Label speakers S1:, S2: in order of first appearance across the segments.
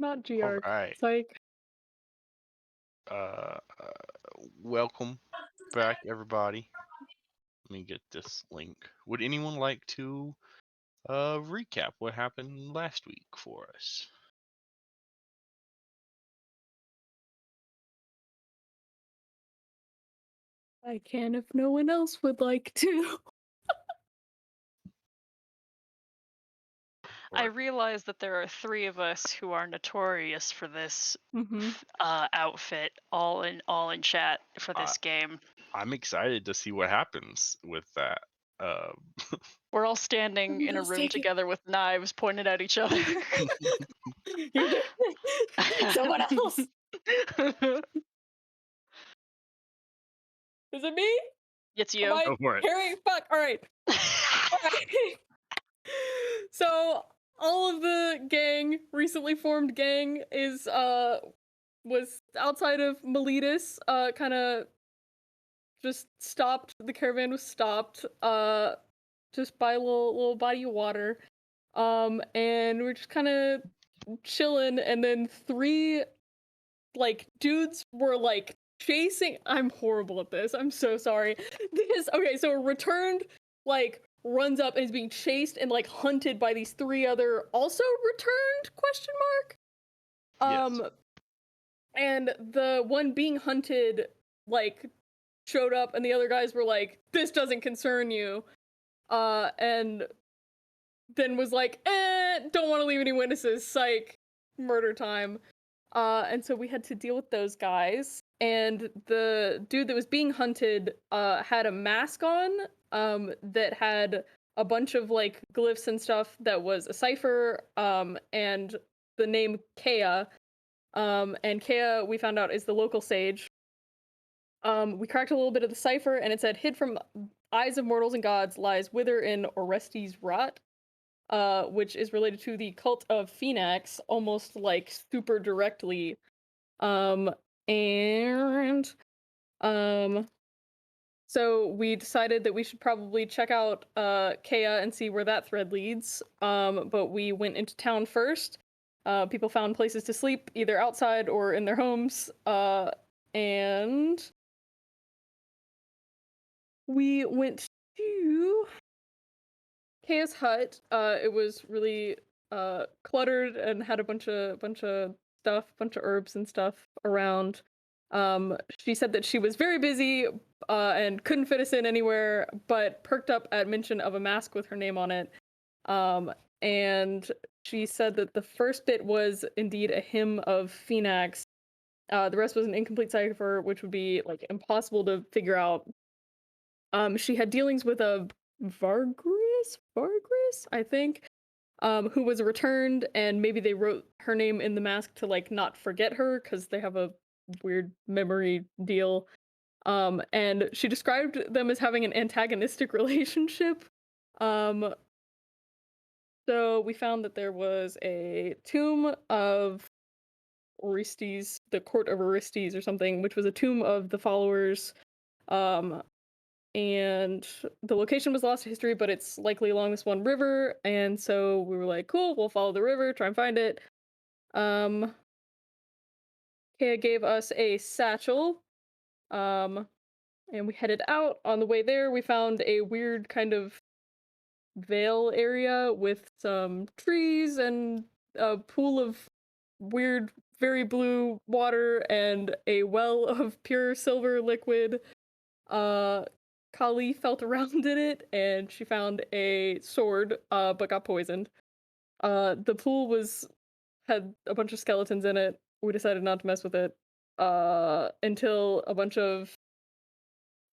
S1: not
S2: All
S1: Geark.
S2: right.
S1: Psych.
S2: Uh, uh, Welcome back, everybody. Let me get this link. Would anyone like to recap what happened last week for us?
S1: I can if no one else would like to.
S3: I
S2: Or
S3: realize that there are three of us who are notorious for this
S1: Mm-hmm.
S3: outfit, all in chat for
S2: I,
S3: this game.
S2: I'm excited to see what happens with that. Uh,
S3: We're all standing in a room together with knives pointed at each other.
S1: You're doing someone else. Is it me?
S3: It's
S1: Am
S3: you.
S1: I
S2: Go for it.
S1: hearing? Fuck. All right. All right. So all of the gang, recently formed gang, is was outside of Miletus. Kind of just stopped. The caravan was stopped. Just by a little body of water. And we're just kind of chilling, and then three like dudes were like chasing. I'm horrible at this. I'm so sorry. This okay, so a returned like runs up and is being chased and like hunted by these three other also returned question
S2: Yes.
S1: mark. And the one being hunted like showed up and the other guys were like, this doesn't concern you. And then was like, don't want to leave any witnesses, psych, murder time. And so we had to deal with those guys. And the dude that was being hunted had a mask on that had a bunch of like glyphs and stuff that was a cipher and the name Kea. And Kea, we found out, is the local sage. We cracked a little bit of the cipher and it said, hid from eyes of mortals and gods lies wither in Orestes rot. Which is related to the cult of Phoenix, almost like super directly. And so we decided that we should probably check out Kea and see where that thread leads. But we went into town first. People found places to sleep, either outside or in their homes. And we went to Kaya's hut. It was really cluttered and had a bunch of stuff, bunch of herbs and stuff around. She said that she was very busy and couldn't fit us in anywhere, but perked up at mention of a mask with her name on it. And she said that the first bit was indeed a hymn of Phoenix. The rest was an incomplete cipher, which would be like impossible to figure out. She had dealings with a Vargris, I think, who was returned, and maybe they wrote her name in the mask to like not forget her because they have a weird memory deal. And she described them as having an antagonistic relationship. Um, so we found that there was a tomb of Orestes, the court of Orestes or something, which was a tomb of the followers. Um, and the location was lost to history, but it's likely along this one river, and so we were like, cool, we'll follow the river, try and find it. Kea gave us a satchel, and we headed out. On the way there, we found a weird kind of vale area with some trees and a pool of weird, very blue water and a well of pure silver liquid. Kali felt around in it and she found a sword, but got poisoned. The pool had a bunch of skeletons in it. We decided not to mess with it. Until a bunch of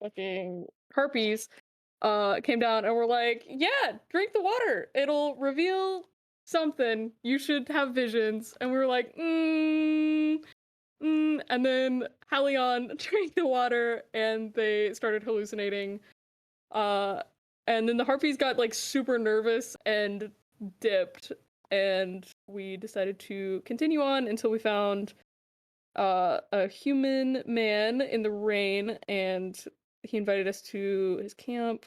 S1: fucking harpies came down and were like, yeah, drink the water. It'll reveal something. You should have visions. And we were like, and then Halion drank the water and they started hallucinating. Uh, and then the harpies got like super nervous and dipped, and we decided to continue on until we found a human man in the rain, and he invited us to his camp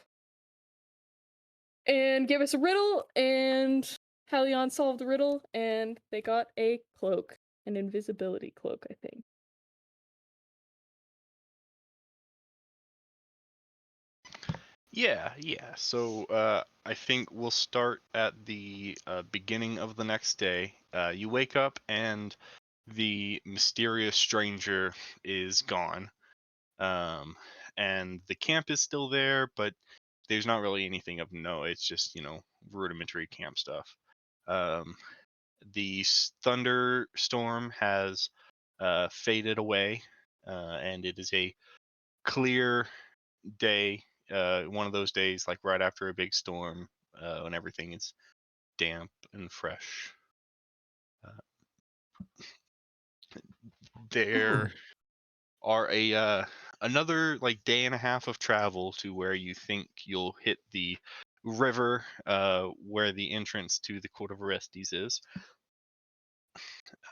S1: and gave us a riddle, and Halion solved the riddle, and they got a cloak, an invisibility cloak, I think.
S2: Yeah. So I think we'll start at the beginning of the next day. You wake up and the mysterious stranger is gone. And the camp is still there, but there's not really anything of note. It's just, rudimentary camp stuff. The thunderstorm has faded away, and it is a clear day. One of those days, like right after a big storm, when everything is damp and fresh. There are another like day and a half of travel to where you think you'll hit the river, where the entrance to the Court of Orestes is.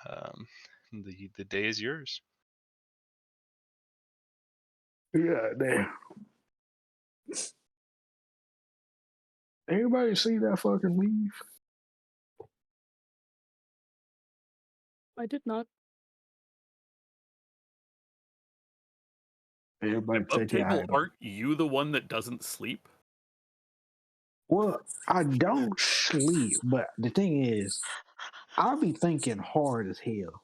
S2: Um, the day is yours.
S4: Yeah, damn. Everybody see that fucking leaf?
S1: I did not.
S4: Everybody
S5: Up
S4: check your
S5: table,
S4: item.
S5: aren't you the one that doesn't sleep?
S4: Well, I don't sleep, but the thing is, I'll be thinking hard as hell.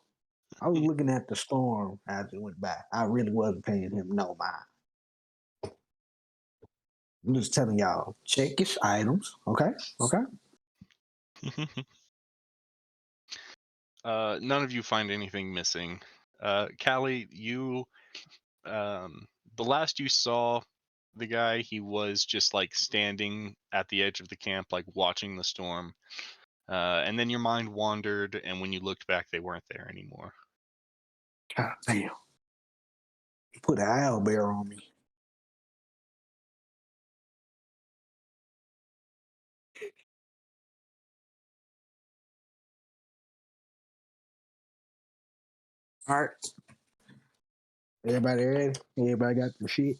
S4: I was looking at the storm as it went by. I really wasn't paying him no mind. I'm just telling y'all, check your items, okay? Okay.
S2: None of you find anything missing. Callie, you, the last you saw the guy, he was just like standing at the edge of the camp, like watching the storm. And then your mind wandered, and when you looked back, they weren't there anymore.
S4: God damn. He put an owl bear on me. All right. Everybody ready? Everybody got their shit?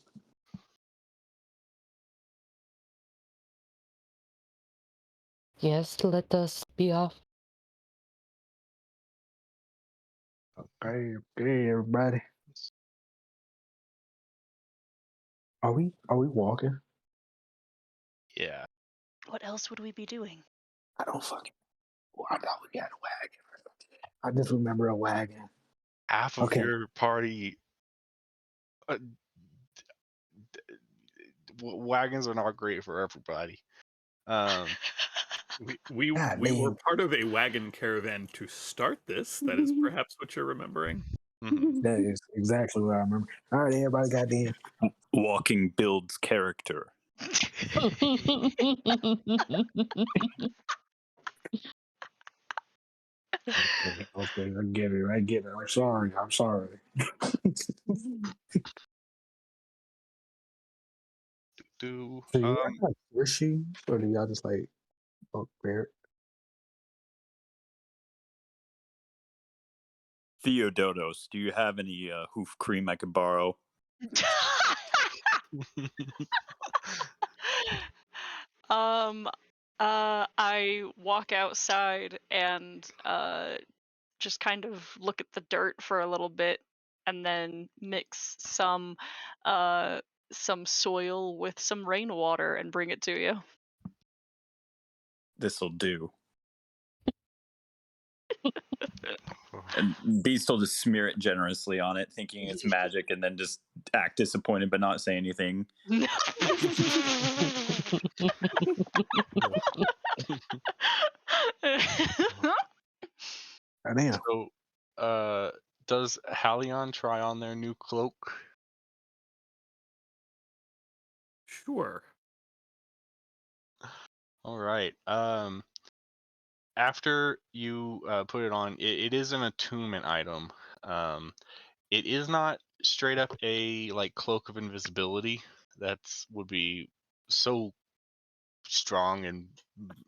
S6: Yes, let us be off.
S4: Okay, everybody. Are we walking?
S2: Yeah.
S3: What else would we be doing?
S4: I don't fucking. Oh, I thought we got a wagon. I just remember a wagon.
S2: Half of
S4: Okay.
S2: your party. Wagons are not great for everybody.
S5: We
S4: God
S5: were
S4: damn.
S5: part of a wagon caravan to start this. That is perhaps what you're remembering.
S4: That is exactly what I remember. All right, everybody got damn.
S7: Walking builds character.
S4: Okay, I get it. I'm sorry.
S2: Do
S4: So you guys have shoes, or do y'all just like bear?
S7: Theodotos, do you have any hoof cream I could borrow?
S3: I walk outside and just kind of look at the dirt for a little bit, and then mix some soil with some rainwater and bring it to you.
S7: This'll do. And Beast will just smear it generously on it, thinking it's magic, and then just act disappointed but not say anything.
S4: Damn.
S2: So, does Halion try on their new cloak?
S5: Sure.
S2: All right. After you put it on, it is an attunement item. It is not straight up a like cloak of invisibility. That's would be so strong and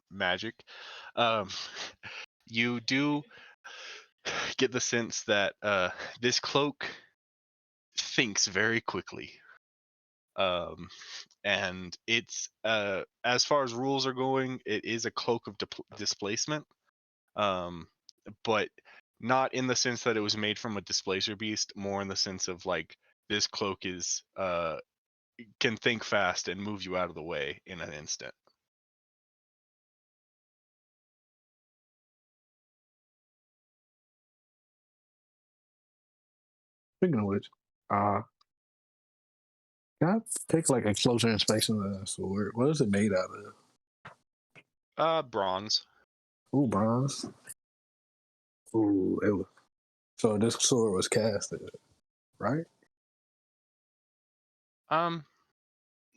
S2: magic. You do get the sense that this cloak thinks very quickly. Um, and it's as far as rules are going, it is a cloak of displacement. But not in the sense that it was made from a displacer beast, more in the sense of like this cloak is can think fast and move you out of the way in an instant.
S4: Speaking of which, can I take like a closer inspection of that sword? What is it made out of?
S2: Bronze.
S4: Ooh, bronze. Ooh, it was. So this sword was casted, right?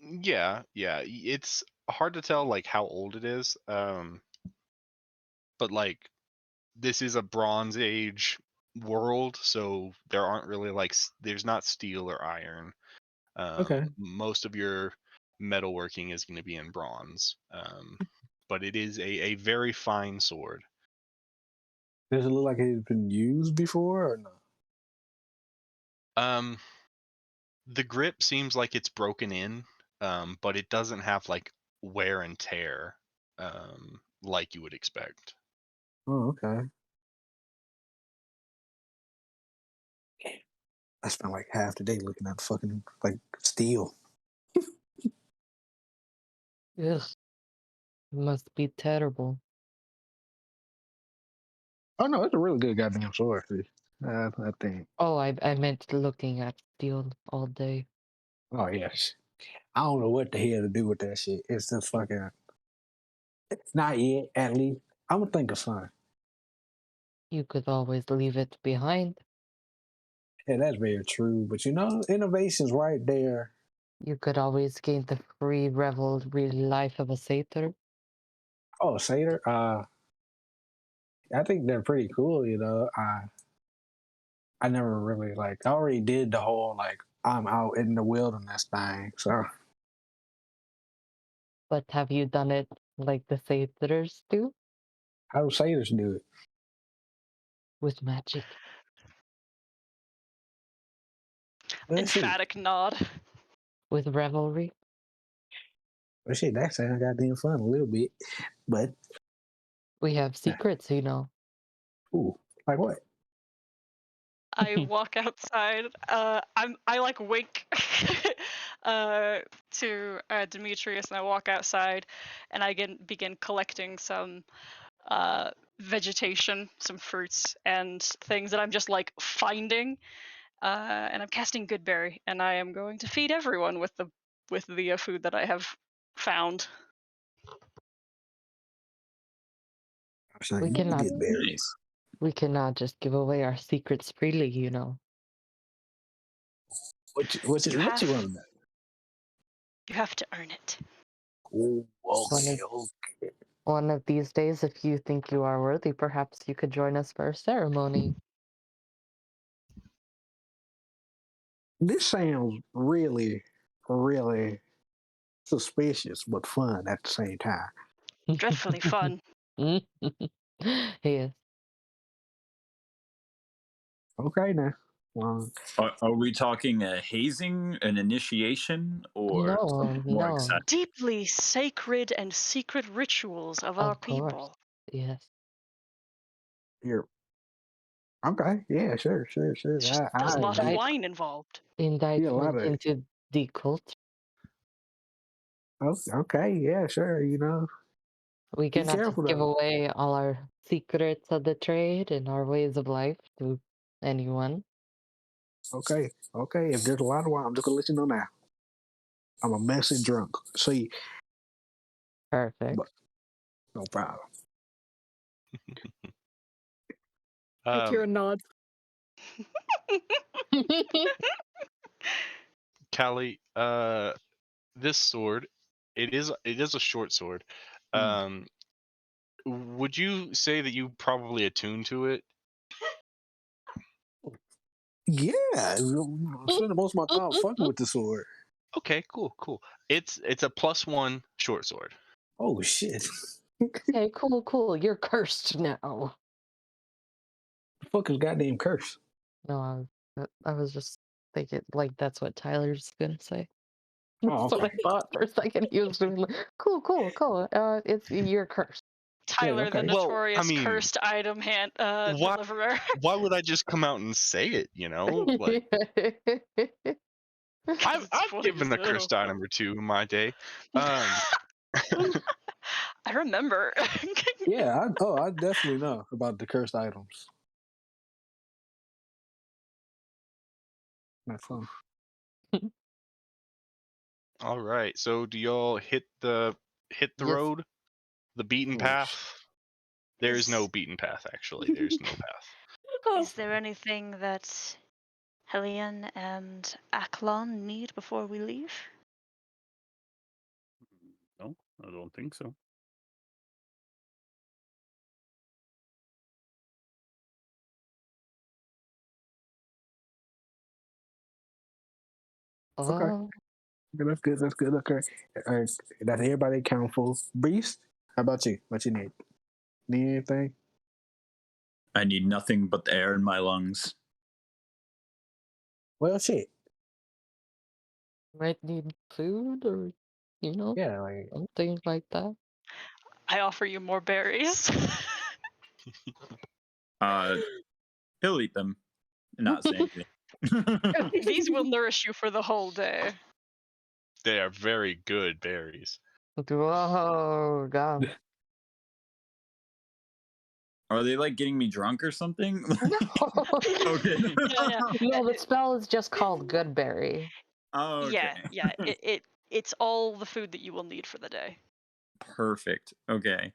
S2: Yeah. It's hard to tell like how old it is. But like this is a Bronze Age world, so there aren't really like there's not steel or iron.
S4: Okay.
S2: Most of your metalworking is going to be in bronze. But it is a very fine sword.
S4: Does it look like it's been used before or no?
S2: The grip seems like it's broken in, but it doesn't have like wear and tear, like you would expect.
S4: Oh, okay. I spent like half the day looking at fucking like steel.
S6: Yes. It must be terrible.
S4: Oh no, it's a really good goddamn sword. I think.
S6: Oh, I meant looking at steel all day.
S4: Oh yes. I don't know what the hell to do with that shit. It's just fucking. Not yet, at least. I'm gonna think of something.
S6: You could always leave it behind.
S4: Yeah, that's very true. But you know, innovation's right there.
S6: You could always gain the free revelry life of a satyr.
S4: Oh, Satyr. I think they're pretty cool. You know, I never really like. I already did the whole like I'm out in the wilderness thing. So
S6: But have you done it like the satyrs do?
S4: how do Satyrs do it?
S6: With magic.
S4: Let's see.
S3: Emphatic nod.
S6: With revelry.
S4: Well, shit, that sounds goddamn fun a little bit, but
S6: We have secrets, you know.
S4: ooh, like what?
S3: I walk outside. I like wink to Demetrius, and I walk outside, and I begin collecting some vegetation, some fruits, and things that I'm just like finding. And I'm casting Goodberry, and I am going to feed everyone with the food that I have found.
S6: We cannot
S4: Get berries.
S7: Nice.
S6: we cannot just give away our secrets freely, you know.
S4: What you
S3: You
S4: want to know?
S3: You have to earn it.
S4: Ooh, okay,
S6: One
S4: okay.
S6: One of these days, if you think you are worthy, perhaps you could join us for a ceremony.
S4: This sounds really, really suspicious, but fun at the same time.
S3: Dreadfully fun.
S6: Yes.
S4: Okay, now. Well,
S7: Are we talking a hazing, an initiation, or
S6: No,
S7: something more
S6: no.
S7: exciting?
S3: Deeply sacred and secret rituals of our
S6: Of course.
S3: people.
S6: Yes.
S4: here. Okay, yeah, sure.
S3: There's a
S4: I
S3: lot of
S4: get.
S3: wine involved.
S4: Yeah, a lot
S6: Indictment
S4: of.
S6: into the cult.
S4: Okay, yeah, sure. You know,
S6: We
S4: be
S6: cannot just
S4: careful
S6: give
S4: though.
S6: away all our secrets of the trade and our ways of life to anyone.
S4: Okay. If there's a lot of wine, I'm just gonna let you know now. I'm a messy drunk. See,
S6: Perfect.
S4: but no problem.
S1: Akira nods.
S2: Callie, this sword, it is a short sword.
S4: Mm.
S2: Would you say that you probably attuned to it?
S4: Yeah, I'm spending most of my time fucking with the sword.
S2: Okay, cool. It's a +1 short sword.
S4: Oh shit!
S6: Okay, cool. You're cursed now.
S4: The fuck is goddamn curse?
S6: No, I was just thinking like that's what Tyler's gonna say.
S4: Oh,
S6: That's what I
S4: okay.
S6: thought for a second. He was doing like, cool, cool, cool. You're cursed.
S3: Tyler, the
S4: okay.
S2: Well, I
S3: notorious
S2: mean,
S3: cursed item
S2: why
S3: deliverer.
S2: why would I just come out and say it? Like
S3: Because it's
S2: I've
S3: funny
S2: given
S3: as
S2: a
S3: hell.
S2: cursed item or two in my day. Um,
S3: I remember.
S8: Yeah, I definitely know about the cursed items. That's fun.
S2: all right. So do y'all hit the
S6: Yes.
S2: road, the beaten
S8: Yes.
S2: path? There's no
S3: Is-
S2: beaten path. Actually, there's no path.
S1: Oh,
S3: Is there anything that Hellion and Aklon need before we leave?
S5: No, I don't think so.
S8: Okay.
S6: Oh,
S8: Okay, that's good. That's good. Okay. That's everybody count for. Beast, how about you? What you need? Need anything?
S7: I need nothing but the air in my lungs.
S8: Well, shit.
S6: might need food or,
S8: Yeah, like
S6: something like that.
S3: I offer you more berries.
S7: He'll eat them and not say anything.
S3: These will nourish you for the whole day.
S2: They are very good berries.
S6: Whoa, God.
S7: Are they like getting me drunk or something?
S6: No.
S7: Okay.
S3: Yeah.
S6: No, the spell is just called Goodberry.
S7: Oh, okay.
S3: Yeah. It's all the food that you will need for the day.
S7: Perfect. Okay.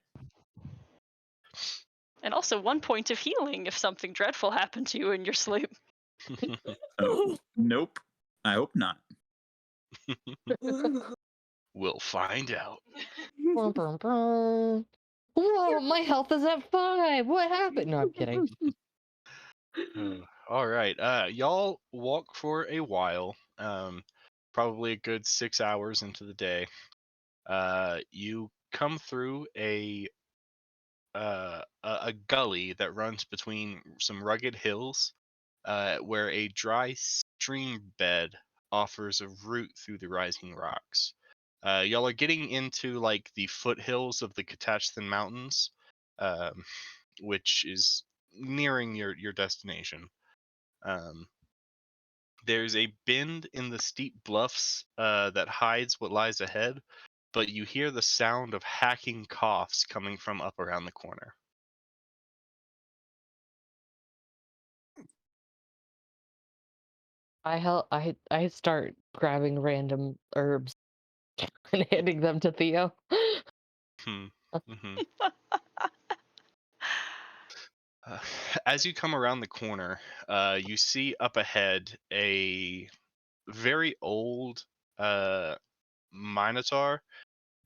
S3: And also 1 point of healing if something dreadful happened to you in your sleep.
S7: Nope. I hope not.
S2: We'll find out.
S6: Brum, brum, brum. Whoa, my health is at 5. What happened? No, I'm kidding.
S2: All right. Y'all walk for a while. Probably a good 6 hours into the day. You come through a gully that runs between some rugged hills, where a dry stream bed offers a route through the rising rocks. Y'all are getting into like the foothills of the Catachthon Mountains, um, which is nearing your destination. There's a bend in the steep bluffs that hides what lies ahead, but you hear the sound of hacking coughs coming from up around the corner.
S6: I start grabbing random herbs and handing them to Theo.
S2: Hmm. hmm As you come around the corner, you see up ahead a very old Minotaur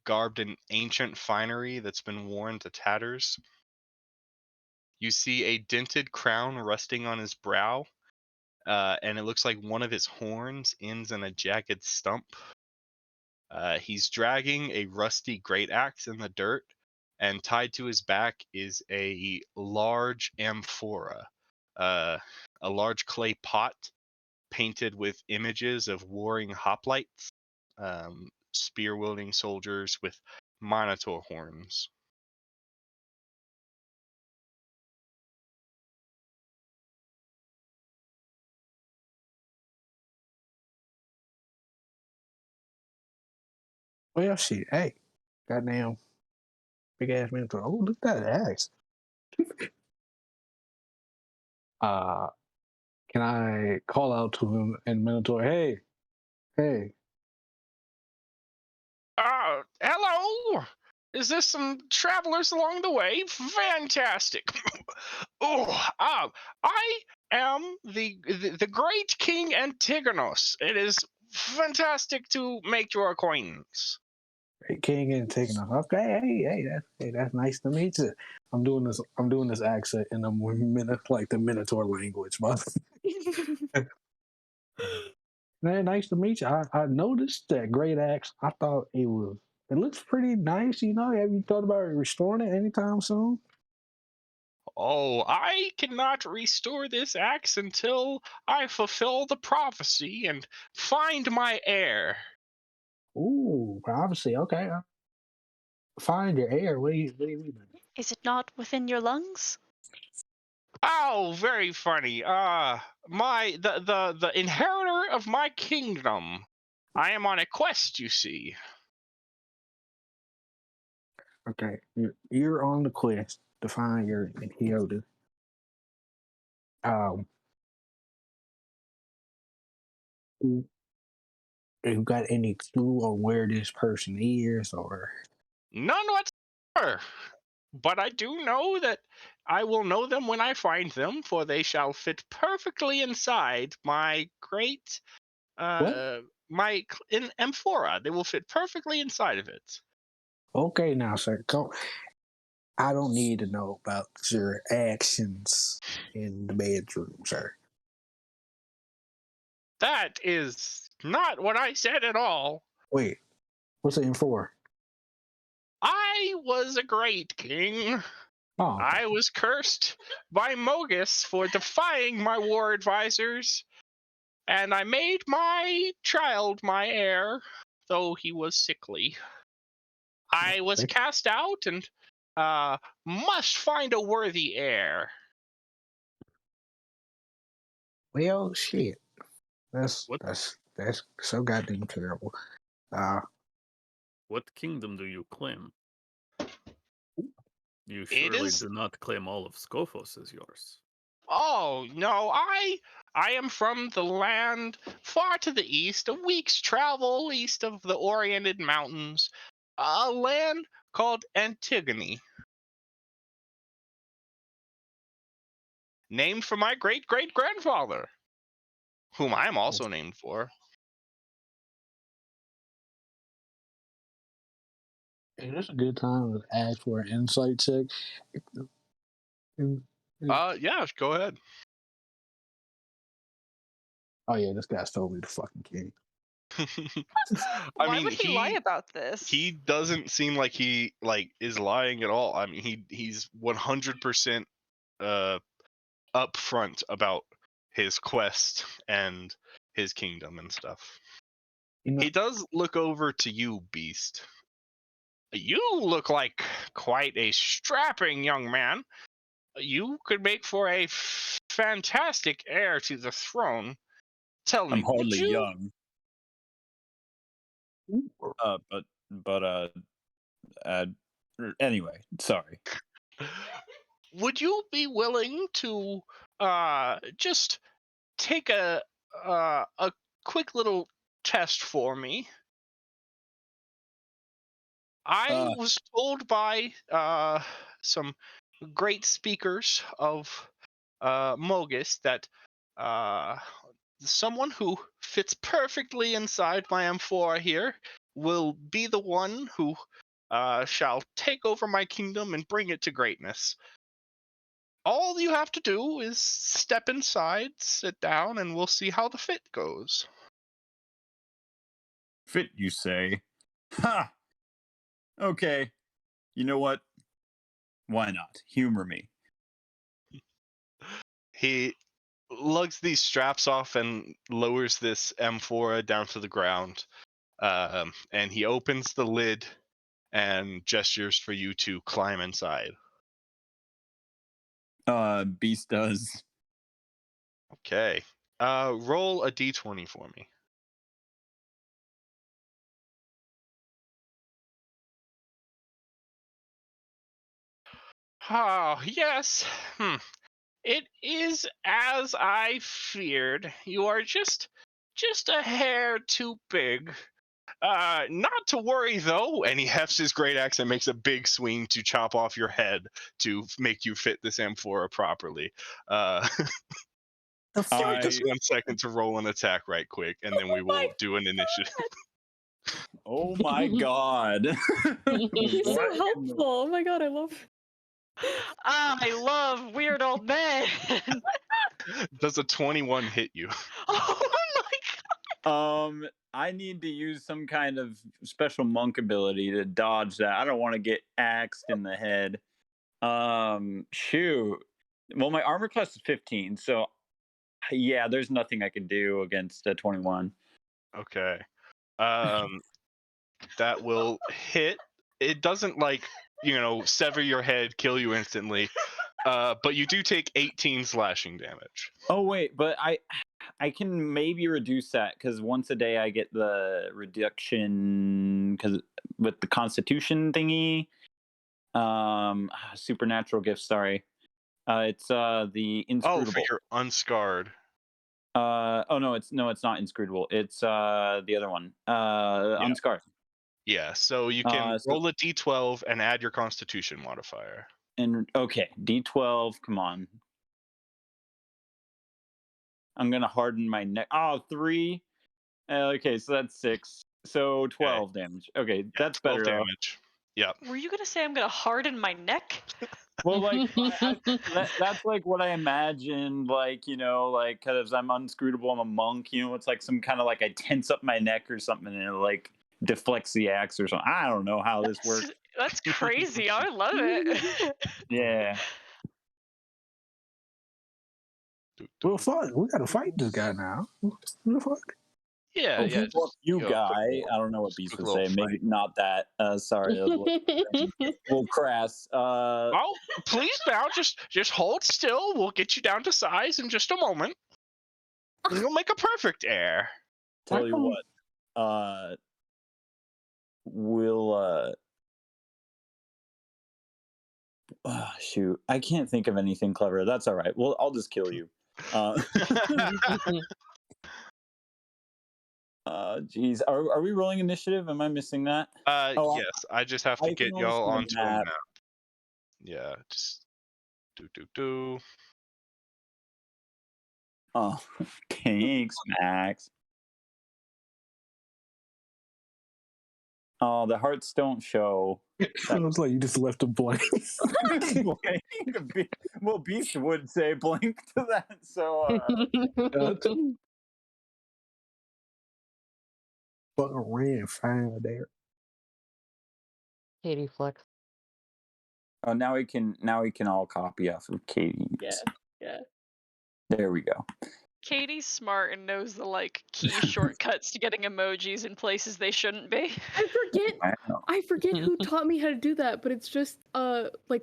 S2: garbed in ancient finery that's been worn to tatters. You see a dented crown resting on his brow, and it looks like one of his horns ends in a jagged stump. He's dragging a rusty great axe in the dirt, and tied to his back is a large amphora, a large clay pot painted with images of warring hoplites, spear wielding soldiers with minotaur horns.
S8: well, shit. Hey, goddamn big ass Minotaur. Oh, look at that axe. uh, can I call out to him and Minotaur? Hey, hey.
S2: Hello! Is this some travelers along the way? Fantastic! I am the great King Antigonos. It is fantastic to make your acquaintance.
S8: Great King and taking off. Okay, hey, that's nice to meet you. I'm doing this accent in the like the Minotaur language, but man, nice to meet you. I noticed that great axe. I thought it looks pretty nice. Have you thought about restoring it anytime soon?
S2: Oh, I cannot restore this axe until I fulfill the prophecy and find my heir.
S8: Ooh, obviously, okay. Find your air. What do you mean?
S3: Is it not within your lungs?
S2: Oh, very funny. The inheritor of my kingdom. I am on a quest, you see.
S8: Okay, you're on the quest to find your Yoda. Um, you you got any clue on where this person is, or
S2: None whatsoever. But I do know that I will know them when I find them, for they shall fit perfectly inside my great
S8: what?
S2: in amphora. They will fit perfectly inside of it.
S8: Okay, now, sir, go. I don't need to know about your actions in the bedroom, sir.
S2: That is not what I said at all.
S8: Wait, what's it in for?
S2: I was a great king.
S8: Oh, okay.
S2: I was cursed by Mogus for defying my war advisors, and I made my child my heir, though he was sickly. I was
S8: Okay.
S2: cast out and must find a worthy heir.
S8: Well, shit. That's
S5: What
S8: that's so goddamn terrible. Uh,
S5: what kingdom do you claim? You
S2: It
S5: surely
S2: is.
S5: do not claim all of Scophos as yours.
S2: Oh no, I am from the land far to the east, a week's travel east of the Oriented Mountains, a land called Antigone, named for my great great grandfather, whom I am also named for.
S8: hey, that's a good time to ask for an insight check. Mm,
S2: Yeah, go ahead.
S8: Oh yeah, this guy's totally the fucking king.
S2: I
S3: Why
S2: mean,
S3: would he lie about this?
S2: he doesn't seem like he is lying at all. I mean, he's 100% upfront about his quest and his kingdom and stuff.
S8: You know,
S2: He does look over to you, Beast. You look like quite a strapping young man. You could make for a fantastic heir to the throne. Tell
S7: I'm
S2: me, would
S7: hardly
S2: you
S7: young. But uh, anyway, sorry.
S2: would you be willing to just take a quick little test for me? I
S7: Uh,
S2: was told by some great speakers of Mogus that uh, someone who fits perfectly inside my amphora here will be the one who shall take over my kingdom and bring it to greatness. All you have to do is step inside, sit down, and we'll see how the fit goes.
S7: fit, you say? Ha! Okay. You know what? Why not? Humor me.
S2: He lugs these straps off and lowers this amphora down to the ground. And he opens the lid and gestures for you to climb inside.
S7: Beast does.
S2: Okay. Roll a d20 for me. Oh, yes. It is as I feared. You are just a hair too big. Not to worry though. And he hefts his great axe and makes a big swing to chop off your head to make you fit this amphora properly.
S8: the
S2: Give me
S8: fuck
S2: just
S7: I
S2: 1 second to roll an attack right quick, and then we
S1: Oh my
S2: will do an initiative.
S7: Oh my god.
S1: He's so
S7: What in the-
S1: helpful. Oh my god, I love.
S3: I love weird old men.
S2: Does a 21 hit you?
S3: Oh my
S7: I need to use some kind of special monk ability to dodge that. I don't want to get axed in the head. Shoot. Well, my armor class is 15, so yeah, there's nothing I can do against a 21.
S2: Okay. Um, that will hit. It doesn't sever your head, kill you instantly. But you do take 18 slashing damage.
S7: Oh wait, but I can maybe reduce that because once a day I get the reduction because with the Constitution thingy, supernatural gifts. Sorry, it's the inscrutable.
S2: Oh, for your unscarred.
S7: Oh no, it's not inscrutable. It's the other one. Unscarred.
S2: Yeah, so you can roll a d12 and add your Constitution modifier.
S7: And okay, d12. Come on. I'm gonna harden my neck. Oh, 3. Okay, so that's 6. So 12 damage. Okay, that's
S2: 12
S7: better.
S2: damage. Yep.
S3: Were you gonna say I'm gonna harden my neck?
S7: Well, like that's like what I imagined. Like like because I'm unscrutable, I'm a monk. It's like some kind of like I tense up my neck or something, and it like deflects the axe or something. I don't know how this works.
S3: That's crazy. I love it.
S7: Yeah.
S8: Well, fuck, we gotta fight this guy now. What the fuck?
S2: Yeah, yeah.
S7: Well, you guy. I don't know what Beast would say. Maybe not that. Sorry. A little crass.
S2: Oh, please now, just hold still. We'll get you down to size in just a moment. You'll make a perfect air.
S7: Tell you what. We'll shoot. I can't think of anything clever. That's all right. Well, I'll just kill you. Geez, are we rolling initiative? Am I missing that?
S2: Yes. I just have to get y'all onto a map. Yeah, just do.
S7: Oh, thanks, Max. Oh, the hearts don't show.
S8: Sounds like you just left a blank.
S7: Well, Beast would say blank to that. So.
S8: Fucking ran fine there.
S6: Katie flex.
S7: Oh, now we can all copy off of Katie.
S1: Yeah.
S7: There we go.
S3: Katie's smart and knows the key shortcuts to getting emojis in places they shouldn't be.
S1: I forget who taught me how to do that, but it's just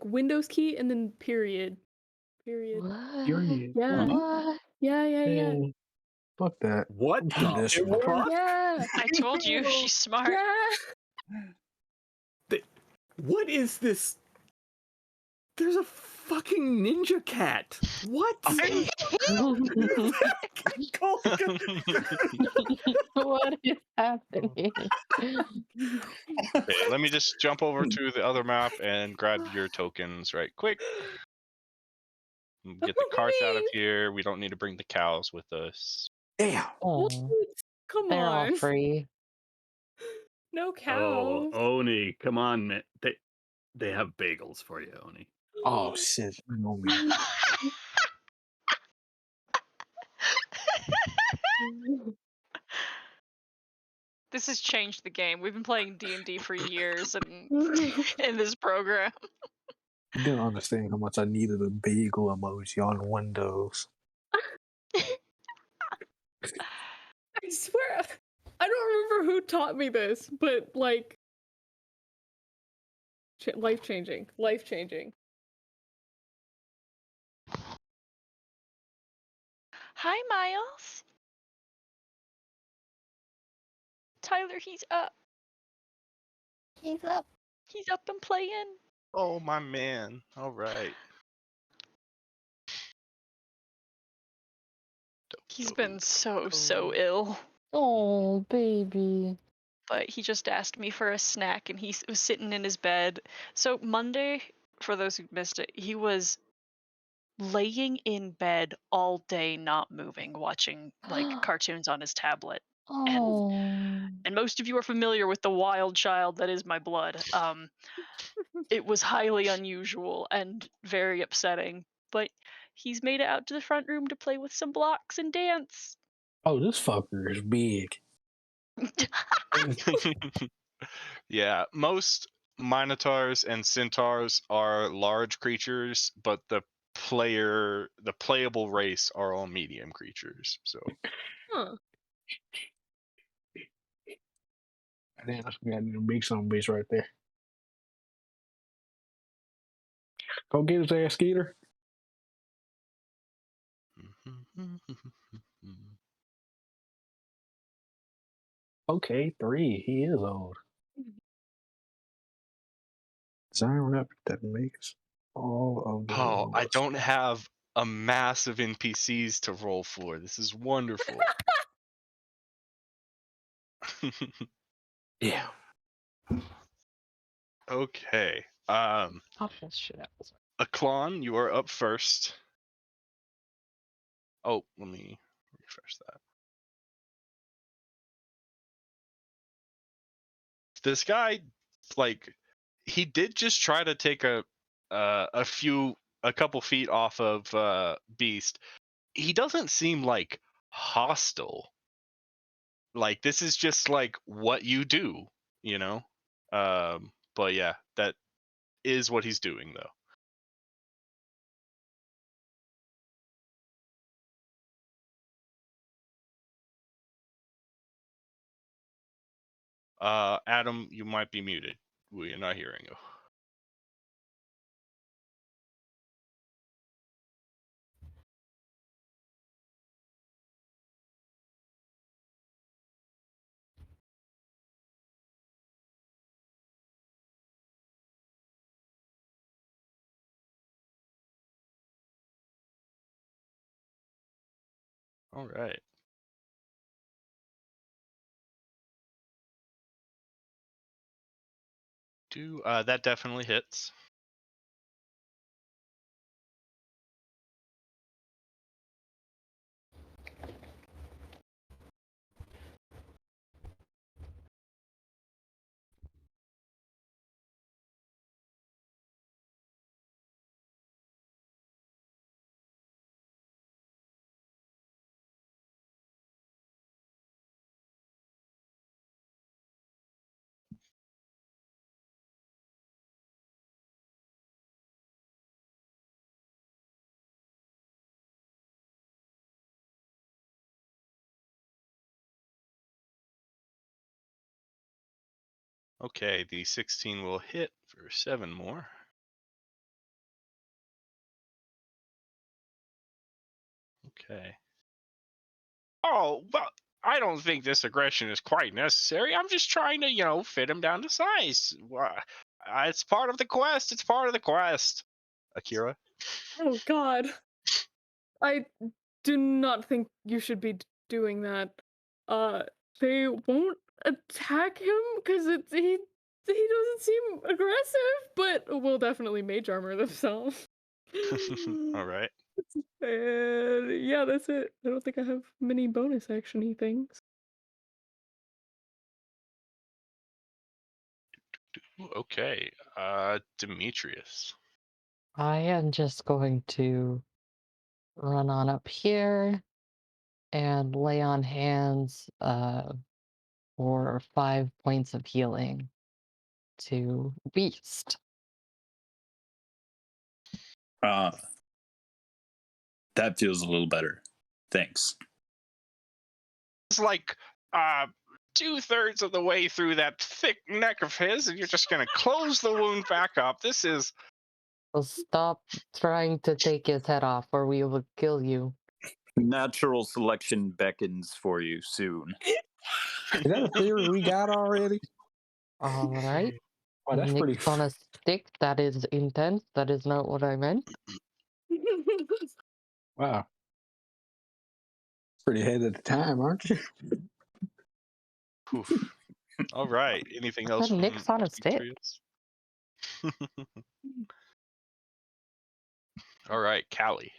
S1: Windows key and then period.
S6: What?
S8: Period.
S1: Yeah.
S6: What?
S1: Yeah.
S8: Fuck that.
S5: What the
S8: This
S5: fuck?
S1: Yeah.
S3: I told you, she's smart.
S1: Yeah.
S5: What is this? There's a fucking ninja cat. What?
S6: What is happening?
S2: Okay, let me just jump over to the other map and grab your tokens right quick. Get the carts out of here. We don't need to bring the cows with us.
S8: Damn.
S6: Oh,
S1: Come
S6: they're all
S1: on.
S6: free.
S1: No cows.
S5: Oh, Oni, come on, man. They have bagels for you, Oni.
S8: Oh shit. No, man.
S3: This has changed the game. We've been playing D&D for years and in this program.
S8: You didn't understand how much I needed a bagel emoji on Windows.
S1: I swear, I don't remember who taught me this, but life changing.
S3: Hi, Miles. Tyler, he's up.
S6: He's up.
S3: He's up and playing.
S2: Oh, my man. All right.
S3: He's been so ill.
S6: Oh, baby.
S3: But he just asked me for a snack and he was sitting in his bed. So Monday, for those who missed it, he was laying in bed all day not moving, watching cartoons on his tablet.
S6: Oh.
S3: And most of you are familiar with the wild child that is my blood. It was highly unusual and very upsetting, but he's made it out to the front room to play with some blocks and dance.
S8: Oh, this fucker is big.
S2: Yeah, most minotaurs and centaurs are large creatures, but the playable race are all medium creatures. So
S1: Huh.
S8: Damn, that's got a big son of a bitch right there. Go get his ass, Skeeter. Okay, 3. He is old. Design up that makes all of the.
S2: Oh, I don't have a mass of NPCs to roll for. This is wonderful.
S8: Yeah.
S2: Okay.
S6: Pop this shit out.
S2: Aklon, you are up first. Oh, let me refresh that. This guy, like, he did just try to take a couple feet off of Beast. He doesn't seem like hostile. Like, this is just like what you do, you know. But yeah, that is what he's doing though. Adam, you might be muted. We are not hearing you. All right. That definitely hits. Okay, the 16 will hit for 7 more. Okay. Oh, well, I don't think this aggression is quite necessary. I'm just trying to, fit him down to size. It's part of the quest. It's part of the quest. Akira?
S1: Oh God. I do not think you should be doing that. They won't attack him because he doesn't seem aggressive, but will definitely mage armor themselves.
S2: All right.
S1: Yeah, that's it. I don't think I have many bonus actiony things.
S2: Okay. Demetrius.
S6: I am just going to run on up here and lay on hands for 5 points of healing to Beast.
S7: That feels a little better. Thanks.
S2: It's like 2/3 of the way through that thick neck of his, and you're just gonna close the wound back up. This is
S6: So stop trying to take his head off or we will kill you.
S7: Natural selection beckons for you soon.
S8: Is that a theory we got already?
S6: Alright.
S8: Oh, that's pretty.
S6: Nicks on a stick, that is intense. That is not what I meant.
S8: Wow. Pretty ahead of the time, aren't you?
S2: Oof. All right. Anything else
S6: Said
S2: from
S6: Nicks on a stick.
S2: Demetrius? All right, Callie.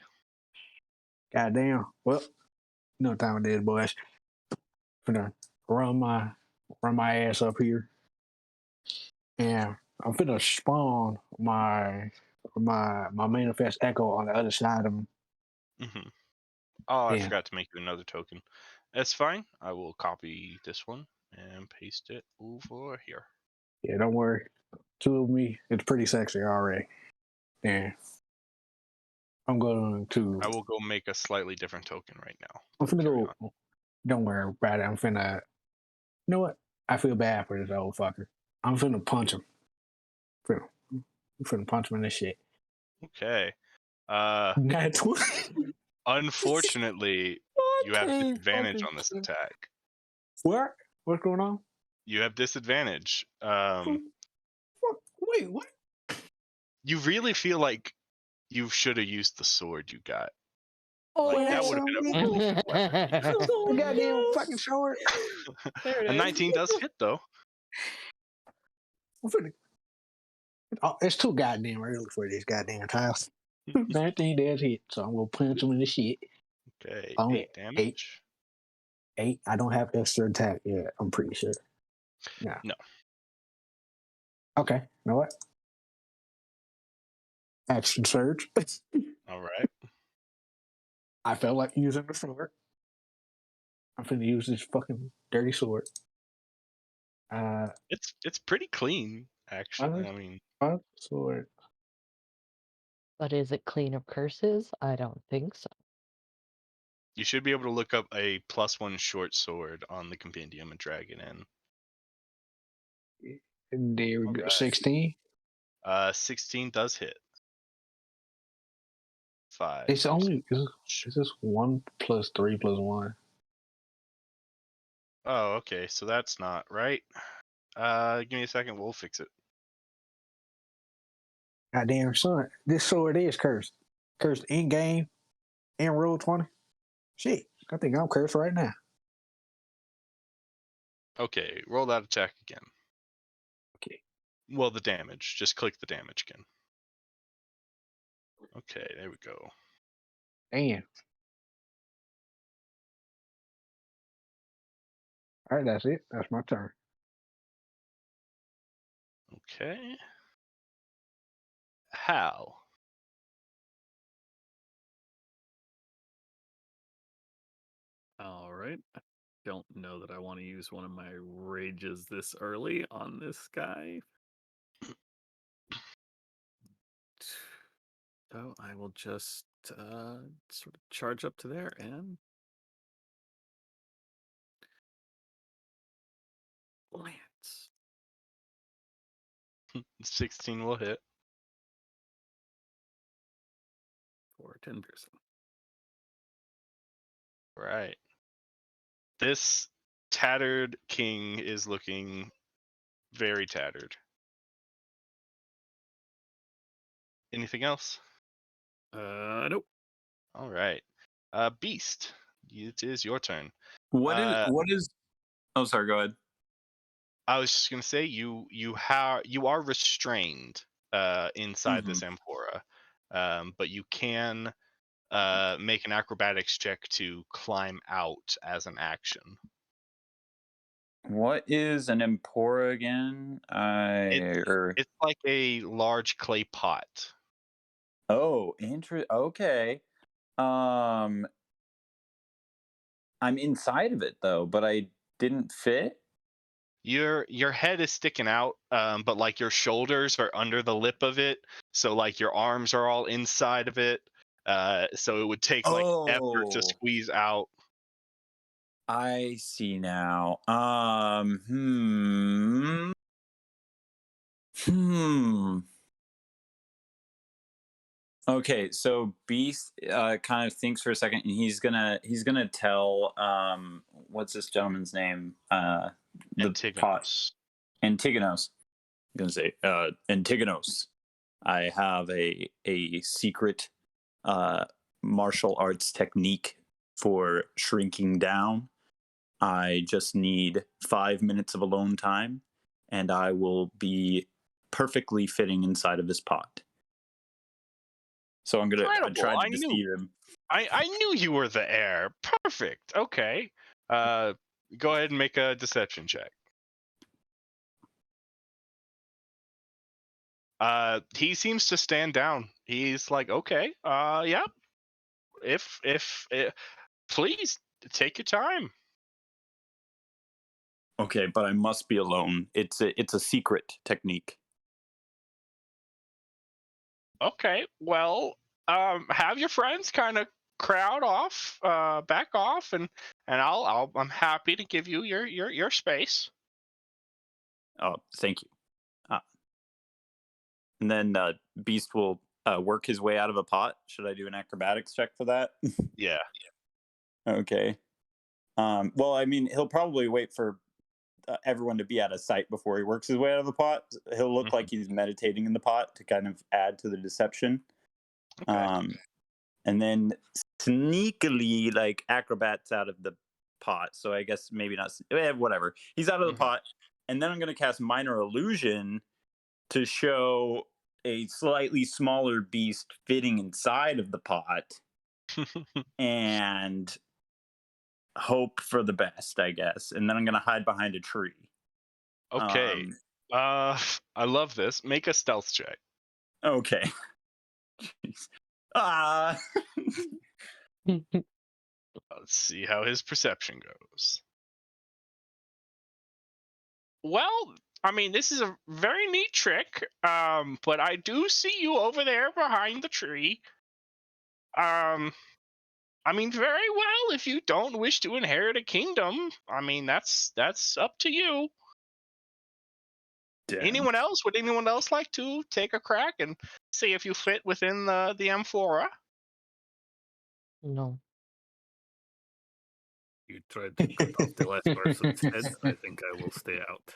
S8: Goddamn. Well, you know what time it is, boys. Finna run my ass up here. And I'm finna spawn my manifest echo on the other side of him.
S2: Mm-hmm. Oh, I
S8: Yeah.
S2: forgot to make you another token. That's fine. I will copy this one and paste it over here.
S8: Yeah, don't worry. 2 of me, it's pretty sexy already. And I'm going to.
S2: I will go make a slightly different token right now.
S8: I'm finna
S2: Carry
S8: go. Don't worry about it. I'm finna. You know what? I feel bad for this old fucker. I'm finna punch him. I'm finna punch him in this shit.
S2: Okay.
S8: Nat 20.
S2: Unfortunately, you have
S8: can't
S2: disadvantage
S8: fucking
S2: on this
S8: kill-
S2: attack.
S8: What? What's going on?
S2: You have disadvantage.
S8: Fuck, wait, what?
S2: You really feel like you should have used the sword you got.
S1: Oh,
S2: Like, that
S8: that's
S2: would have
S8: so
S2: been a really
S8: weird.
S2: good weapon.
S8: The goddamn
S1: no.
S8: fucking sword.
S1: There it
S2: A
S1: is.
S2: 19 does hit though.
S8: I'm finna. Oh, it's too goddamn early for this goddamn tiles. 19 does hit, so I'm gonna punch him in the shit.
S2: Okay,
S8: Oh,
S2: 8 damage.
S8: 8. I don't have extra attack yet. I'm pretty sure. No.
S2: No.
S8: Okay. You know what? Action surge.
S2: All right.
S8: I felt like using the sword. I'm finna use this fucking dirty sword.
S2: It's pretty clean, actually. I mean,
S8: Sword.
S6: But is it clean of curses? I don't think so.
S2: you should be able to look up a +1 short sword on the compendium and drag it in.
S8: And there we go.
S2: Alright.
S8: 16.
S2: 16 does hit. 5.
S8: It's only is this 1 plus 3 plus 1.
S2: Oh, okay. So that's not right. Give me a second. We'll fix it.
S8: Goddamn son, this sword is cursed. Cursed in game and roll 20. Shit, I think I'm cursed right now.
S2: Okay, roll that attack again.
S8: Okay.
S2: Well, the damage. Just click the damage again. Okay, there we go.
S8: Damn. All right, that's it. That's my turn.
S2: Okay. Hal.
S5: All right. I don't know that I want to use one of my rages this early on this guy. So I will just sort of charge up to there and lance.
S2: 16 will hit.
S5: For 10 piercing.
S2: Right. This tattered king is looking very tattered. Anything else?
S5: Nope.
S2: All right. Beast, it is your turn.
S7: What is? Oh, sorry. Go ahead.
S2: I was just gonna say you are restrained inside this amphora, but you can make an acrobatics check to climb out as an action.
S7: What is an empora again?
S2: It's like a large clay pot.
S7: Oh, okay. I'm inside of it though, but I didn't fit.
S2: Your head is sticking out, but like your shoulders are under the lip of it, so like your arms are all inside of it. So it would take like effort to squeeze out.
S7: I see now. Okay, so Beast kind of thinks for a second, and he's gonna tell what's this gentleman's name?
S2: Antigonos.
S7: Antigonos. I'm gonna say Antigonos. I have a secret martial arts technique for shrinking down. I just need 5 minutes of alone time, and I will be perfectly fitting inside of this pot. So I'm gonna try to deceive him.
S2: I knew you were the heir. Perfect. Okay. Go ahead and make a deception check. He seems to stand down. He's like, okay, yeah. If please take your time.
S7: Okay, but I must be alone. It's a secret technique.
S2: Okay, well, have your friends kind of crowd off, back off, and I'm happy to give you your space.
S7: Oh, thank you. And then Beast will work his way out of a pot. Should I do an acrobatics check for that?
S2: Yeah.
S7: Okay. Well, I mean, he'll probably wait for everyone to be out of sight before he works his way out of the pot. He'll look like he's meditating in the pot to kind of add to the deception.
S2: Okay.
S7: And then sneakily, like, acrobats out of the pot. So I guess maybe not. Whatever. He's out of the pot. And then I'm going to cast Minor Illusion to show a slightly smaller beast fitting inside of the pot and hope for the best, I guess. And then I'm going to hide behind a tree.
S2: Okay. I love this. Make a stealth check.
S7: Okay. Jeez.
S2: Let's see how his perception goes. Well, I mean, this is a very neat trick, but I do see you over there behind the tree. I mean, very well, if you don't wish to inherit a kingdom, I mean, that's up to you.
S7: Damn.
S2: Anyone else? Would anyone else like to take a crack and see if you fit within the amphora?
S6: No.
S5: You tried to cut off the last person's head. I think I will stay out.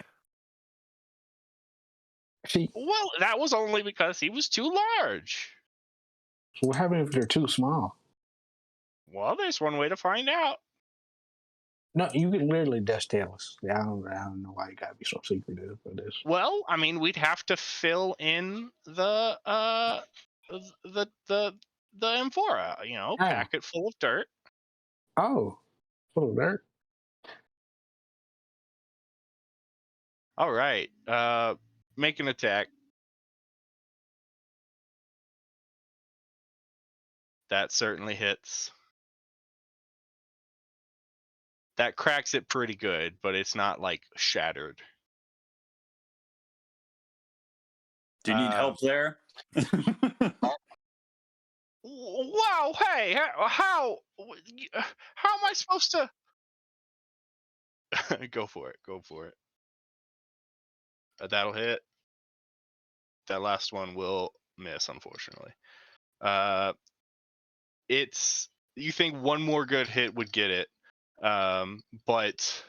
S8: See,
S2: Well, that was only because he was too large.
S8: what happens if they're too small?
S2: Well, there's one way to find out.
S8: No, you can literally just tell us. I don't know why you gotta be so secretive for this.
S2: Well, I mean, we'd have to fill in the amphora, you know, pack it full of dirt.
S8: Oh, full of dirt.
S2: All right. Make an attack. That certainly hits. That cracks it pretty good, but it's not like shattered.
S7: Do you need help there?
S2: Wow! Hey, how am I supposed to? Go for it. Go for it. That'll hit. That last one will miss, unfortunately. It's, you think one more good hit would get it, but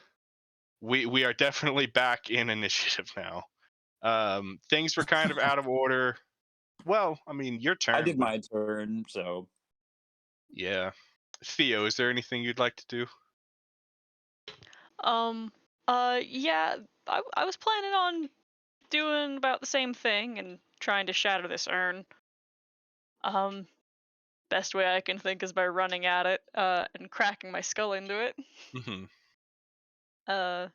S2: we are definitely back in initiative now. Things were kind of out of order. Well, I mean, your turn.
S7: I did my turn, so.
S2: Yeah. Theo, is there anything you'd like to do?
S3: Yeah, I was planning on doing about the same thing and trying to shatter this urn. Best way I can think is by running at it, and cracking my skull into it.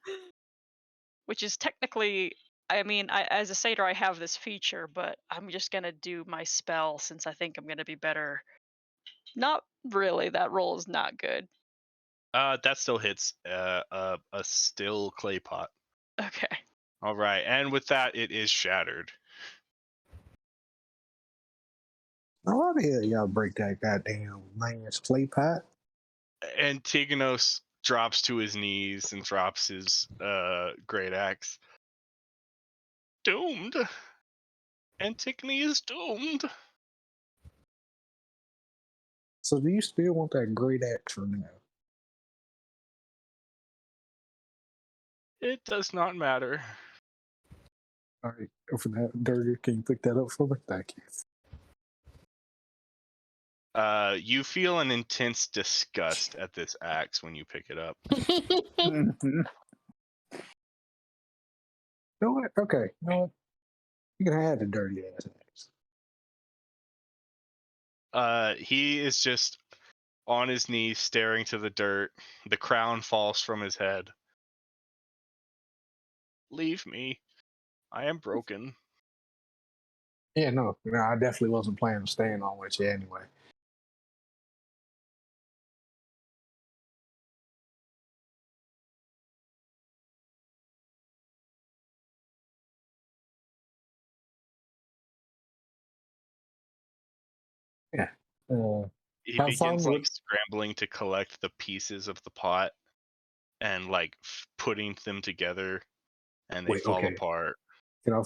S3: Which is technically, I mean, as a satyr, I have this feature, but I'm just gonna do my spell since I think I'm gonna be better. Not really. That roll is not good.
S2: That still hits a still clay pot.
S3: Okay.
S2: All right, and with that, it is shattered.
S8: Now, why the hell y'all break that goddamn man's clay pot?
S2: Antigonos drops to his knees and drops his great axe. Doomed. Antigone is doomed.
S8: So do you still want that great axe or no?
S2: It does not matter.
S8: All right, for that, Dirty, can you pick that up for me? Thank you.
S2: You feel an intense disgust at this axe when you pick it up.
S8: You know what? Okay, you know what? You can have the dirty ass axe.
S2: He is just on his knees staring to the dirt. The crown falls from his head. Leave me. I am broken.
S8: Yeah, no, I definitely wasn't planning on staying on with you anyway. Yeah.
S2: He
S8: Have fun
S2: begins like
S8: with-
S2: scrambling to collect the pieces of the pot and like putting them together and they
S8: Wait,
S2: fall
S8: okay.
S2: apart.
S8: Can I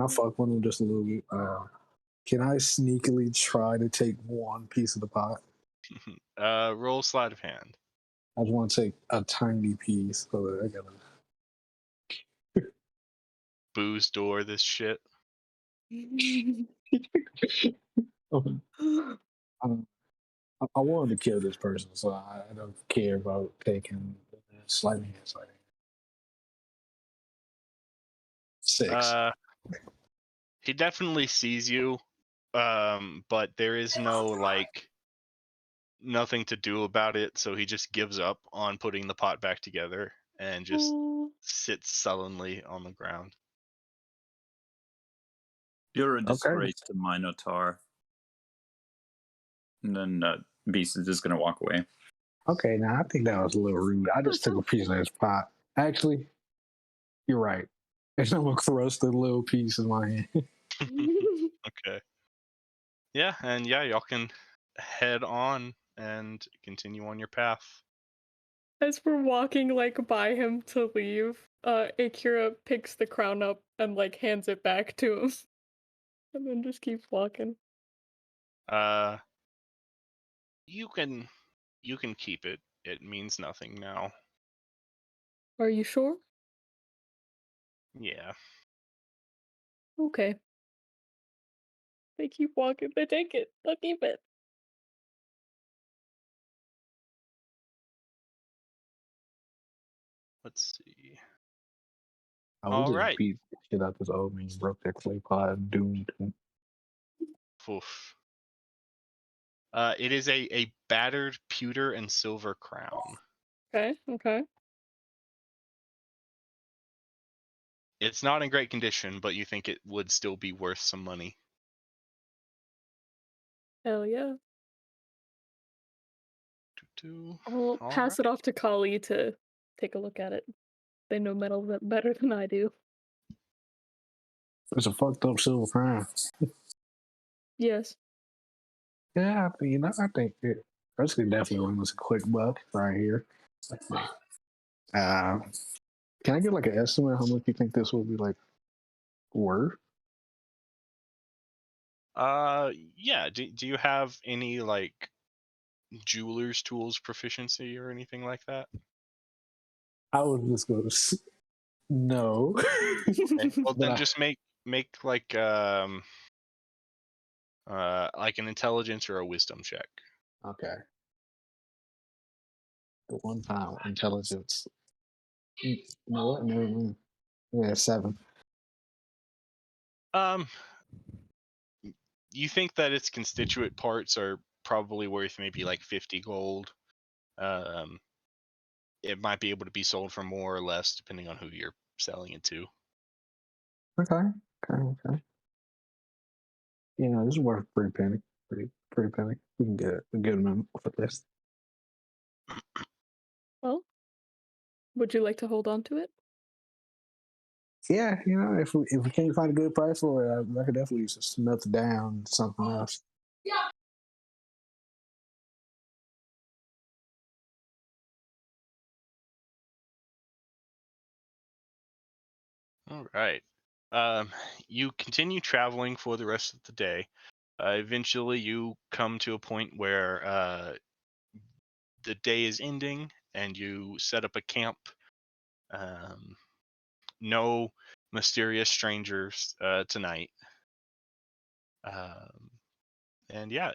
S8: fuck with them just a little bit? Can I sneakily try to take one piece of the pot?
S2: Roll sleight of hand.
S8: I just want to take a tiny piece so that I gotta.
S2: Booze door this shit.
S8: Um, I wanted to kill this person, so I don't care about taking slightly inside. 6.
S2: He definitely sees you, but there is no like nothing to do about it, so he just gives up on putting the pot back together and just sits sullenly on the ground.
S7: You're a
S8: Okay.
S7: disgrace to Minotaur. And then Beast is just gonna walk away.
S8: Okay, now I think that was a little rude. I just took a piece of this pot. Actually, you're right. And I'm gonna crust a little piece in my hand.
S2: Okay. Yeah, and yeah, y'all can head on and continue on your path.
S1: As we're walking like by him to leave, Akira picks the crown up and like hands it back to him. And then just keeps walking.
S2: You can keep it. It means nothing now.
S1: Are you sure?
S2: Yeah.
S1: Okay. They keep walking. They take it. They'll keep it.
S2: Let's see.
S8: I
S2: All
S8: would just
S2: right.
S8: beat the shit out this old man, broke that clay pot, and doomed him.
S2: Oof. It is a battered pewter and silver crown.
S1: Okay, okay.
S2: It's not in great condition, but you think it would still be worth some money.
S1: Hell yeah. I'll
S2: All
S1: pass it
S2: right.
S1: off to Kali to take a look at it. They know metal better than I do.
S8: It's a fucked up silver crown.
S1: Yes.
S8: Yeah, I think it. This could definitely run us a quick buck right here. Can I get like an estimate how much you think this would be like worth?
S2: Yeah. Do you have any like jeweler's tools proficiency or anything like that?
S8: I would just go no.
S2: Okay. Well,
S8: But
S2: then just make like an intelligence or a wisdom check.
S8: okay. The one time intelligence. You know what? Never mind. Yeah, 7.
S2: You think that its constituent parts are probably worth maybe like 50 gold. It might be able to be sold for more or less depending on who you're selling it to.
S8: Okay. This is worth pretty penny. Pretty penny. We can get a good amount for this.
S1: Well, would you like to hold on to it?
S8: Yeah, if we can't find a good price for it, I could definitely just melt it down to something else.
S2: All right. You continue traveling for the rest of the day. Eventually, you come to a point where the day is ending, and you set up a camp. No mysterious strangers tonight. And yeah,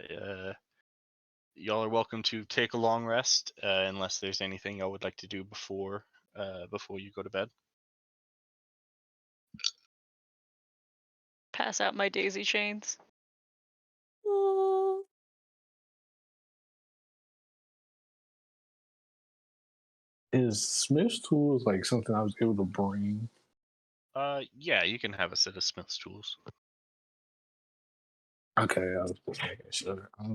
S2: y'all are welcome to take a long rest unless there's anything y'all would like to do before you go to bed.
S3: Pass out my daisy chains.
S1: Oh.
S8: Is Smith's tools like something I was able to bring?
S2: Yeah, you can have a set of Smith's tools.
S8: Okay, I was just making sure. I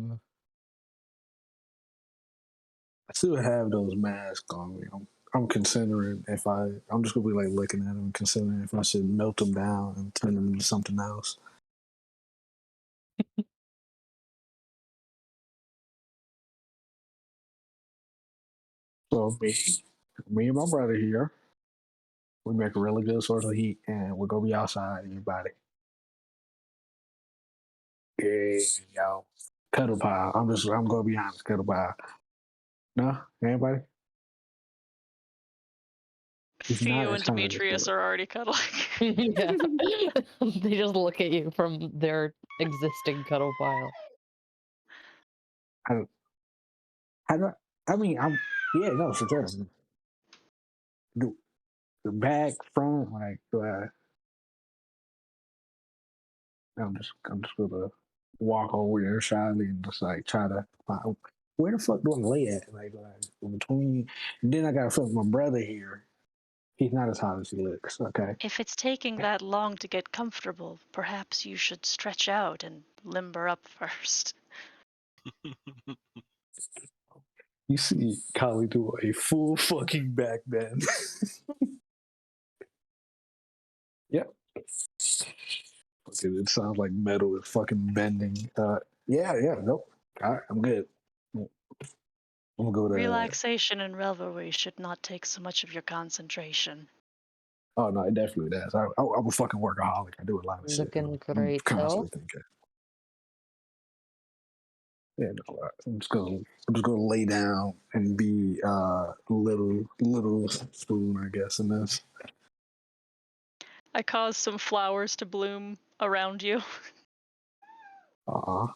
S8: still have those masks on me. I'm considering if I'm just gonna be like looking at them, considering if I should melt them down and turn them into something else. So me and my brother here, We make a really good source of heat, and we're gonna be outside. Everybody, yeah, yo, cuddle pile. I'm gonna be honest, cuddle pile. No, anybody? He's not
S3: Theo
S8: as
S3: and
S8: hot as
S3: Demetrius are already cuddling.
S6: Yeah. They just look at you from their existing cuddle pile.
S8: I don't. I mean, I'm. Yeah, no, for sure. The back, front, like, I'm just gonna walk over there shyly and just like try to find where the fuck do I lay at? Like between. And then I gotta fuck my brother here. He's not as hot as he looks. Okay.
S3: If it's taking that long to get comfortable, perhaps you should stretch out and limber up first.
S8: You see Kali do a full fucking back bend. Yep. Okay, it sounds like metal is fucking bending. Yeah, nope. All right, I'm good. I'm gonna go to.
S3: Relaxation and revelry should not take so much of your concentration.
S8: Oh no, it definitely does. I'm a fucking workaholic. I do a lot of shit.
S6: Looking
S8: I'm
S6: great
S8: constantly
S6: though.
S8: thinking. Yeah, no, I'm just gonna lay down and be little spoon, I guess, in this.
S3: I caused some flowers to bloom around you.
S8: Uh-uh.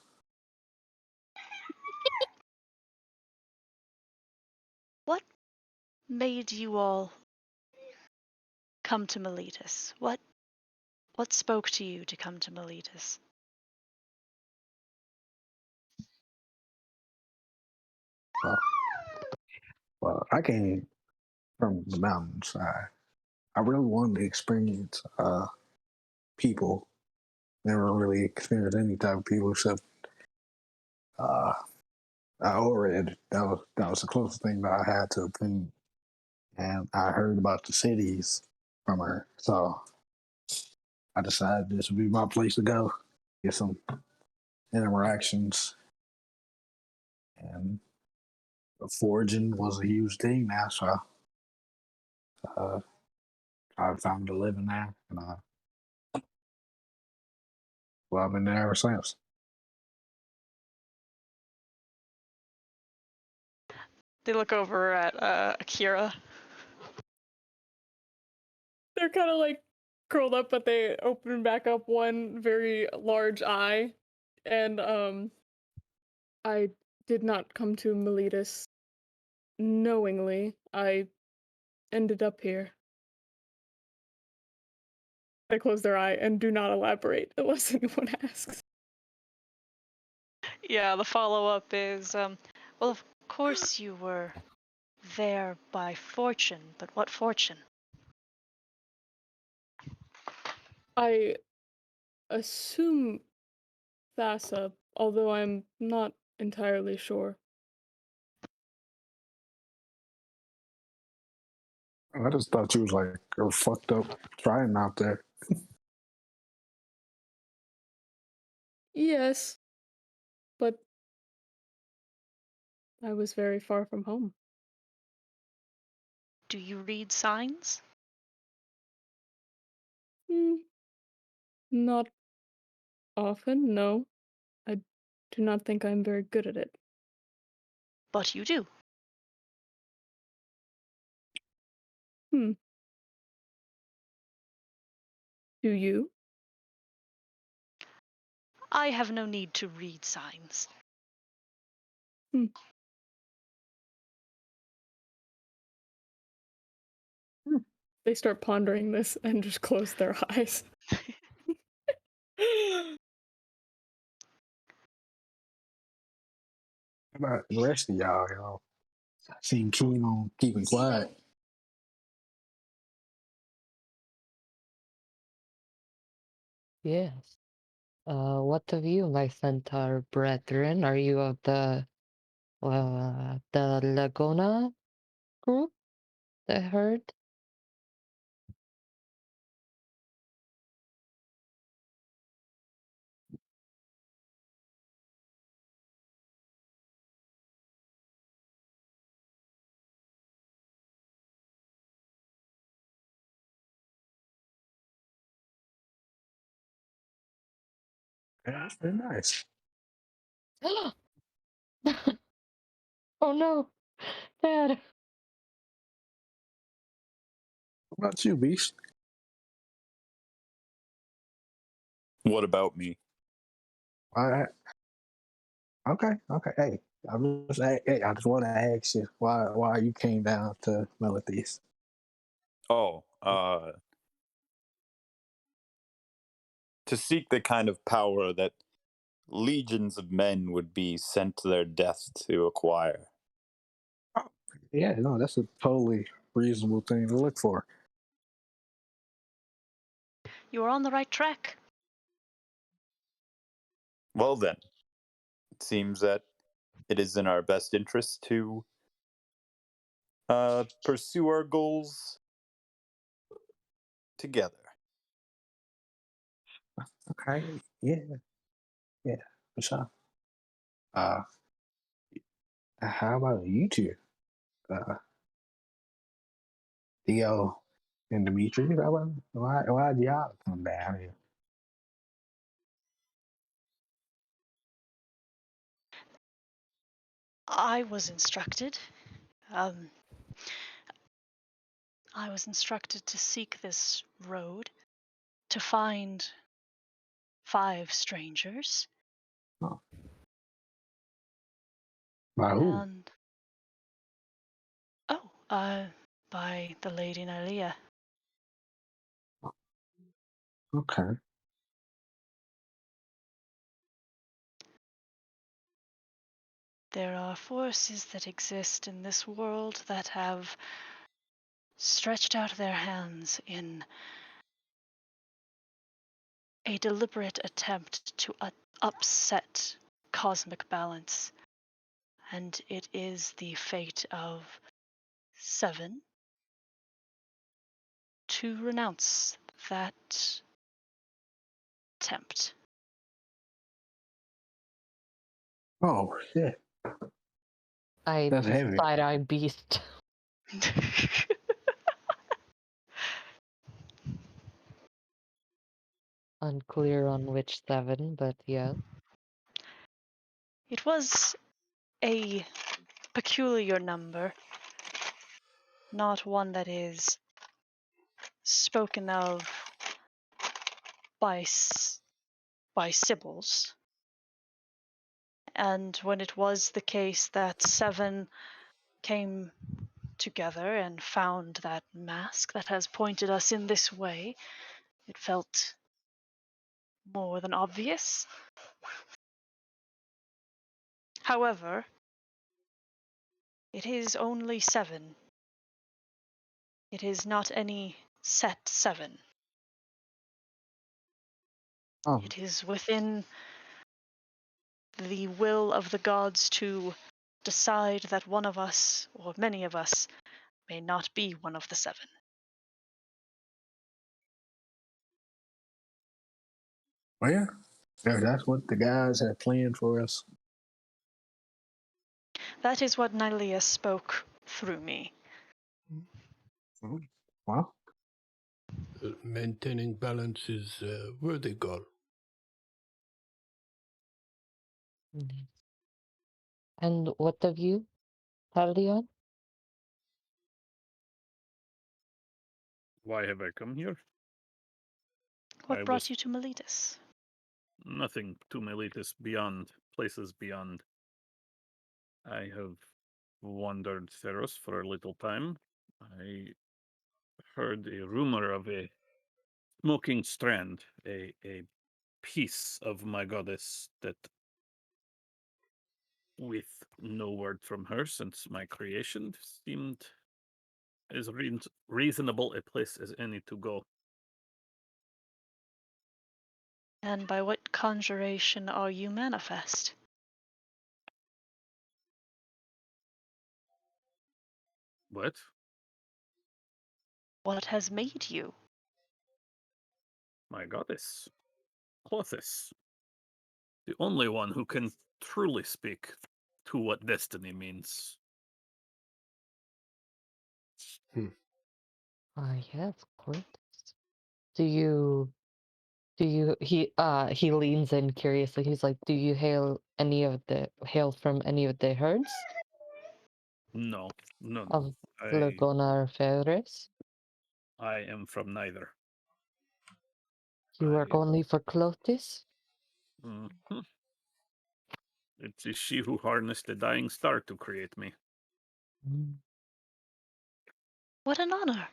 S3: What made you all come to Miletus? What spoke to you to come to Miletus?
S8: Well, I came from the mountains. I really wanted to experience people. Never really experienced any type of people except uh Ored. That was the closest thing that I had to a queen. And I heard about the cities from her. So I decided this would be my place to go. Get some interactions. And foraging was a huge thing now, so uh, I found a living there, and well, I've been there ever since.
S3: They look over at Akira.
S1: They're kind of like curled up, but they open back up one very large eye. And I did not come to Miletus knowingly. I ended up here. They close their eye and do not elaborate unless anyone asks.
S3: Yeah, the follow-up is, well, of course you were there by fortune, but what fortune?
S1: I assume Thassa, although I'm not entirely sure.
S8: I just thought you was like a fucked up trying out there.
S1: Yes, but I was very far from home.
S3: Do you read signs?
S1: Not often, no. I do not think I'm very good at it.
S3: But you do.
S1: Do you?
S3: I have no need to read signs.
S1: They start pondering this and just close their eyes.
S8: How about the rest of y'all? Y'all seem keen on keeping quiet.
S6: Yes. What of you, my centaur brethren? Are you of the Laguna group? I heard.
S8: Yeah, that's pretty nice.
S6: Oh no, Dad.
S8: What about you, Beast?
S7: What about me?
S8: All right. Okay. Hey, I just want to ask you why you came down to Melodies.
S7: Oh, to seek the kind of power that legions of men would be sent to their death to acquire.
S8: Oh, yeah, no, that's a totally reasonable thing to look for.
S3: You are on the right track.
S7: Well, then, it seems that it is in our best interest to pursue our goals together.
S8: Okay. Yeah, for sure. Uh, how about you two? Theo and Dimitri? Why'd y'all come down here?
S3: I was instructed. I was instructed to seek this road, to find 5 strangers,
S8: Oh, by who?
S3: and by the Lady Nylia.
S8: Okay.
S3: There are forces that exist in this world that have stretched out their hands in a deliberate attempt to upset cosmic balance. And it is the fate of 7 to renounce that attempt.
S8: Oh shit,
S6: I
S8: that's heavy.
S6: side-eye Beast. Unclear on which 7, but yeah.
S3: It was a peculiar number, not one that is spoken of by Sibyls. And when it was the case that 7 came together and found that mask that has pointed us in this way, it felt more than obvious. However, it is only 7. It is not any set 7.
S8: Oh,
S3: It is within the will of the gods to decide that one of us, or many of us, may not be one of the 7.
S8: well, yeah, that's what the guys had planned for us.
S3: That is what Nylia spoke through me.
S8: Well,
S9: Maintaining balance is a worthy goal.
S6: Mm. And what of you, Talion?
S5: Why have I come here?
S3: What
S5: I
S3: brought
S5: was
S3: you to Meletus?
S5: nothing to Meletus beyond places beyond. I have wandered Theros for a little time. I heard a rumor of a smoking strand, a piece of my goddess that, with no word from her since my creation, seemed as reasonable a place as any to go.
S3: And by what conjuration are you manifest?
S5: What?
S3: What has made you?
S5: My goddess. Clothis. The only one who can truly speak to what destiny means.
S6: Ah, yes, Clothis. Do you Do you he leans in curiously. He's like, "Do you hail from any of the herds
S5: No, no, no.
S6: of
S5: I
S6: Laguna or Ferris?
S5: I am from neither.
S6: You work
S5: I
S6: only for Clotis?"
S5: mhm. It is she who harnessed the dying star to create me.
S6: Mm,
S3: What an honor.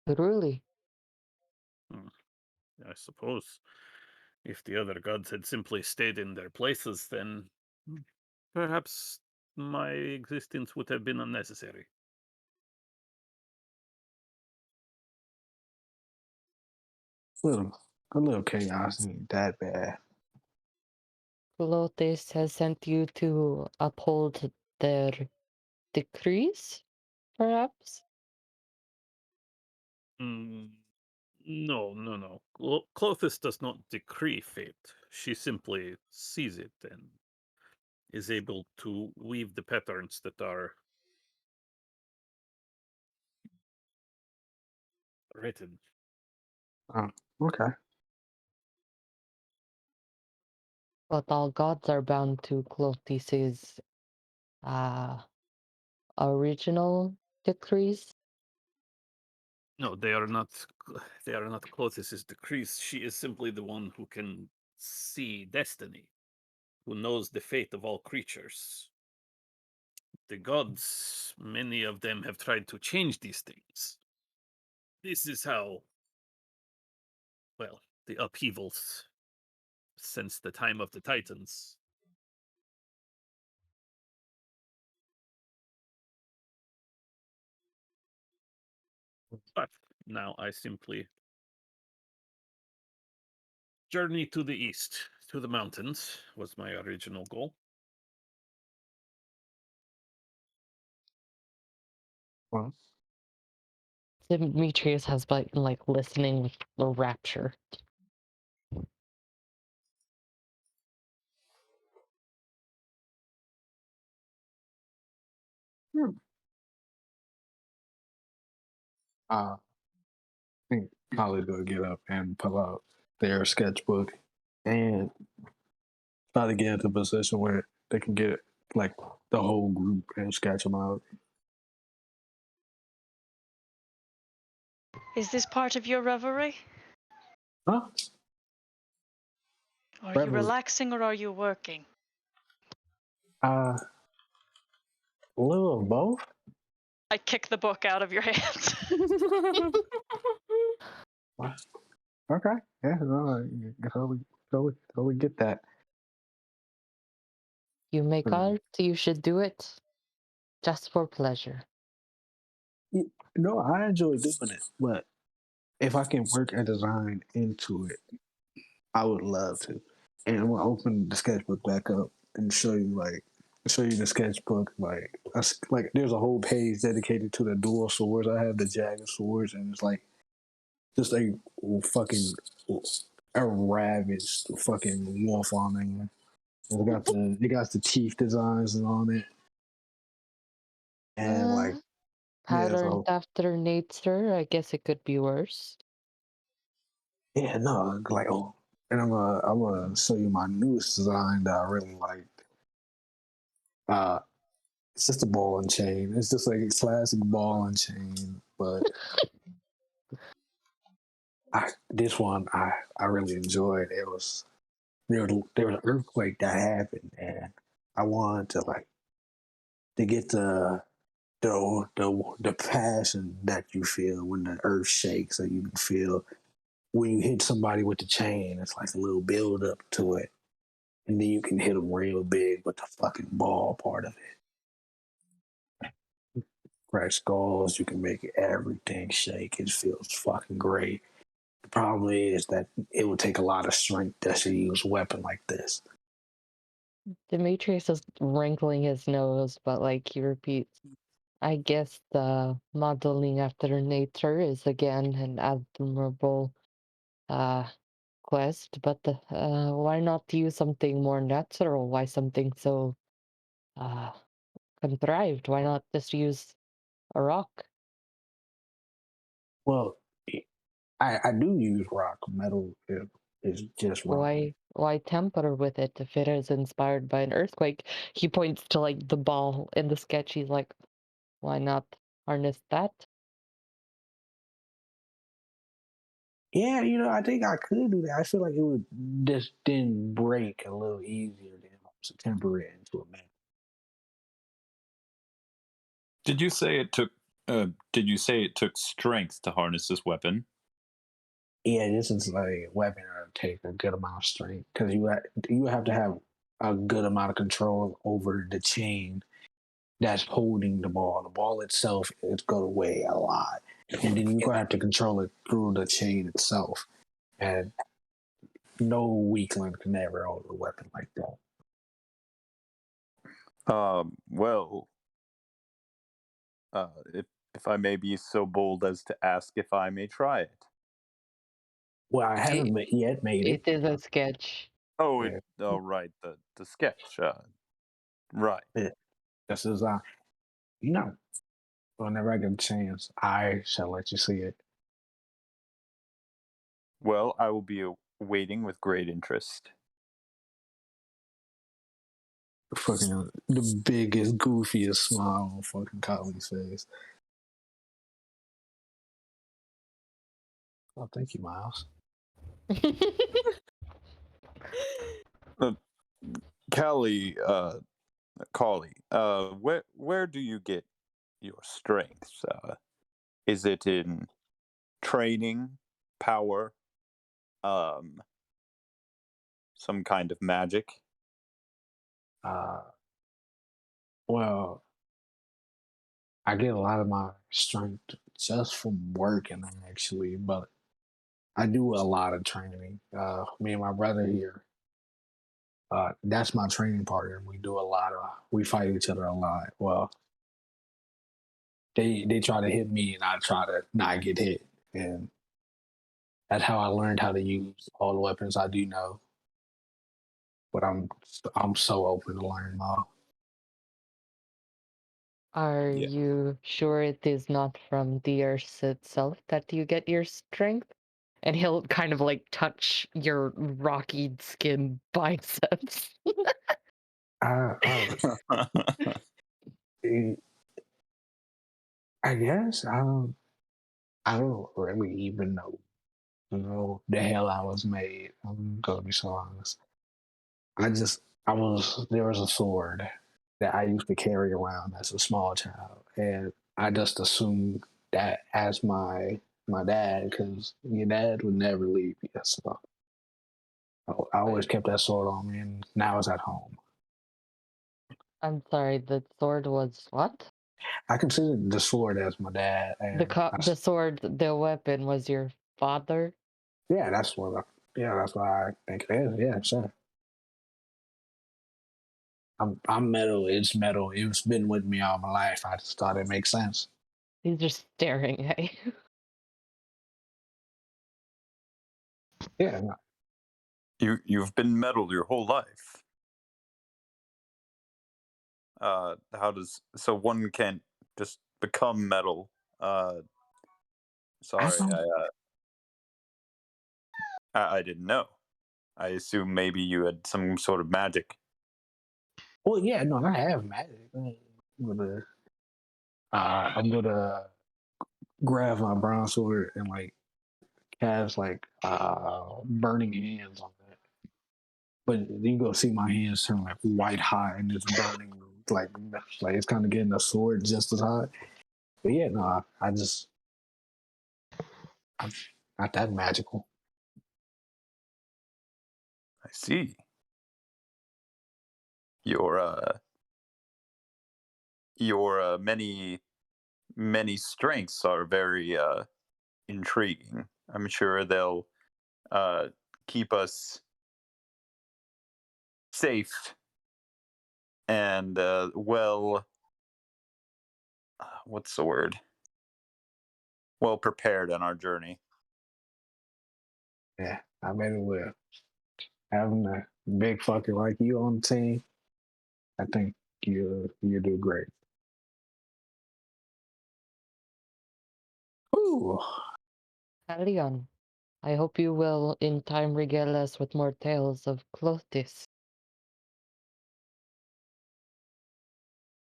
S6: truly.
S5: I suppose if the other gods had simply stayed in their places, then perhaps my existence would have been unnecessary.
S8: A little chaos ain't that bad.
S6: Clotis has sent you to uphold their decrees, perhaps?
S5: Mm, no, no, no. Clothis does not decree fate. She simply sees it and is able to weave the patterns that are written.
S8: Oh, okay.
S6: But all gods are bound to Clotis's uh, original decrees.
S5: No, they are not. They are not Clothis' decrees. She is simply the one who can see destiny, who knows the fate of all creatures. The gods, many of them have tried to change these things. This is how, well, the upheavals since the time of the Titans. But now I simply journey to the east, to the mountains, was my original goal.
S8: Well,
S6: Demetrius has been like listening with a rapture.
S8: hmm. I think Holly's gonna get up and pull out their sketchbook and try to get into a position where they can get like the whole group and sketch them out.
S3: Is this part of your reverie?
S8: Huh?
S3: Are you
S8: Reverie.
S3: relaxing or are you working?
S8: A little of both.
S3: I kick the book out of your hands.
S8: Okay. Yeah, no, I totally get that.
S6: You make
S8: Hmm.
S6: art, you should do it just for pleasure.
S8: No, I enjoy doing it, but if I can work a design into it, I would love to. And I'm gonna open the sketchbook back up and show you the sketchbook. Like there's a whole page dedicated to the dual swords. I have the jagged swords, and it's like just a fucking a ravaged fucking wolf on there. It got the teeth designs on it, and like yeah,
S6: Patterned
S8: so
S6: after nature, I guess it could be worse.
S8: yeah, no, like oh, and I'm gonna show you my newest design that I really liked. It's just a ball and chain. It's just like a classic ball and chain, but this one I really enjoyed. It was there was an earthquake that happened, and I wanted to like to get the passion that you feel when the earth shakes, so you can feel when you hit somebody with the chain. It's like a little build up to it, and then you can hit them real big with the fucking ball part of it. Crack skulls, you can make everything shake. It feels fucking great. The problem is that it would take a lot of strength just to use a weapon like this.
S6: Demetrius is wrinkling his nose, but like he repeats, I guess the modeling after nature is again an admirable uh quest, but why not use something more natural? Why something so uh contrived? Why not just use a rock?
S8: Well, I do use rock. Metal is just wrong.
S6: Why tamper with it if it is inspired by an earthquake? He points to like the ball in the sketch. He's like, why not harness that?
S8: Yeah, I think I could do that. I feel like it would just then break a little easier than to temper it into a metal.
S7: Did you say it took? Did you say it took strength to harness this weapon?
S8: Yeah, this is like a weapon that would take a good amount of strength because you have to have a good amount of control over the chain that's holding the ball. The ball itself is going to weigh a lot, and then you're going to have to control it through the chain itself. And no weakling can ever hold a weapon like that.
S7: Well, if I may be so bold as to ask if I may try it.
S8: Well, I haven't yet made it.
S6: It is a sketch.
S7: Oh,
S8: Yeah.
S7: right, the sketch. Right.
S8: Yeah. This is whenever I get a chance, I shall let you see it.
S7: Well, I will be waiting with great interest.
S8: Fucking the biggest, goofiest smile on fucking Colleen's face. Oh, thank you, Miles.
S7: Callie, where do you get your strengths? Is it in training, power, some kind of magic?
S8: Well, I get a lot of my strength just from working, actually, but I do a lot of training. Me and my brother here, that's my training partner. We fight each other a lot. Well, they try to hit me and I try to not get hit. And that's how I learned how to use all the weapons I do know. But I'm so open to learn more.
S6: Are
S7: Yeah.
S6: you sure it is not from the earth itself that you get your strength? And he'll kind of like touch your rocky skin biceps.
S8: I guess I don't really even know, the hell I was made. I'm gonna be so honest. There was a sword that I used to carry around as a small child, and I just assumed that as my dad, because your dad would never leave you. So I always kept that sword on me, and now it's at home.
S6: I'm sorry, the sword was what?
S8: I consider the sword as my dad, and
S6: The sword, the weapon was your father?
S8: yeah, that's what I think it is. Yeah, sure. I'm metal. It's metal. It's been with me all my life. I just thought it makes sense.
S6: He's just staring at you.
S8: Yeah, no,
S7: You've been metal your whole life. So one can't just become metal? Sorry, I didn't know. I assume maybe you had some sort of magic.
S8: well, yeah, no, I have magic. I'm gonna grab my bronze sword and like cast like burning hands on that. But you go see my hands turn like white hot and it's burning like it's kind of getting the sword just as hot. But yeah, no, I'm not that magical.
S7: I see. Your many strengths are very intriguing. I'm sure they'll keep us safe and what's the word? Well prepared on our journey.
S8: Yeah, I bet it will. Having a big fucker like you on the team, I think you do great. Ooh.
S6: Leon, I hope you will in time regale us with more tales of Clotis.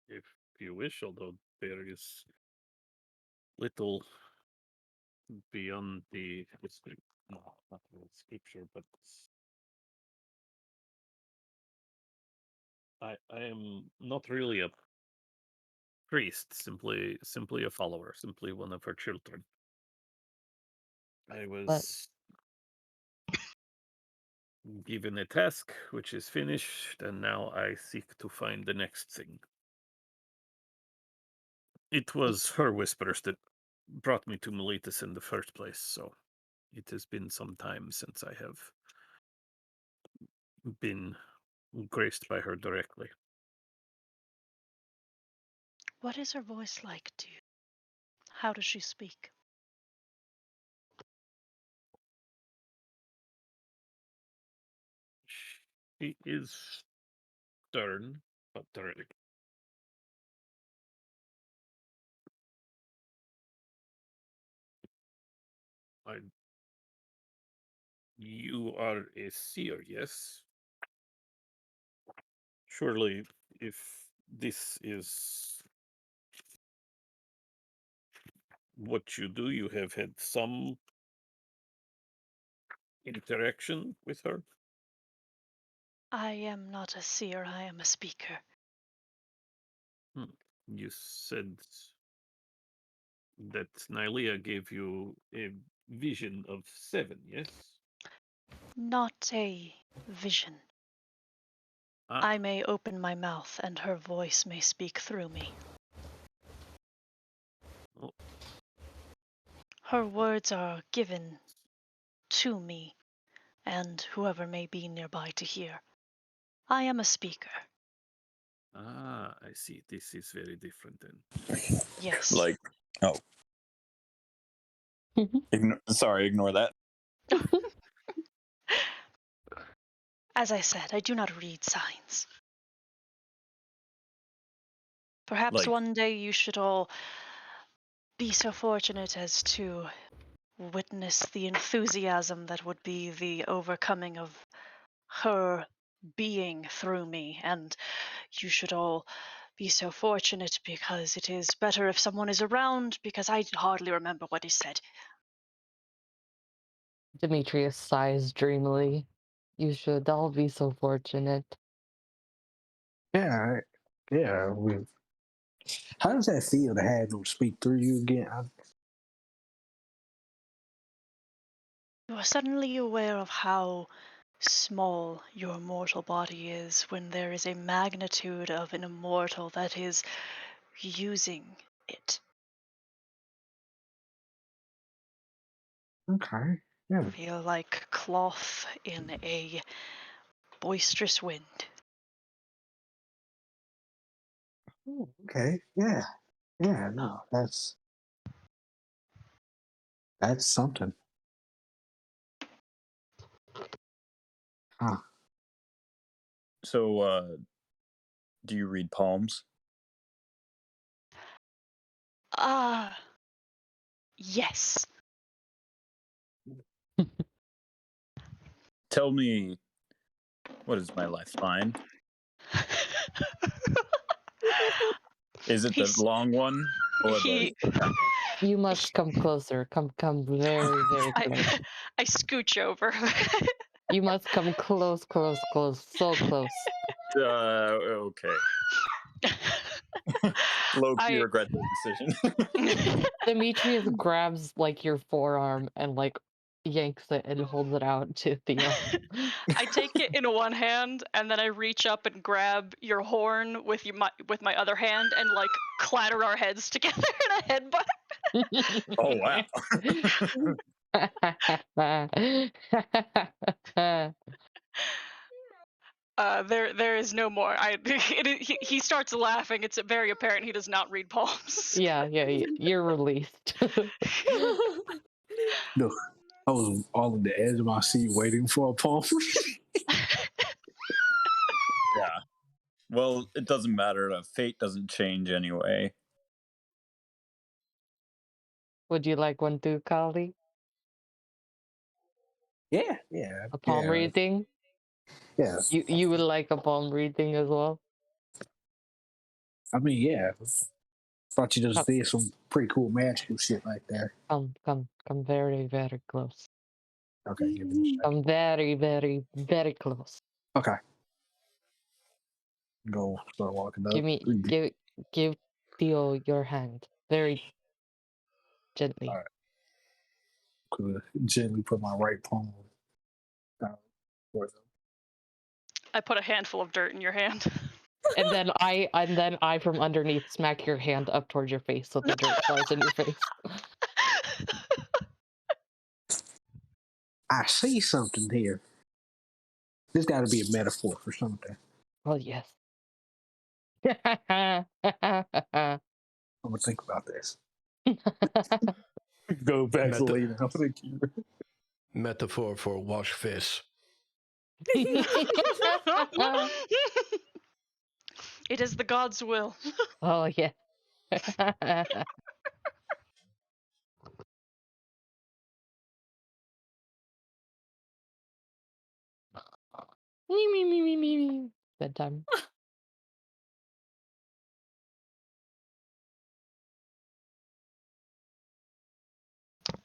S5: If you wish, although there is little beyond the no, not the scripture, but I am not really a priest, simply a follower, simply one of her children. I was given a task which is finished, and now I seek to find the next thing. It was her whispers that brought me to Miletus in the first place, so it has been some time since I have been graced by her directly.
S3: What is her voice like to you? How does she speak?
S5: She is stern, but direct. You are a seer, yes? Surely, if this is what you do, you have had some interaction with her?
S3: I am not a seer, I am a speaker.
S5: You said that Nylea gave you a vision of 7, yes?
S3: Not a vision.
S5: Ah,
S3: I may open my mouth and her voice may speak through me.
S5: oh,
S3: Her words are given to me and whoever may be nearby to hear. I am a speaker.
S5: I see. This is very different then.
S3: Yes.
S7: Like, oh, sorry, ignore that.
S3: As I said, I do not read signs. Perhaps
S7: Like-
S3: one day you should all be so fortunate as to witness the enthusiasm that would be the overcoming of her being through me, and you should all be so fortunate because it is better if someone is around, because I hardly remember what he said.
S6: Demetrius sighs dreamily. You should all be so fortunate.
S8: Yeah, yeah. How does that feel to have them speak through you again?
S3: You are suddenly aware of how small your mortal body is when there is a magnitude of an immortal that is using it.
S8: Okay. Yeah.
S3: Feel like cloth in a boisterous wind.
S8: Oh, okay. Yeah. Yeah. No, that's something. Huh.
S7: So, do you read palms?
S3: Yes.
S7: Tell me, what is my lifeline? Is it the
S3: He's-
S7: long one or
S3: he-
S7: the?
S6: You must come closer. Come very, very close.
S3: I scooch over.
S6: You must come close, so close.
S7: Okay. Low key
S3: I-
S7: regret the decision.
S6: Demetrius grabs like your forearm and like yanks it and holds it out to Theo.
S3: I take it in one hand and then I reach up and grab your horn with my other hand and like clatter our heads together in a headbutt.
S7: Oh wow.
S3: There is no more. He starts laughing. It's very apparent he does not read palms.
S6: yeah, you're released.
S8: No, I was all on the edge of my seat waiting for a palm.
S7: Yeah. Well, it doesn't matter. Fate doesn't change anyway.
S6: Would you like one too, Kali?
S8: Yeah.
S6: A palm reading?
S8: Yeah.
S6: You would like a palm reading as well?
S8: I mean, yeah. Thought you just
S6: Come,
S8: did some pretty cool magical shit right there.
S6: come very, very close.
S8: Okay, give me a second.
S6: Come very, very, very close.
S8: Okay. Go start walking up.
S6: Give Theo your hand very gently.
S8: All right. Could gently put my right palm down towards him.
S3: I put a handful of dirt in your hand.
S6: And then I from underneath smack your hand up towards your face so the dirt flies in your face.
S8: I see something here. This got to be a metaphor for something.
S6: Oh yes.
S8: I'm gonna think about this. Go back to later. I'm gonna keep it.
S9: Metaphor for wash face.
S3: It is the god's will.
S6: Oh yeah. Me. Bedtime.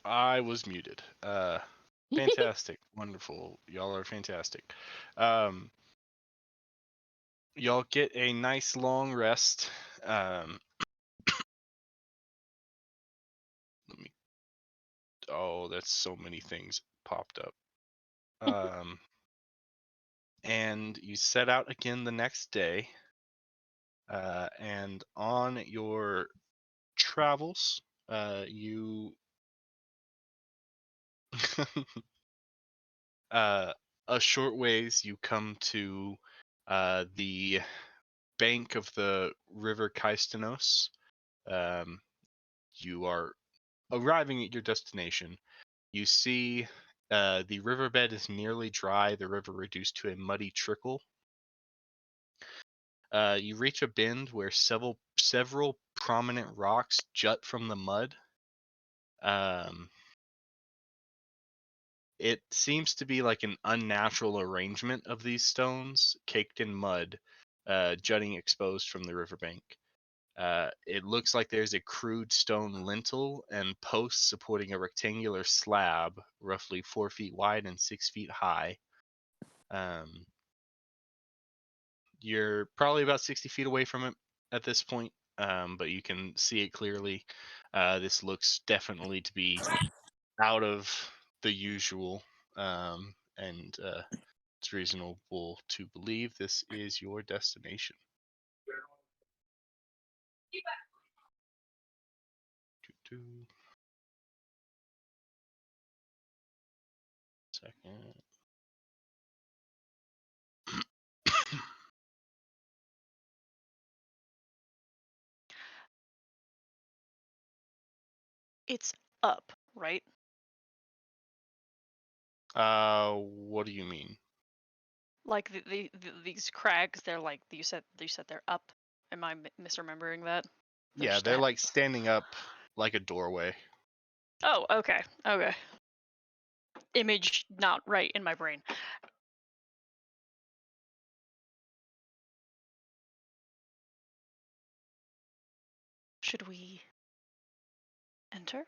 S2: I was muted. Fantastic, wonderful. Y'all are fantastic. Y'all get a nice long rest. Let me. Oh, that's so many things popped up. And you set out again the next day. And on your travels, you a short ways you come to the bank of the river Kaistanos. You are arriving at your destination. You see the riverbed is nearly dry, the river reduced to a muddy trickle. You reach a bend where several prominent rocks jut from the mud. It seems to be like an unnatural arrangement of these stones caked in mud, jutting exposed from the riverbank. It looks like there's a crude stone lintel and posts supporting a rectangular slab, roughly 4 feet wide and 6 feet high. You're probably about 60 feet away from it at this point, but you can see it clearly. This looks definitely to be out of the usual, and it's reasonable to believe this is your destination. Second.
S3: It's up, right?
S2: What do you mean?
S3: Like these crags, they're like you said they're up. Am I misremembering that?
S2: Yeah, they're like standing up like a doorway.
S3: Oh, okay. Image not right in my brain. Should we enter?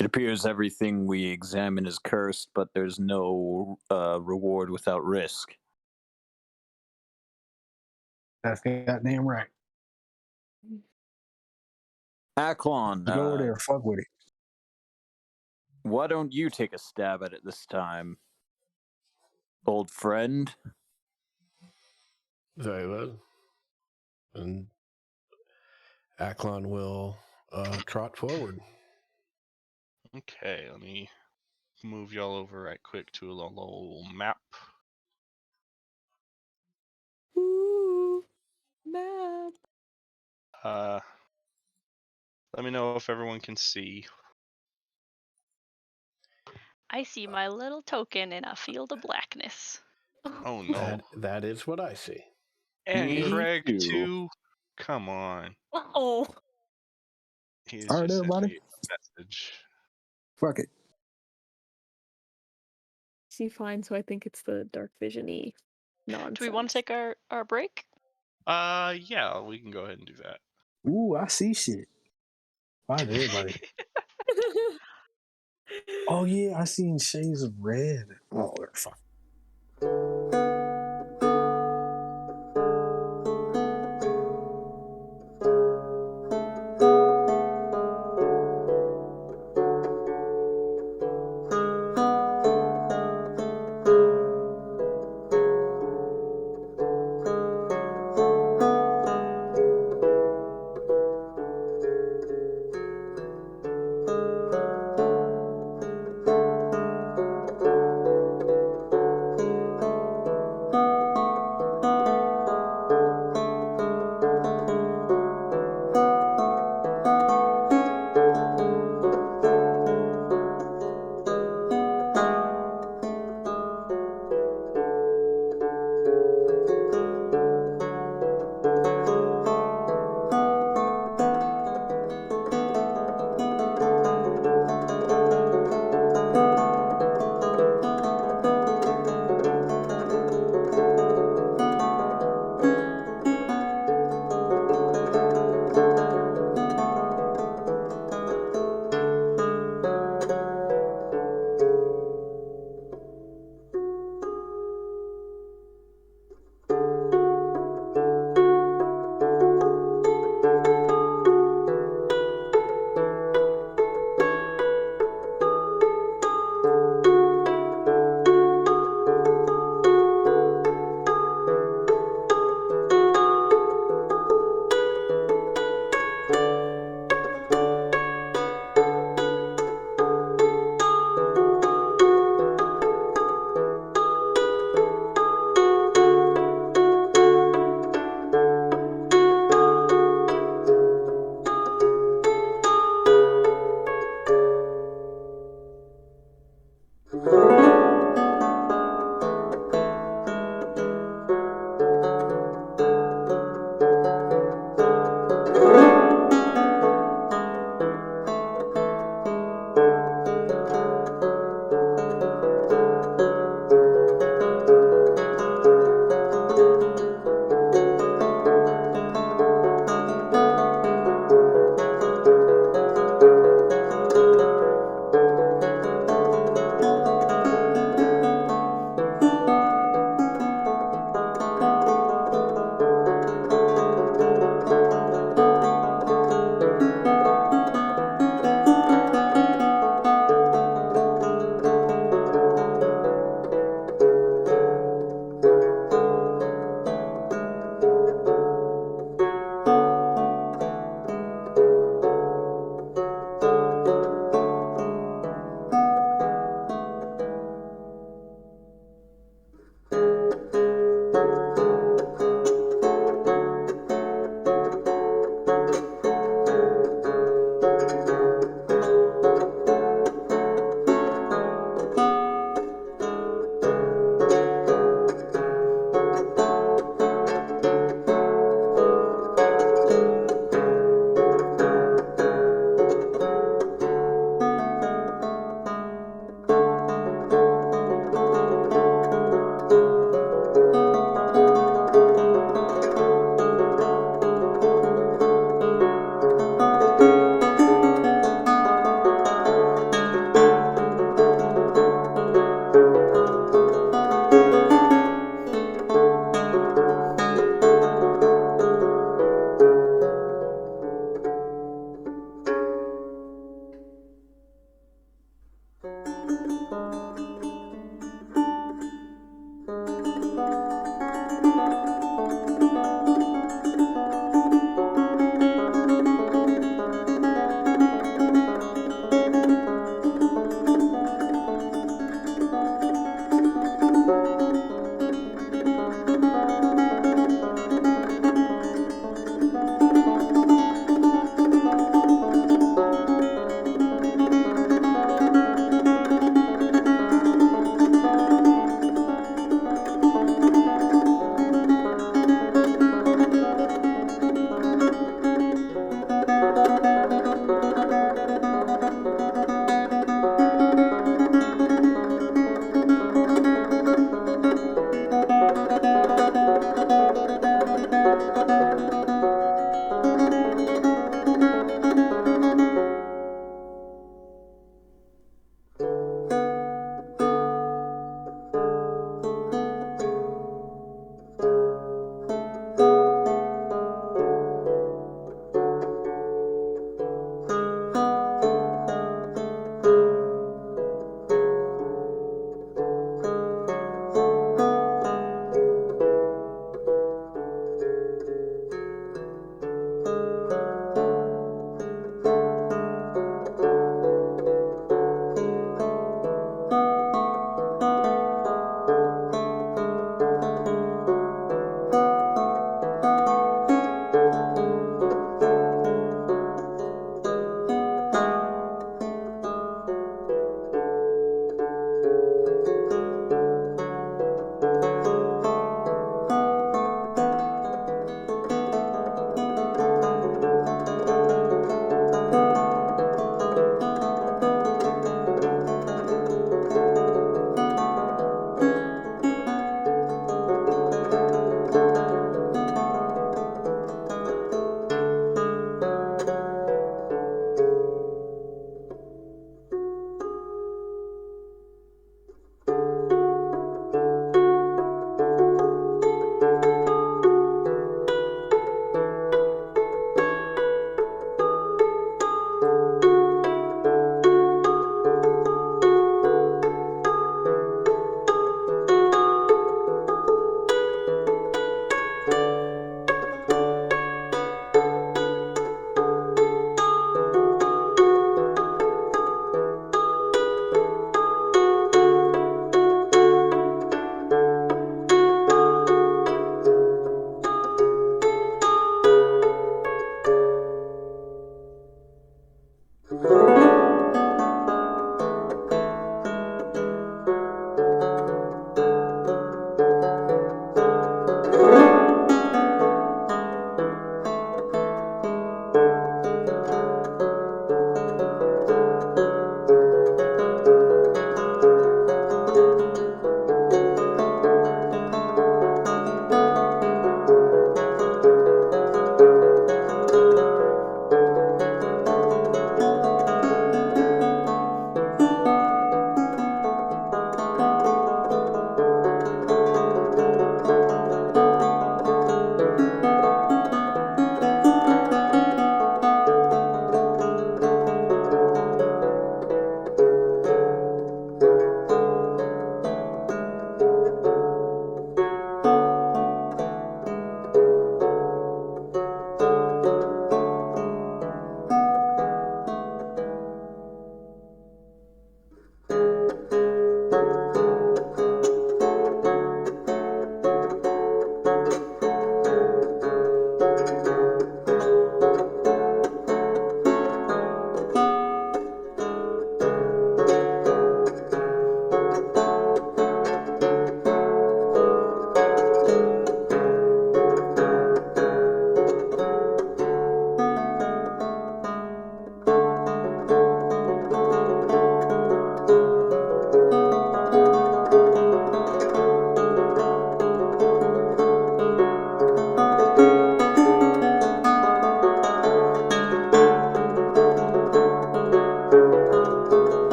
S7: It appears everything we examine is cursed, but there's no reward without risk.
S8: That's goddamn right.
S7: Aklon,
S8: Go over there, fuck with it.
S7: why don't you take a stab at it this time, old friend?
S9: Very well. And Aklon will trot forward.
S2: Okay, let me move y'all over right quick to a little map.
S6: Ooh, map.
S2: Let me know if everyone can see.
S3: I see my little token in a field of blackness.
S2: Oh no.
S9: That is what I see.
S2: And
S7: Me
S2: Craig
S7: too.
S2: too. Come on.
S1: Oh.
S2: He's
S8: All right,
S2: just sent
S8: everybody.
S2: me a message.
S8: Fuck it.
S1: see fine, so I think it's the dark vision-y nonsense.
S3: Do we want to take our break?
S2: Yeah, we can go ahead and do that.
S8: Ooh, I see shit. Why did everybody? Oh yeah, I seen shades of red. Oh, fuck.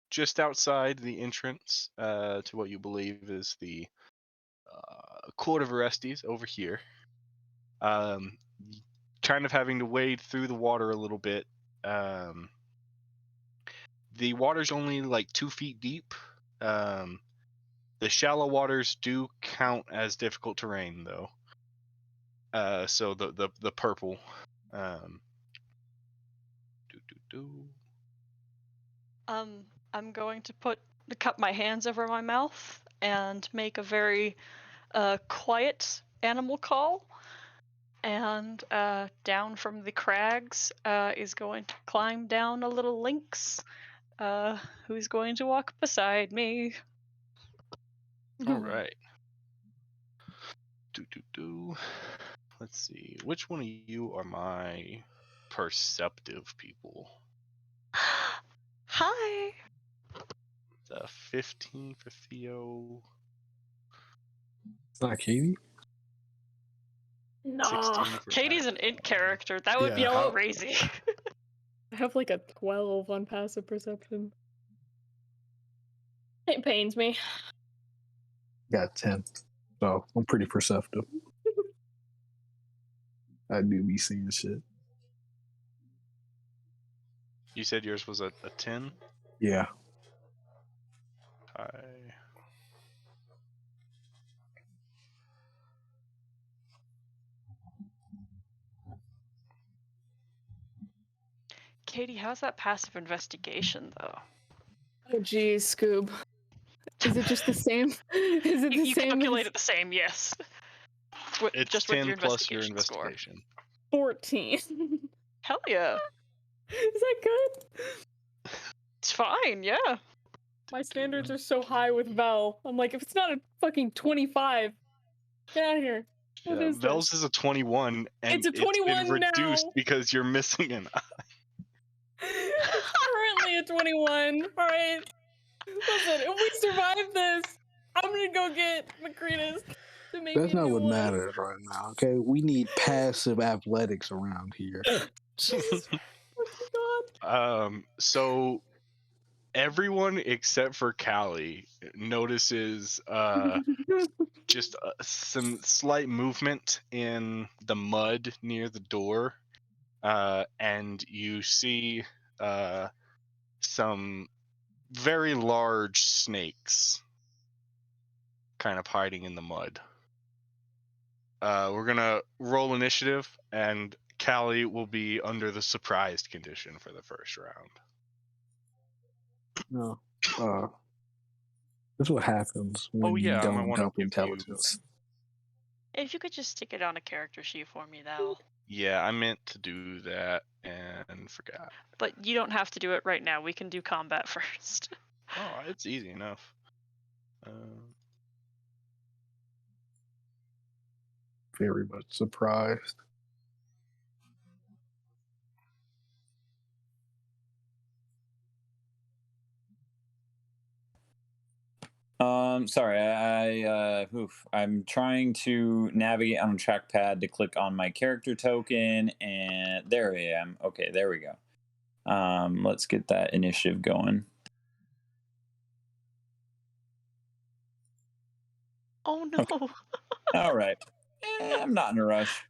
S2: just outside the entrance to what you believe is the Court of Orestes over here. Kind of having to wade through the water a little bit. The water's only like 2 feet deep. The shallow waters do count as difficult terrain, though. So the purple.
S3: I'm going to cup my hands over my mouth and make a very quiet animal call. And down from the crags is going to climb down a little lynx who's going to walk beside me.
S2: All right. Let's see. Which one of you are my perceptive people?
S3: Hi.
S2: The 15 for Theo.
S8: It's not Katie.
S1: Nah.
S2: 16 for
S3: Katie's an int
S2: Avalon.
S3: character. That would be
S9: Yeah, how-
S3: crazy.
S1: I have like a 12 on passive perception. It pains me.
S8: Got 10. So I'm pretty perceptive. I do be seeing shit.
S2: You said yours was a 10?
S8: Yeah.
S2: Hi.
S3: Katie, how's that passive investigation though?
S1: Oh geez, Scoob. Is it just the same? Is it the
S3: You
S1: same?
S3: calculated the same, yes.
S2: It's
S3: just
S2: 10
S3: with your
S2: plus your
S3: investigation score.
S2: investigation.
S1: 14.
S3: Hell yeah.
S1: Is that good?
S3: It's fine, yeah.
S1: My standards are so high with Vel. I'm like, if it's not a fucking 25, get out of here. What is
S2: Vel's
S1: this?
S2: is a 21, and
S1: It's a
S2: it's been
S1: 21
S2: reduced
S1: now.
S2: because you're missing an eye.
S1: It's currently a 21. All right. Listen, if we survive this, I'm gonna go get Macretus to make
S8: That's
S1: me a
S8: not
S1: new
S8: what
S1: one.
S8: matters right now, okay? We need passive athletics around here.
S1: Jesus God.
S2: So everyone except for Callie notices just some slight movement in the mud near the door, and you see some very large snakes kind of hiding in the mud. We're gonna roll initiative, and Callie will be under the surprised condition for the first round.
S8: No. That's what happens when you
S2: I might
S8: don't
S2: wanna
S8: dump
S2: give you-
S8: intelligence.
S3: If you could just stick it on a character sheet for me, Val.
S2: Yeah, I meant to do that and forgot.
S3: But you don't have to do it right now. We can do combat first.
S2: Oh, it's easy enough.
S8: Very much surprised.
S7: Sorry, I'm trying to navigate on a trackpad to click on my character token, and there I am. Okay, there we go. Let's get that initiative going.
S3: Oh no.
S7: All right. I'm not in a rush.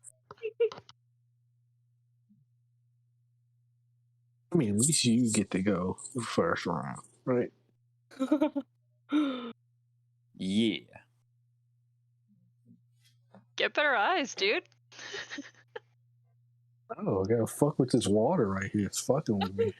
S8: I mean, at least you get to go first round, right?
S7: Yeah.
S3: Get better eyes, dude.
S8: Oh, I gotta fuck with this water right here. It's fucking with me.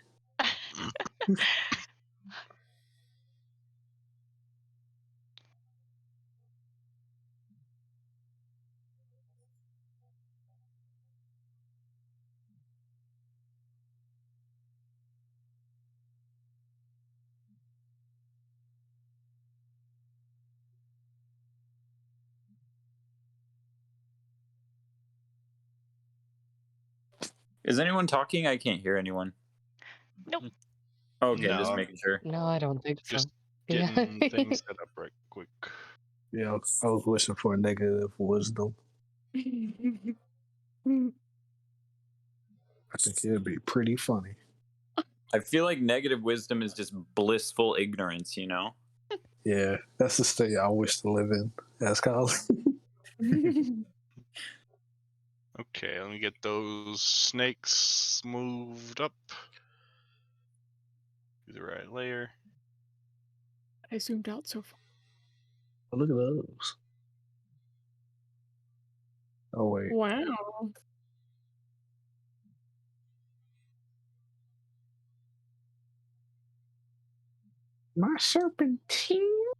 S7: Is anyone talking? I can't hear anyone.
S3: Nope.
S7: Okay,
S2: No,
S7: just
S2: I'm
S7: making sure.
S6: No, I don't think so.
S2: just
S6: Yeah.
S2: getting things set up right quick.
S8: Yeah, I was wishing for a negative wisdom. I think it'd be pretty funny.
S7: I feel like negative wisdom is just blissful ignorance, you know?
S9: Yeah, that's the state I wish to live in. That's called.
S2: Okay, let me get those snakes moved up to the right layer.
S1: I zoomed out so far.
S8: Look at those. Oh wait.
S1: Wow.
S8: My serpentine. I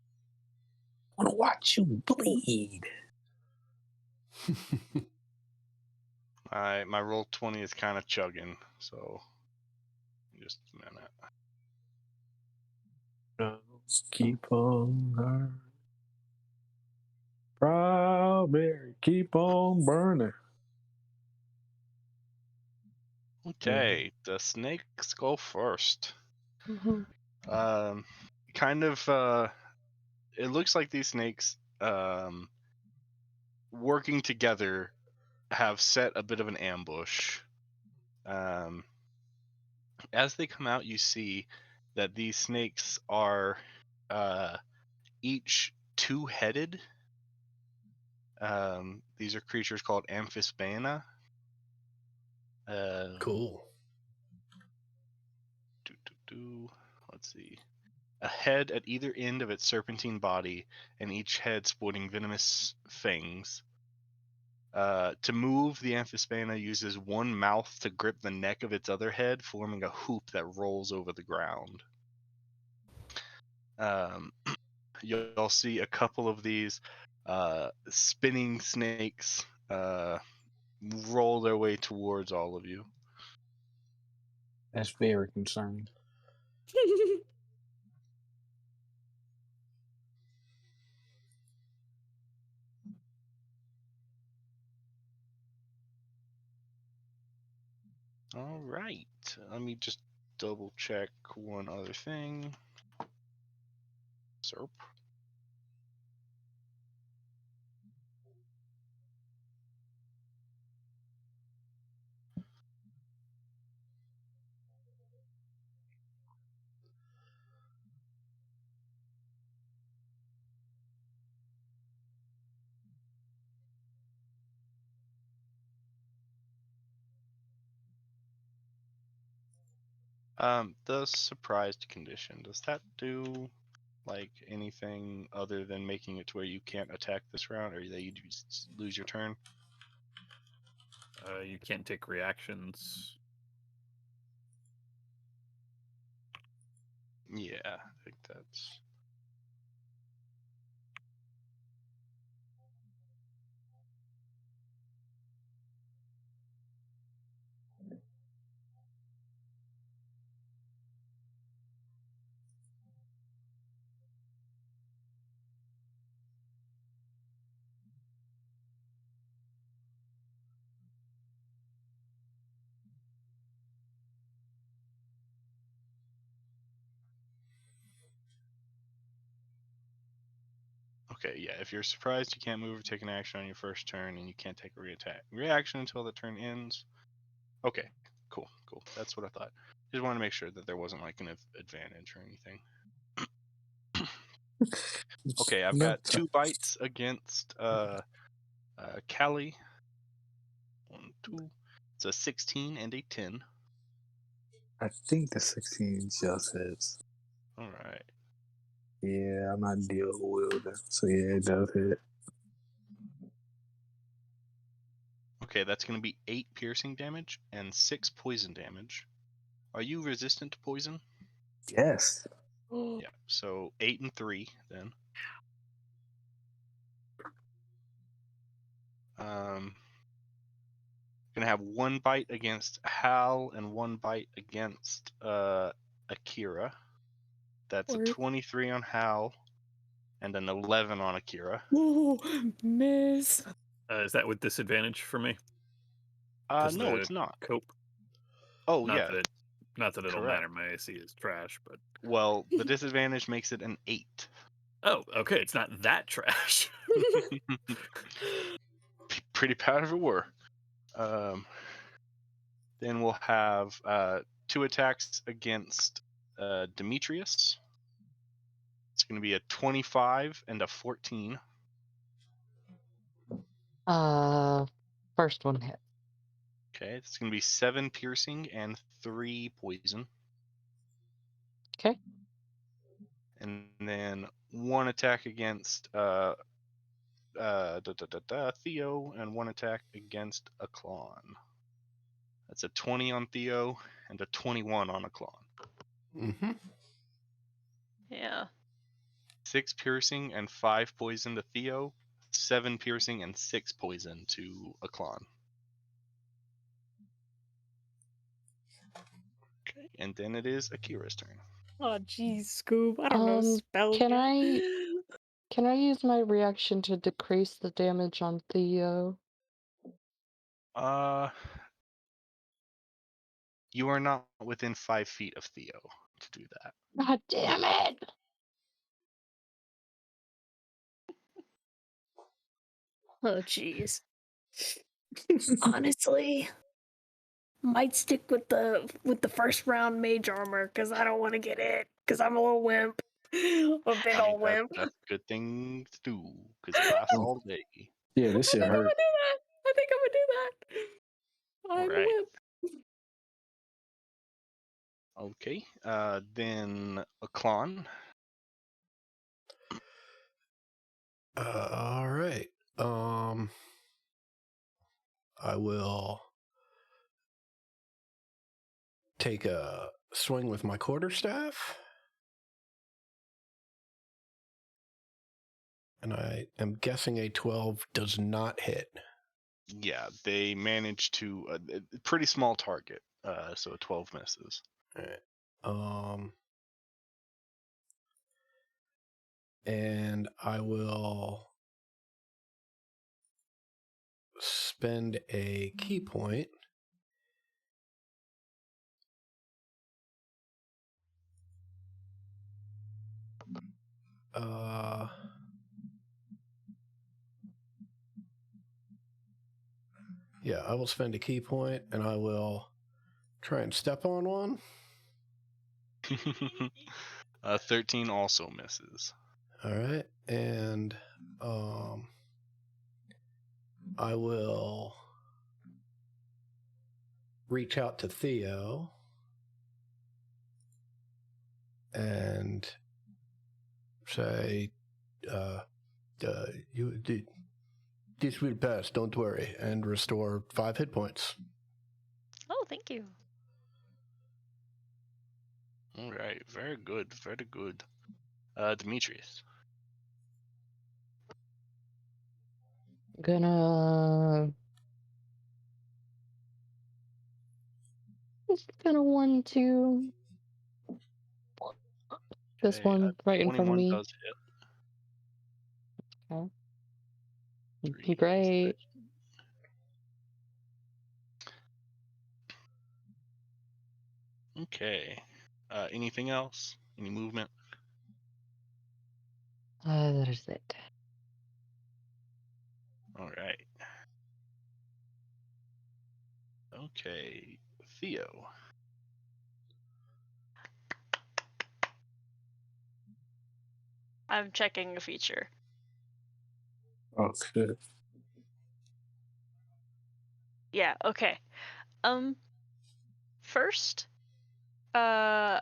S8: wanna watch you bleed.
S2: My roll 20 is kind of chugging, so just a minute.
S8: Keep on her. Strawberry, keep on burning.
S2: Okay, the snakes go first.
S1: Mhm.
S2: Kind of. It looks like these snakes, working together, have set a bit of an ambush. As they come out, you see that these snakes are each two-headed. These are creatures called Amphisbaena.
S9: Cool.
S2: Let's see. A head at either end of its serpentine body, and each head sporting venomous fangs. To move, the Amphisbaena uses one mouth to grip the neck of its other head, forming a hoop that rolls over the ground. You'll see a couple of these spinning snakes roll their way towards all of you.
S8: That's very concerning.
S2: All right. Let me just double check one other thing. Serp. The surprised condition, does that do like anything other than making it to where you can't attack this round, or that you just lose your turn?
S5: You can't take reactions.
S2: Yeah, I think that's. Okay, yeah, if you're surprised you can't move or take an action on your first turn, and you can't take a reaction until the turn ends. Okay, cool. That's what I thought. Just wanted to make sure that there wasn't like an advantage or anything. Okay, I've got 2 bites against Callie. 1, 2. It's a 16 and a 10.
S8: I think the 16 just hits.
S2: All right.
S8: Yeah, I'm not deal wielder, so yeah, it does hit.
S2: Okay, that's going to be 8 piercing damage and 6 poison damage. Are you resistant to poison?
S8: Yes.
S2: Yeah, so 8 and 3 then. Gonna have 1 bite against Hal and 1 bite against Akira. That's a 23 on Hal and an 11 on Akira.
S1: Ooh, miss.
S5: Is that with disadvantage for me?
S2: No, it's not.
S5: Cope.
S2: Oh,
S5: not
S2: yeah.
S5: Not that it'll
S2: Correct.
S5: matter. My AC is trash, but.
S2: Well, the disadvantage makes it an 8.
S5: Oh, okay. It's not that trash.
S2: Pretty proud if it were. Then we'll have 2 attacks against Demetrius. It's going to be a 25 and a 14.
S6: First one hit.
S2: Okay, it's going to be 7 piercing and 3 poison.
S6: Okay.
S2: And then 1 attack against Theo, and 1 attack against Aklon. That's a 20 on Theo and a 21 on Aklon.
S10: Mm-hmm.
S3: Yeah.
S2: 6 piercing and 5 poison to Theo. 7 piercing and 6 poison to Aklon. Okay, and then it is Akira's turn.
S1: Oh, jeez, Scoob. I don't know spells.
S6: Can
S1: yet.
S6: Can I use my reaction to decrease the damage on Theo?
S2: You are not within 5 feet of Theo to do that.
S6: God damn it!
S1: Oh, jeez. Honestly, might stick with the first round mage armor because I don't want to get it because I'm a little wimp, a big
S2: I mean,
S1: old wimp.
S2: that's a good thing to do because it lasts all day.
S8: Yeah, this shit
S1: I'm gonna
S8: hurt.
S1: do that. I think I'm gonna do that. I'm
S2: Alright.
S1: a wimp.
S2: Okay, then Aklon.
S10: All right. I will take a swing with my quarterstaff. And I am guessing a 12 does not hit.
S2: Yeah, they managed to pretty small target, so 12 misses.
S10: All right. And I will spend a key point. Yeah, I will spend a key point, and I will try and step on one.
S2: 13 also misses.
S10: All right, and I will reach out to Theo and say, this will pass, don't worry, and restore 5 hit points.
S3: Oh, thank you.
S2: All right, very good, very good. Demetrius.
S6: Just gonna 1, 2. This
S2: Okay,
S6: one right in front of
S2: 21
S6: me.
S2: does hit.
S6: Okay.
S2: 3
S6: Great.
S2: Okay. Anything else? Any movement?
S6: That is it.
S2: All right. Okay, Theo.
S3: I'm checking a feature.
S8: Oh, shit.
S3: Yeah, okay. First, I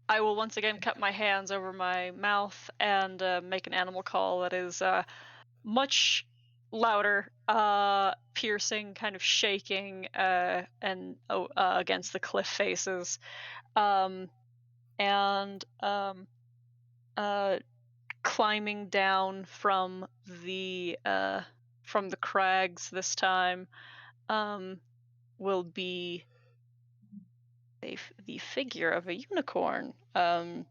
S3: will once again cut my hands over my mouth and make an animal call that is much louder, piercing, kind of shaking, and against the cliff faces, and climbing down from the crags this time will be the figure of a unicorn. And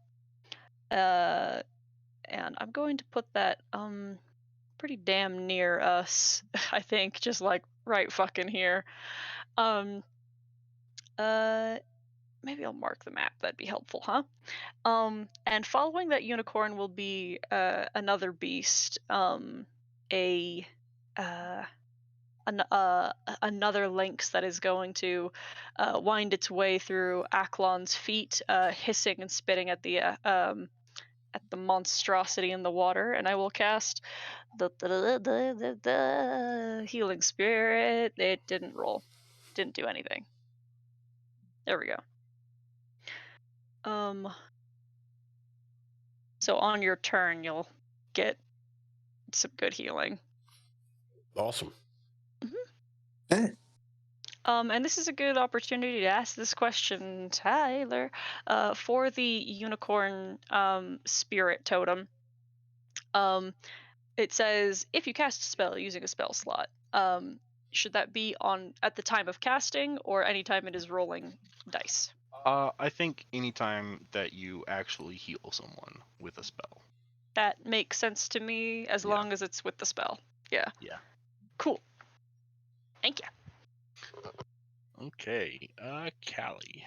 S3: I'm going to put that pretty damn near us. I think just like right fucking here. Maybe I'll mark the map. That'd be helpful, huh? And following that unicorn will be another beast. another lynx that is going to wind its way through Aklon's feet, hissing and spitting at the monstrosity in the water, and I will cast the healing spirit. It didn't roll, didn't do anything. There we go. So on your turn, you'll get some good healing.
S10: Awesome.
S3: And this is a good opportunity to ask this question, Tyler, for the unicorn spirit totem. It says if you cast a spell using a spell slot, should that be on at the time of casting or anytime it is rolling dice?
S2: I think anytime that you actually heal someone with a spell.
S3: That makes sense to me as long as it's with the spell. Yeah.
S2: Yeah.
S3: Cool. Thank you.
S2: Okay, Callie.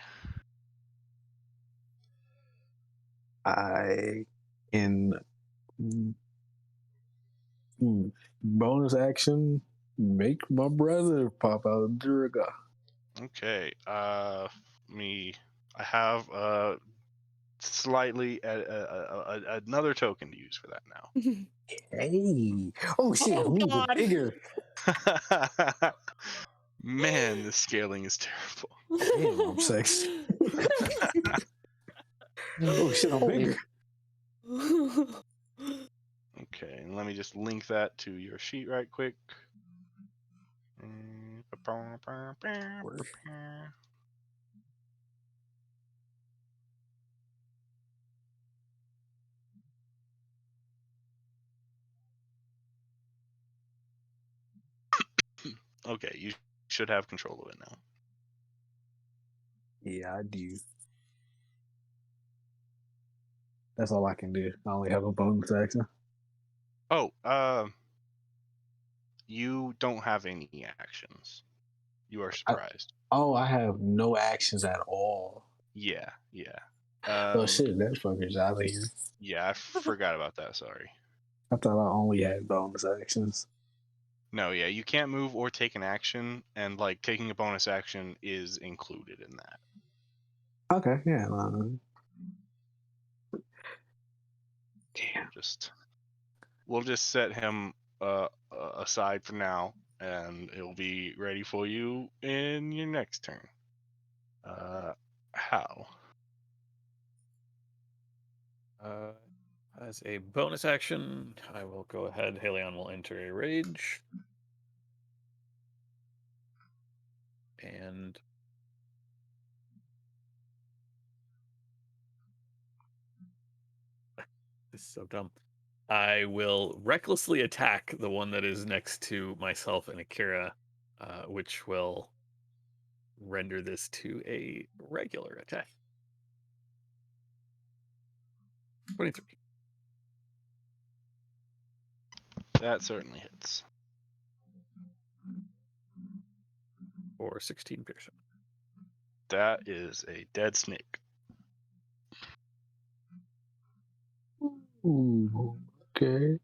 S8: I can bonus action make my brother pop out of Durga.
S2: Okay, I have slightly another token to use for that now.
S8: Hey, oh shit,
S1: Oh,
S8: I'm even
S1: God.
S8: bigger.
S2: Man, the scaling is terrible.
S8: Damn, I'm sexy. Oh shit, I'm bigger.
S2: Okay, and let me just link that to your sheet right quick. Okay, you should have control of it now.
S8: Yeah, I do. That's all I can do. I only have a bonus action.
S2: Oh, you don't have any actions. You are surprised.
S8: I have no actions at all.
S2: Yeah, yeah.
S8: Oh shit, that fucker's out of here.
S2: Yeah, I forgot about that. Sorry.
S8: I thought I only had bonus actions.
S2: No, yeah, you can't move or take an action, and like taking a bonus action is included in that.
S8: Okay, yeah.
S2: Damn. We'll just set him aside for now, and it'll be ready for you in your next turn. How?
S5: As a bonus action, I will go ahead. Helion will enter a rage. And this is so dumb. I will recklessly attack the one that is next to myself and Akira, which will render this to a regular attack. 23.
S2: That certainly hits.
S5: For 16 piercing.
S2: That is a dead snake.
S8: Ooh, okay.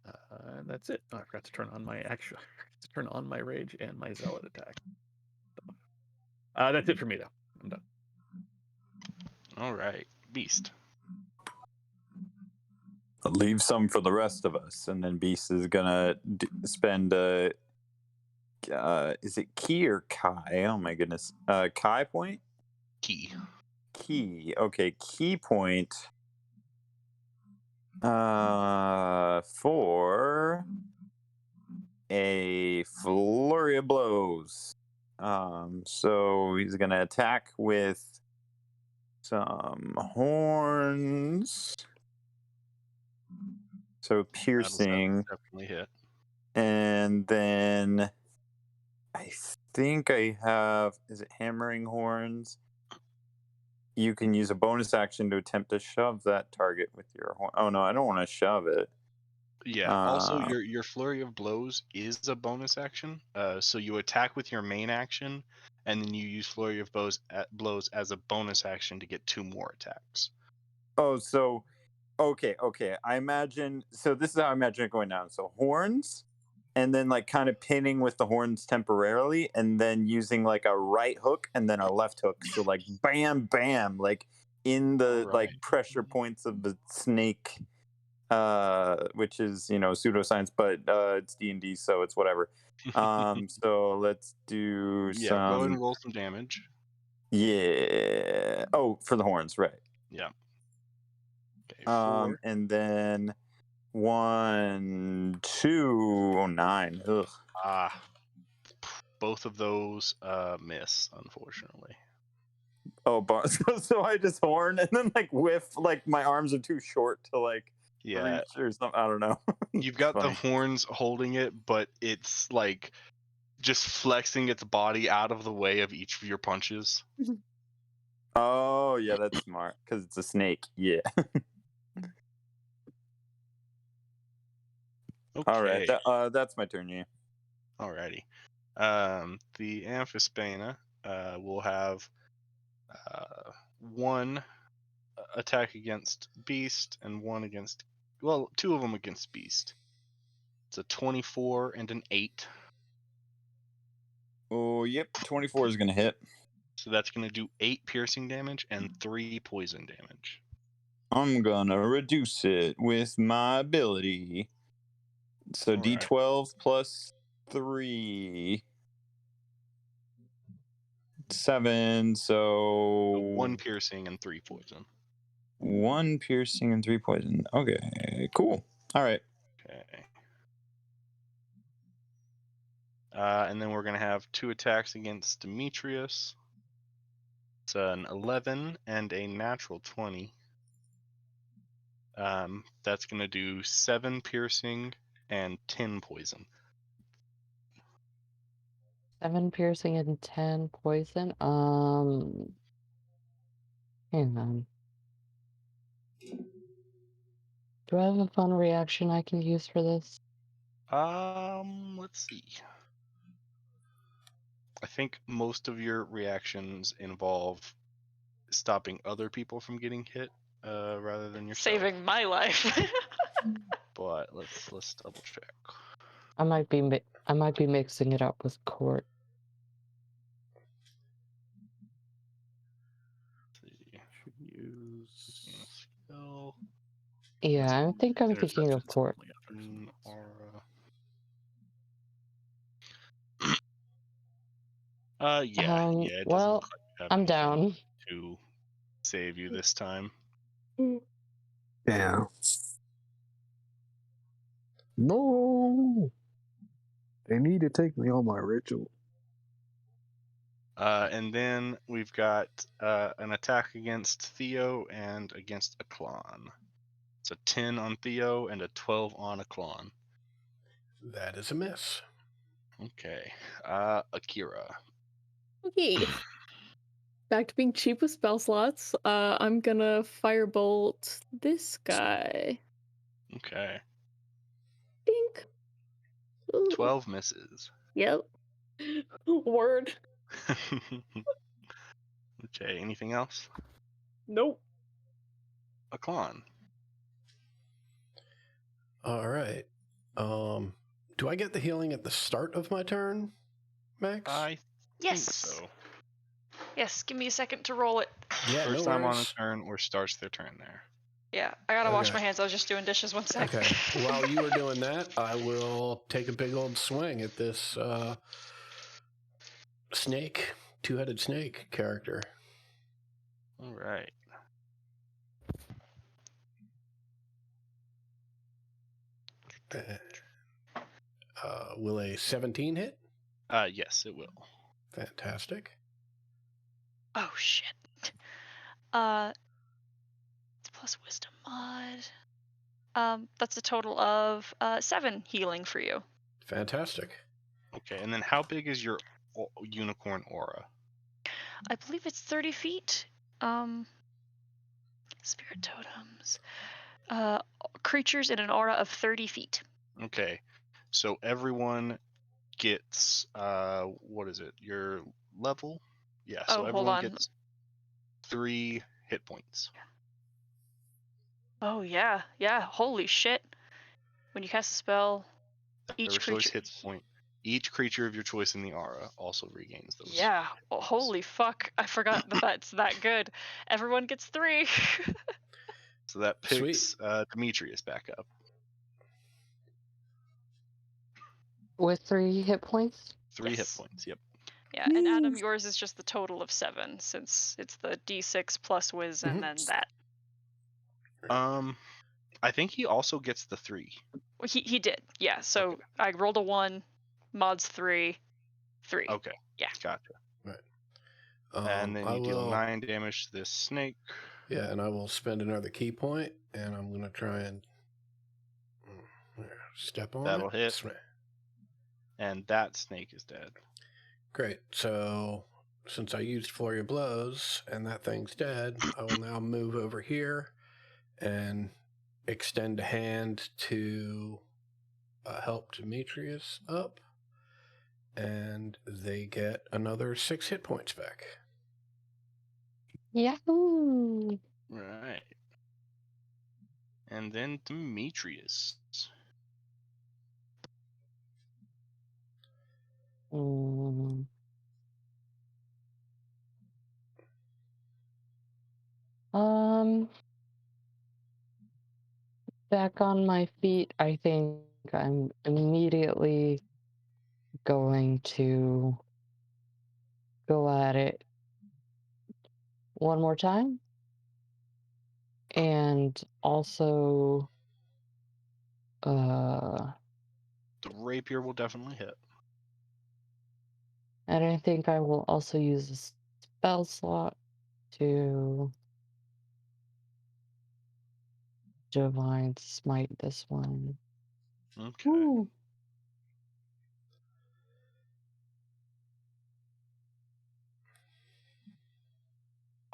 S5: And that's it. Oh, I forgot to turn on my turn on my rage and my zealot attack. That's it for me though. I'm done.
S2: All right, Beast.
S7: I'll leave some for the rest of us, and then Beast is gonna spend is it Ki or Kai? Oh my goodness, Kai point.
S2: Ki.
S7: Okay, Ki point. For a flurry of blows. So he's gonna attack with some horns. So piercing.
S2: Definitely hit.
S7: And then I think I have, is it hammering horns? You can use a bonus action to attempt to shove that target with your horn. Oh no, I don't want to shove it.
S2: Yeah. Also, your flurry of blows is a bonus action. So you attack with your main action, and then you use flurry of blows as a bonus action to get 2 more attacks.
S7: Oh, so okay. I imagine. So this is how I imagine it going down. So horns, and then like kind of pinning with the horns temporarily, and then using like a right hook and then a left hook. So like bam, bam, like in the like
S2: Alright.
S7: pressure points of the snake, which is pseudoscience, but it's D&D, so it's whatever. So let's do
S2: Yeah, go ahead
S7: some.
S2: and roll some damage.
S7: Yeah. Oh, for the horns, right?
S2: Yeah. Okay, 4.
S7: And then 1, 2, 9. Ugh.
S2: Both of those miss, unfortunately.
S7: Oh, but so I just horn and then like whiff, like my arms are too short to like
S2: Yeah,
S7: reach or something. I don't know.
S2: you've got the
S7: Funny.
S2: horns holding it, but it's like just flexing its body out of the way of each of your punches.
S7: Oh yeah, that's smart because it's a snake. Yeah.
S2: Okay.
S7: All right. That's my turn. Yeah.
S2: Alrighty. The Amphisbaena will have 1 attack against Beast and 1 against, well, 2 of them against Beast. It's a 24 and an 8.
S7: Oh, yep. 24 is gonna hit.
S2: So that's going to do 8 piercing damage and 3 poison damage.
S7: I'm gonna reduce it with my ability. So
S2: Alright.
S7: D12 plus 3. 7. So
S2: 1 piercing and 3 poison.
S7: 1 piercing and 3 poison. Okay, cool. All right.
S2: Okay. And then we're going to have 2 attacks against Demetrius. It's an 11 and a natural 20. That's going to do 7 piercing and 10 poison.
S6: 7 piercing and 10 poison. Hang on. Do I have a fun reaction I can use for this?
S2: Let's see. I think most of your reactions involve stopping other people from getting hit, rather than yourself.
S3: Saving my life.
S2: But let's double check.
S6: I might be mixing it up with Court.
S2: Let's see. Should use skill.
S6: Yeah, I think I'm
S5: There's
S6: thinking of
S5: definitely
S6: Court.
S5: others.
S2: Aura. Yeah, it doesn't
S6: well,
S2: look like you have
S6: I'm
S2: anything
S6: down.
S2: to save you this time.
S8: Yeah. No. They need to take me on my ritual.
S2: And then we've got an attack against Theo and against Aklon. It's a 10 on Theo and a 12 on Aklon.
S10: That is a miss.
S2: Okay. Akira.
S1: Okay. Back to being cheap with spell slots. I'm gonna firebolt this guy.
S2: Okay.
S1: Dink. Ooh.
S2: 12 misses.
S1: Yep. Word.
S2: Okay, anything else?
S1: Nope.
S2: Aklon.
S10: All right. Do I get the healing at the start of my turn, Max?
S2: I
S3: Yes.
S2: think so.
S3: Yes, give me a second to roll it.
S10: Yeah,
S2: First
S10: no
S2: time on a
S10: worries.
S2: turn or starts their turn there.
S3: Yeah, I gotta wash
S10: Okay.
S3: my hands. I was just doing dishes. 1 sec.
S10: Okay. While you are doing that, I will take a big old swing at this snake, 2-headed snake character.
S2: All right.
S10: Will a 17 hit?
S2: Yes, it will.
S10: Fantastic.
S3: Oh shit. It's plus wisdom mod. That's a total of 7 healing for you.
S10: Fantastic.
S2: Okay, and then how big is your unicorn aura?
S3: I believe it's 30 feet. Spirit totems. Creatures in an aura of 30 feet.
S2: Okay, so everyone gets what is it? Your level? Yeah. So
S3: Oh, hold
S2: everyone
S3: on.
S2: gets 3 hit points.
S3: Oh yeah, yeah. Holy shit. When you cast a spell, Each
S2: resource
S3: creature.
S2: hits point. Each creature of your choice in the aura also regains those.
S3: Yeah. Oh, holy fuck! I forgot that that's that good. Everyone gets 3.
S2: So that
S10: Sweet.
S2: picks Demetrius back up.
S6: With 3 hit points?
S2: 3 hit
S3: Yes.
S2: points. Yep.
S3: Yeah, and Adam, yours is just the total of 7 since it's the D6 plus whiz and then that.
S2: I think he also gets the 3.
S3: Well, he did. Yeah. So
S2: Okay.
S3: I rolled a 1, mods 3, 3.
S2: Okay.
S3: Yeah.
S2: Gotcha.
S10: Right.
S2: And then
S10: I
S2: you deal
S10: will-
S2: 9 damage to this snake.
S10: Yeah, and I will spend another key point, and I'm going to try and step on
S2: That'll
S10: it.
S2: hit. And that snake is dead.
S10: Great. So since I used Flurry of Blows and that thing's dead, I will now move over here and extend a hand to help Demetrius up. And they get another 6 hit points back.
S6: Yahoo!
S2: Right. And then Demetrius.
S6: Mm. Back on my feet, I think I'm immediately going to go at it one more time. And also,
S2: The rapier will definitely hit.
S6: and I think I will also use a spell slot to Divine Smite this one.
S2: Okay.
S6: Ooh.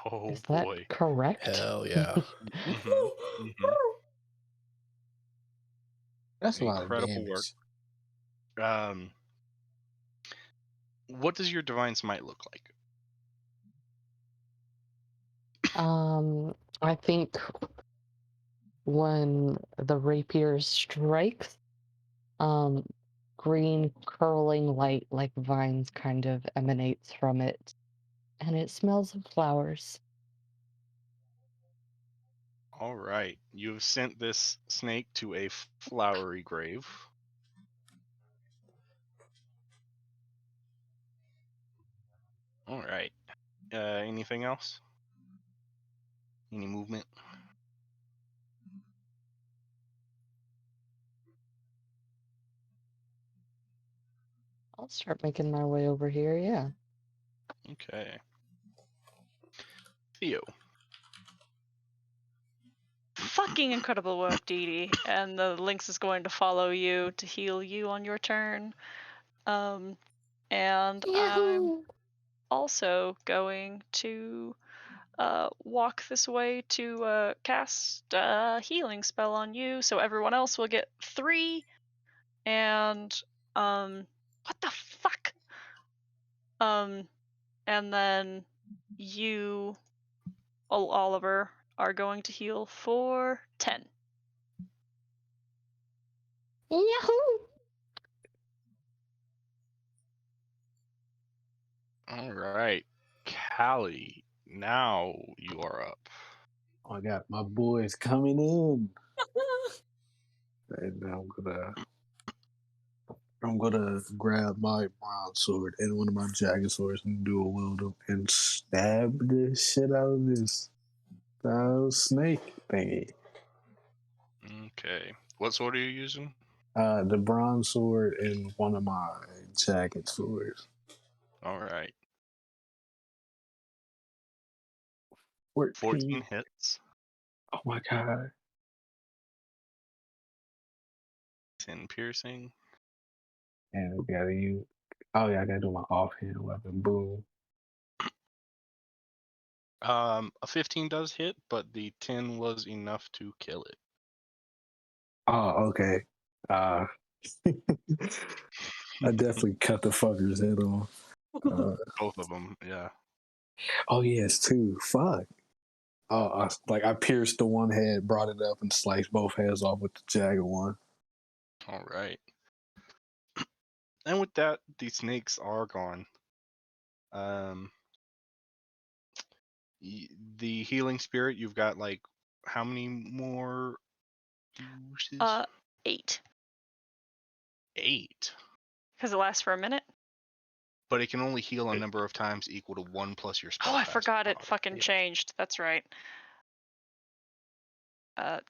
S2: Oh
S6: Is that
S2: boy.
S6: correct?
S10: Hell yeah.
S8: That's a lot of
S2: Incredible
S8: damage.
S2: work. What does your divine smite look like?
S6: I think when the rapier strikes, green curling light like vines kind of emanates from it, and it smells of flowers.
S2: All right. You have sent this snake to a flowery grave. All right. Anything else? Any movement?
S6: I'll start making my way over here, yeah.
S2: Okay. Theo.
S3: Fucking incredible work, Dee Dee. And the Lynx is going to follow you to heal you on your turn. And I'm
S6: Yahoo!
S3: also going to walk this way to cast a healing spell on you. So everyone else will get 3. And what the fuck? And then you, Oliver, are going to heal for 10.
S6: Yahoo!
S2: All right. Callie, now you are up.
S8: I got my boys coming in. And I'm gonna grab my bronze sword and one of my jagged swords and dual wield them and stab the shit out of this snake thingy.
S2: Okay. What sword are you using?
S8: The bronze sword and one of my jagged swords.
S2: All right.
S8: 14
S2: hits.
S8: Oh my god.
S2: 10 piercing.
S8: And I gotta use. Oh yeah, I gotta do my offhand weapon. Boom.
S2: A 15 does hit, but the 10 was enough to kill it.
S8: Oh, okay. I definitely cut the fucker's head off.
S2: Both of them, yeah.
S8: Oh yes, two. Fuck. Oh, I pierced the one head, brought it up, and sliced both heads off with the jagged one.
S2: All right. And with that, the snakes are gone. The healing spirit, you've got like how many more uses?
S3: 8.
S2: 8.
S3: Because it lasts for a minute.
S2: But it can only heal a number of times equal to 1 plus your spell.
S3: Oh, I forgot it fucking
S2: Yeah.
S3: changed. That's right. God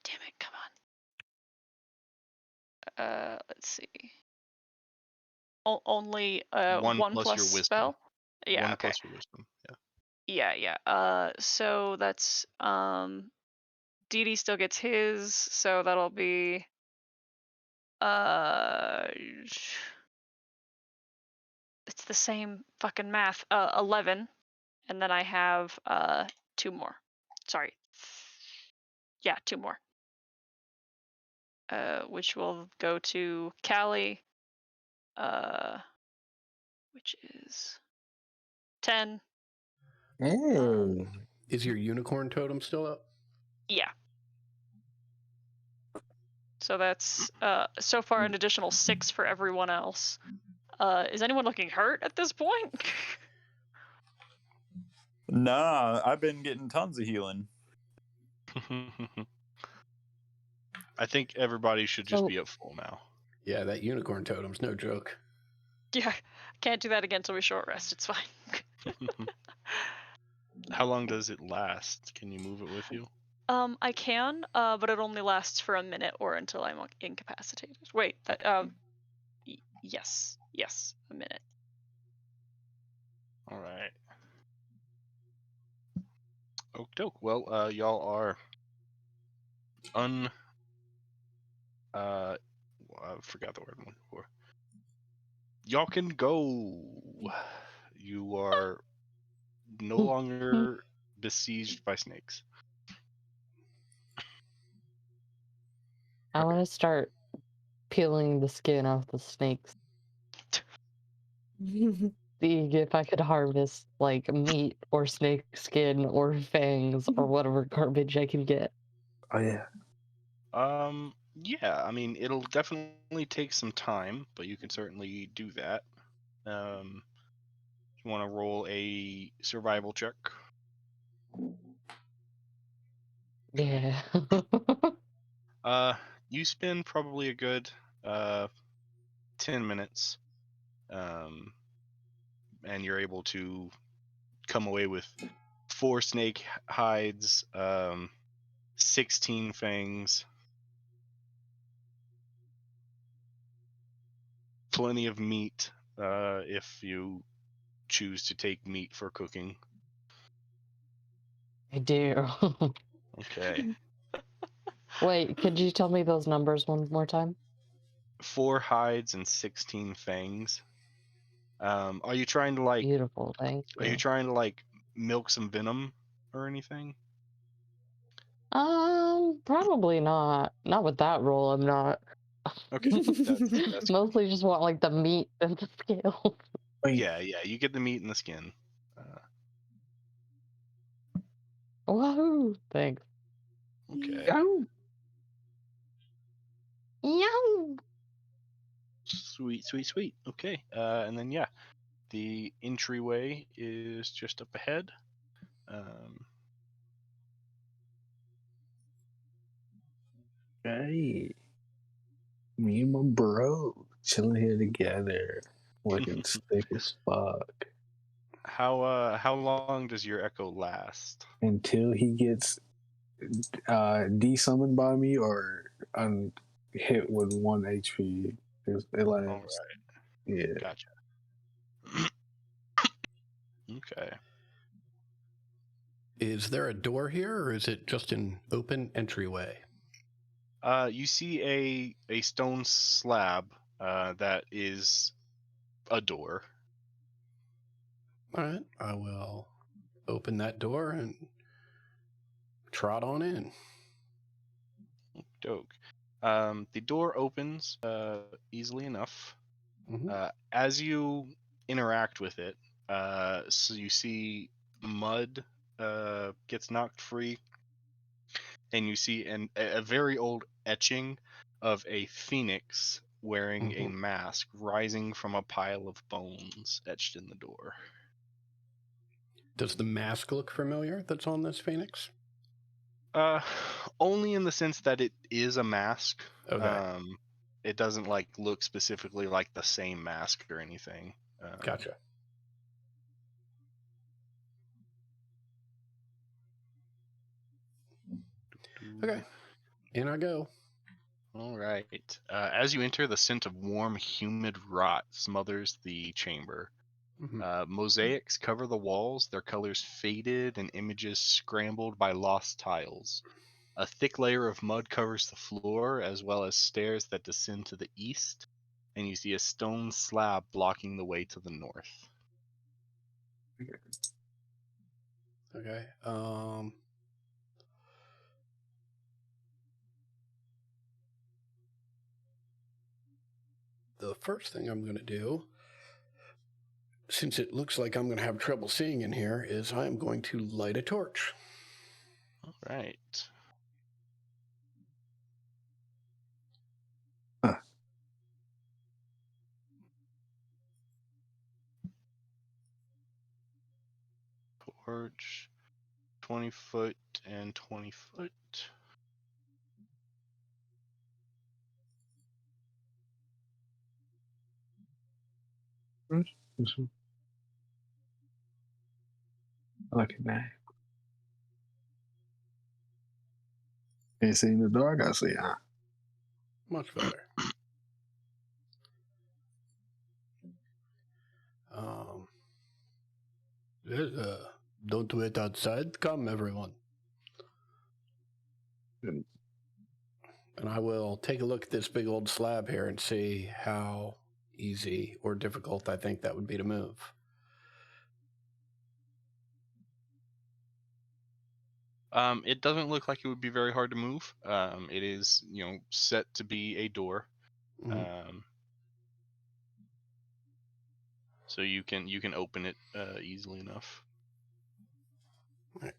S3: damn it! Come on. Let's see. Only
S2: 1
S3: 1
S2: plus
S3: plus
S2: your wisdom.
S3: spell. Yeah.
S2: 1
S3: Okay.
S2: plus your wisdom. Yeah.
S3: Yeah. So that's Dee Dee still gets his, so that'll be it's the same fucking math. 11, and then I have 2 more. Sorry. Yeah, 2 more. Which will go to Callie. Which is 10.
S4: Hey.
S10: Is your unicorn totem still up?
S3: Yeah. So that's so far an additional 6 for everyone else. Is anyone looking hurt at this point?
S7: Nah, I've been getting tons of healing.
S2: I think everybody should just
S6: So-
S2: be at full now.
S10: Yeah, that unicorn totem's no joke.
S3: Yeah, can't do that again until we short rest. It's fine.
S2: How long does it last? Can you move it with you?
S3: I can, but it only lasts for a minute or until I'm incapacitated. Wait, that yes, a minute.
S2: All right. Okie doke. Well, y'all are I forgot the word I'm looking for. Y'all can go. You are no longer besieged by snakes.
S6: I want to start peeling the skin off the snakes. Seeing if I could harvest like meat or snake skin or fangs or whatever garbage I can get.
S8: Oh yeah.
S2: Yeah, I mean, it'll definitely take some time, but you can certainly do that. You want to roll a survival check?
S6: Yeah.
S2: You spend probably a good 10 minutes, and you're able to come away with 4 snake hides, 16 fangs, plenty of meat if you choose to take meat for cooking.
S6: I do.
S2: Okay.
S6: Wait, could you tell me those numbers one more time?
S2: 4 hides and 16 fangs. Are you trying to like?
S6: Beautiful, thank
S2: Are you
S6: you.
S2: trying to like milk some venom or anything?
S6: Probably not. Not with that roll, I'm not.
S2: Okay, that's
S6: Mostly just want like the meat and the scales.
S2: yeah. You get the meat and the skin.
S6: Wahoo! Thanks.
S2: Okay.
S8: Oh.
S6: Yow!
S2: Sweet. Okay. And then yeah, the entryway is just up ahead.
S8: Hey. Me and my bro chilling here together, looking sick as fuck.
S2: How long does your echo last?
S8: Until he gets de-summoned by me or hit with 1 HP. It
S2: All
S8: lasts.
S2: right.
S8: Yeah.
S2: Gotcha. Okay.
S10: Is there a door here, or is it just an open entryway?
S2: You see a stone slab that is a door.
S10: All right, I will open that door and trot on in.
S2: Doke. The door opens easily enough.
S10: Mhm.
S2: As you interact with it, so you see mud gets knocked free, and you see a very old etching of a phoenix wearing a mask rising from a pile of bones etched in the door.
S10: Does the mask look familiar that's on this phoenix?
S2: Only in the sense that it is a mask.
S10: Okay.
S2: It doesn't like look specifically like the same mask or anything.
S10: Gotcha. Okay. In I go.
S2: All right. As you enter, the scent of warm, humid rot smothers the chamber. Mosaics cover the walls, their colors faded and images scrambled by lost tiles. A thick layer of mud covers the floor, as well as stairs that descend to the east, and you see a stone slab blocking the way to the north.
S10: Okay. The first thing I'm going to do, since it looks like I'm going to have trouble seeing in here, is I'm going to light a torch.
S2: All right. Torch, 20 foot and 20 foot.
S8: Look at that. Ain't seen the dark, I see, huh?
S10: Much better. Don't wait outside. Come, everyone. And I will take a look at this big old slab here and see how easy or difficult I think that would be to move.
S2: It doesn't look like it would be very hard to move. It is, set to be a door. So you can open it easily enough.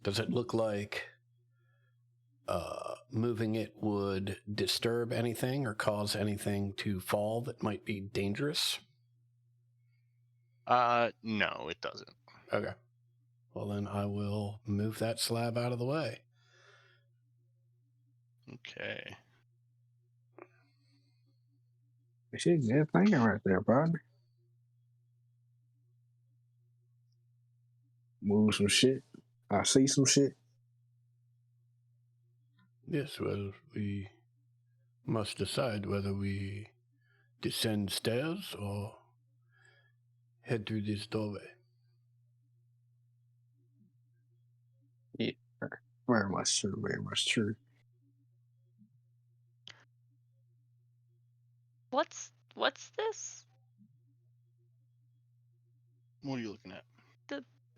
S10: Does it look like moving it would disturb anything or cause anything to fall that might be dangerous?
S2: No, it doesn't.
S10: Okay. Well, then I will move that slab out of the way.
S2: Okay.
S8: Shit, good thinking right there, partner. Move some shit. I see some shit.
S10: Yes, well, we must decide whether we descend stairs or head through this doorway.
S8: Yeah, very much true, very much true.
S3: What's this?
S2: What are you looking at?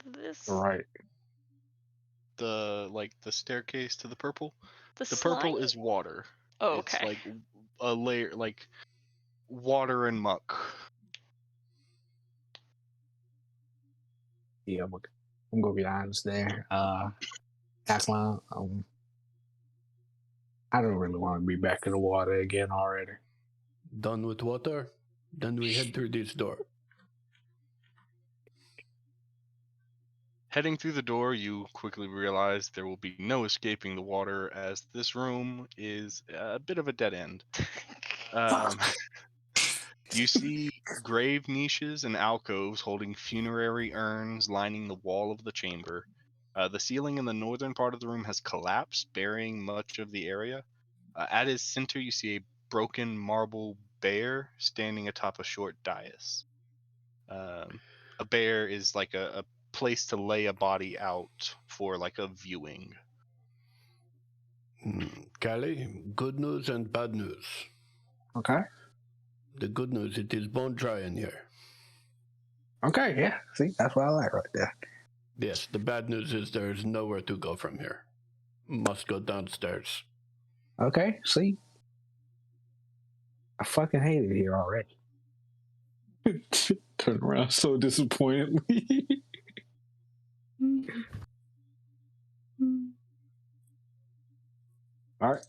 S3: This
S8: Right.
S2: The staircase to the purple?
S3: the
S2: purple
S3: slime?
S2: is water.
S3: Oh,
S2: It's
S3: okay.
S2: like a layer, like water and muck.
S8: Yeah, I'm gonna be honest there. Aslan, I don't really want to be back in the water again already.
S10: Done with water? Then we head through this door.
S2: Heading through the door, you quickly realize there will be no escaping the water, as this room is a bit of a dead end. You see grave niches and alcoves holding funerary urns lining the wall of the chamber. The ceiling in the northern part of the room has collapsed, burying much of the area. At its center, you see a broken marble bear standing atop a short dais. A bear is like a place to lay a body out for like a viewing.
S10: Callie, good news and bad news.
S8: Okay.
S10: The good news, it is bone dry in here.
S8: Okay, yeah. See, that's what I like right there.
S10: Yes, the bad news is there's nowhere to go from here. Must go downstairs.
S8: Okay, see? I fucking hate it here already. Turn around so disappointedly. All right.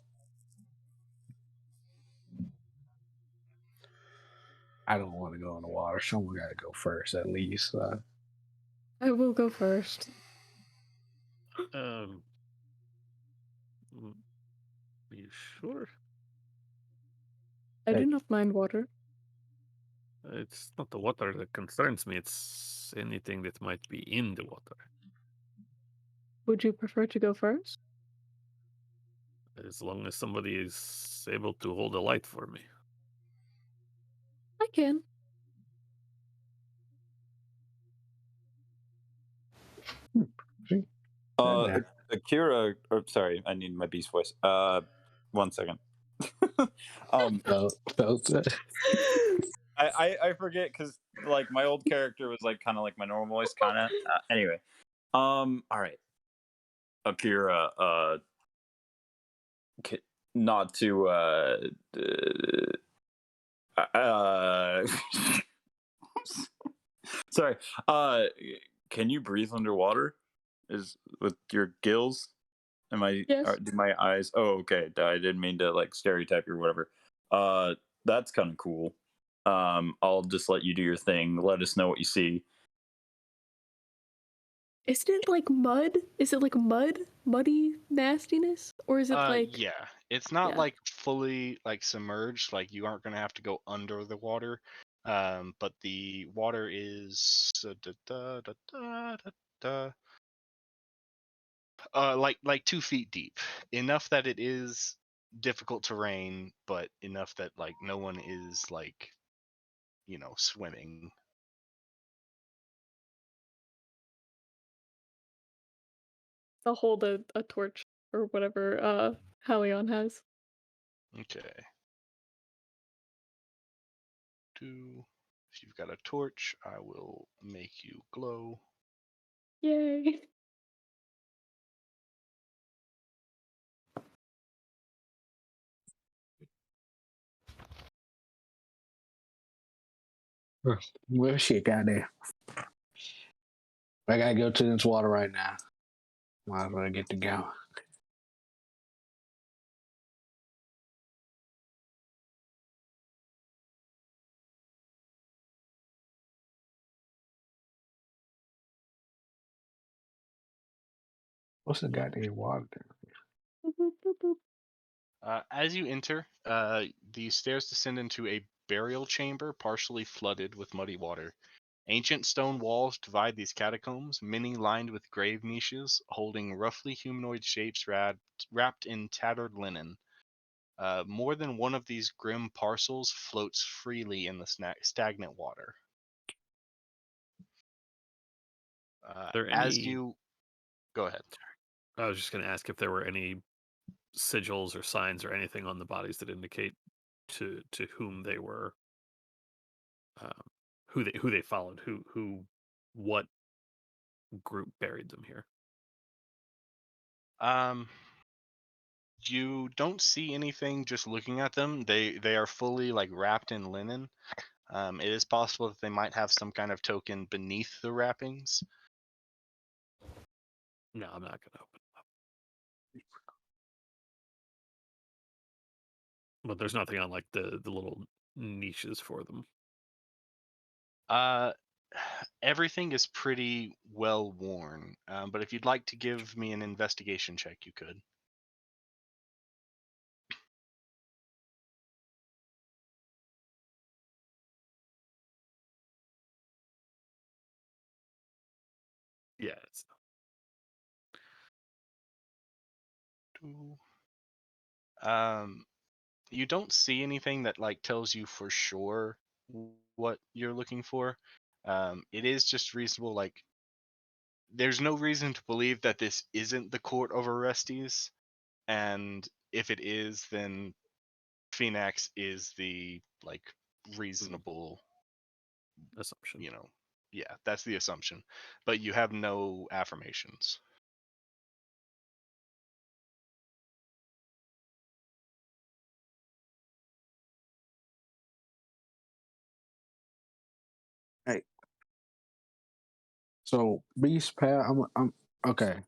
S9: I don't want to go in the water. Someone got to go first, at least.
S1: I will go first.
S5: Mm, you sure?
S1: I
S9: Hey.
S1: do not mind water.
S5: It's not the water that concerns me. It's anything that might be in the water.
S1: Would you prefer to go first?
S5: As long as somebody is able to hold a light for me.
S1: I can.
S7: Uh, Akira, or sorry, I need my beast voice. 1 second.
S9: Felt that.
S7: I forget because like my old character was like kind of like my normal voice, kind of. Anyway, all right, Akira. Not to sorry. Can you breathe underwater? Is with your gills? Am I?
S1: Yes.
S7: Do my eyes? Oh, okay. I didn't mean to like stereotype you or whatever. That's kind of cool. I'll just let you do your thing. Let us know what you see.
S1: Isn't it like mud? Is it like mud? Muddy nastiness? Or is it like
S2: Yeah, it's not
S1: yeah.
S2: like fully like submerged. Like you aren't gonna have to go under the water. But the water is like 2 feet deep, enough that it is difficult terrain, but enough that like no one is like swimming.
S1: I'll hold a torch or whatever Halion has.
S2: Okay. If you've got a torch, I will make you glow.
S1: Yay.
S8: Well, shit, goddamn. I gotta go to this water right now. Might as well get to go. What's the goddamn water there?
S1: Boop, boop, boop.
S2: As you enter, the stairs descend into a burial chamber partially flooded with muddy water. Ancient stone walls divide these catacombs, many lined with grave niches holding roughly humanoid shapes wrapped in tattered linen. More than one of these grim parcels floats freely in the stagnant water.
S5: There
S2: As
S5: any?
S2: you go ahead.
S5: I was just going to ask if there were any sigils or signs or anything on the bodies that indicate to whom they were, who they followed, what group buried them here.
S2: You don't see anything just looking at them. They are fully like wrapped in linen. It is possible that they might have some kind of token beneath the wrappings.
S5: No, I'm not going to open it up. But there's nothing on like the little niches for them.
S2: Everything is pretty well worn. But if you'd like to give me an investigation check, you could.
S5: Yeah, it's
S2: You don't see anything that like tells you for sure what you're looking for. It is just reasonable. Like, there's no reason to believe that this isn't the court of Orestes, and if it is, then Phoenix is the like reasonable
S5: assumption.
S2: Yeah, that's the assumption. But you have no affirmations.
S8: Hey. So Beast Pal, I'm okay.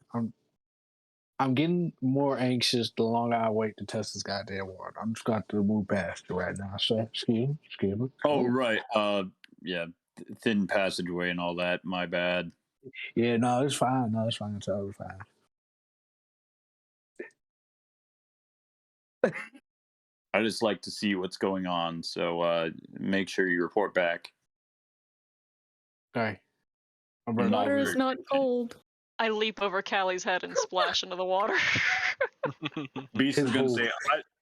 S8: I'm getting more anxious the longer I wait to test this goddamn water. I'm just going to move past it right now. So, excuse me.
S7: Oh, right. Yeah, thin passageway and all that. My bad.
S8: Yeah, no, it's fine. No, it's fine. It's totally fine.
S7: I just like to see what's going on, so make sure you report back.
S8: Okay. I'm
S7: I'm
S8: ready.
S7: not
S1: Water is
S7: very
S1: not cold.
S3: I leap over Callie's head and splash into the water.
S7: Beast is
S8: His
S7: gonna
S8: whole-
S7: say,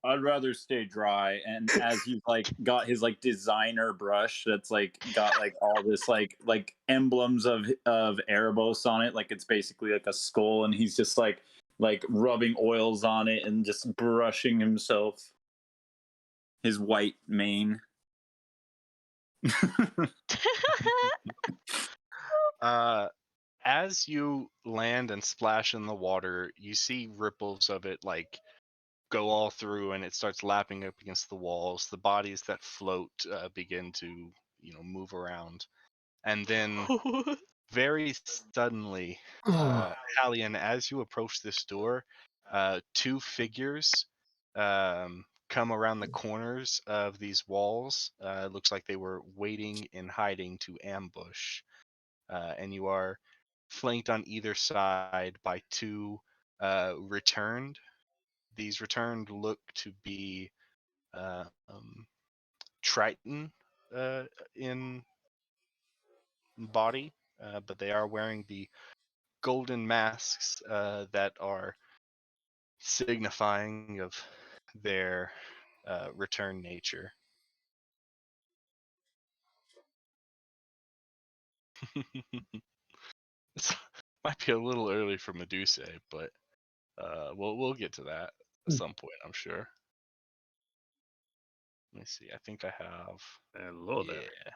S7: I'd rather stay dry. And as he's like got his like designer brush that's like got like all this like emblems of Erebos on it, like it's basically like a skull, and he's just like rubbing oils on it and just brushing himself. His white mane.
S2: As you land and splash in the water, you see ripples of it like go all through, and it starts lapping up against the walls. The bodies that float begin to, move around, and then very suddenly, Hallian, as you approach this door, two figures come around the corners of these walls. It looks like they were waiting in hiding to ambush, and you are flanked on either side by two returned. These returned look to be Triton in body, but they are wearing the golden masks that are signifying of their return nature. This might be a little early for Medusa, but we'll get to that at some point, I'm sure. Let me see. I think I have.
S5: Hello there.
S2: Yeah.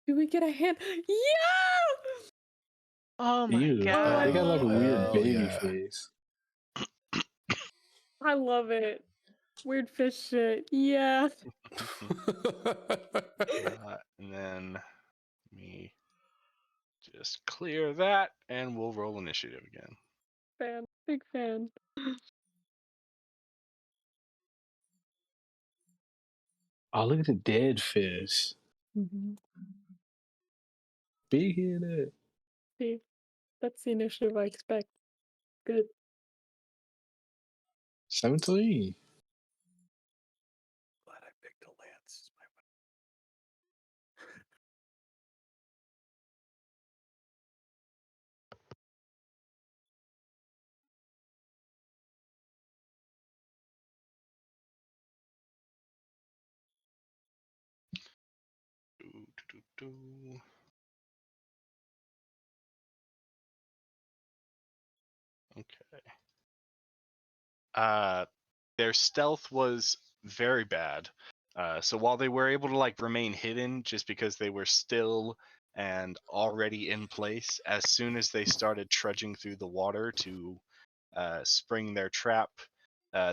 S1: Do we get a hand? Yeah!
S3: Oh my
S8: Ew.
S3: god.
S8: They got like a weird
S10: Hell
S8: baby
S10: yeah.
S8: face.
S1: I love it. Weird fish shit. Yeah.
S2: And then let me just clear that, and we'll roll initiative again.
S1: Fan. Big fan.
S8: Oh, look at the dead fish.
S1: Mm-hmm.
S8: Big headed.
S1: See, that's the initiative I expect. Good.
S8: 17.
S5: Glad I picked a lance.
S2: Okay. Their stealth was very bad. So while they were able to remain hidden just because they were still and already in place, as soon as they started trudging through the water to spring their trap,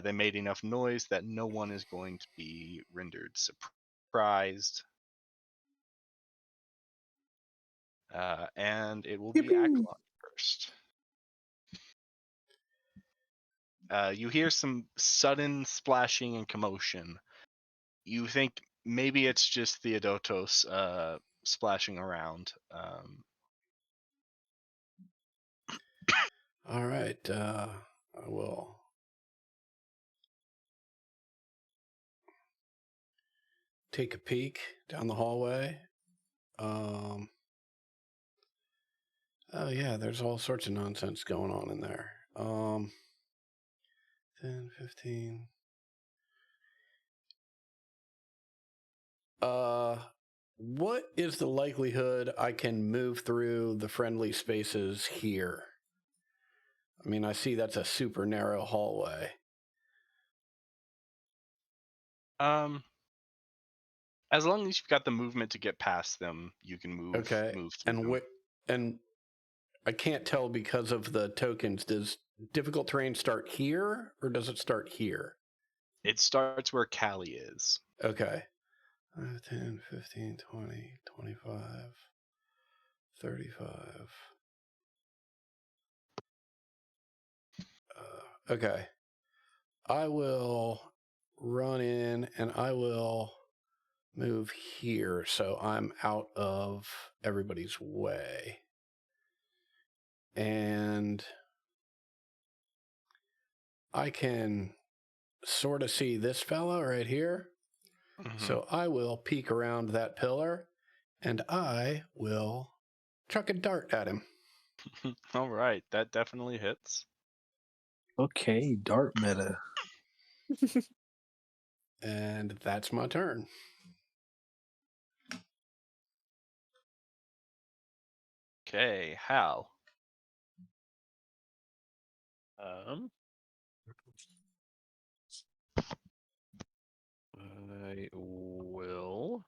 S2: they made enough noise that no one is going to be rendered surprised. And it will be Aklon first. You hear some sudden splashing and commotion. You think maybe it's just the Adotos splashing around.
S10: All right. I will take a peek down the hallway. Oh, yeah, there's all sorts of nonsense going on in there. 10, 15. What is the likelihood I can move through the friendly spaces here? I mean, I see that's a super narrow hallway.
S2: As long as you've got the movement to get past them, you can move.
S10: Okay.
S2: Move through them.
S10: And I can't tell because of the tokens. Does difficult terrain start here or does it start here?
S2: It starts where Callie is.
S10: Okay. 10, 15, 20, 25, 35. Okay. I will run in and I will move here so I'm out of everybody's way. And I can sort of see this fella right here. So I will peek around that pillar and I will chuck a dart at him.
S2: All right, that definitely hits.
S9: Okay, dart meta.
S10: And that's my turn.
S2: Okay, Hal.
S5: I will.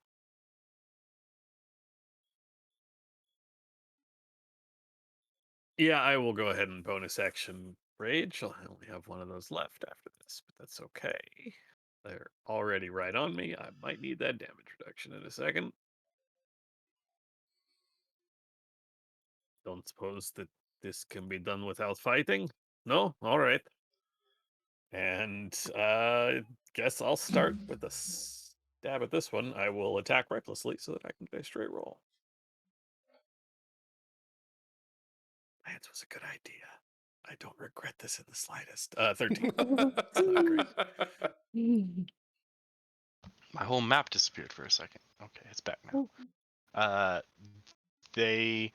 S5: Yeah, I will go ahead and bonus action rage. I only have one of those left after this, but that's okay. They're already right on me. I might need that damage reduction in a second. Don't suppose that this can be done without fighting? No? All right. And guess I'll start with a stab at this one. I will attack recklessly so that I can get a straight roll. Lance was a good idea. I don't regret this in the slightest. 13. It's not great.
S2: My whole map disappeared for a second. Okay, it's back now. They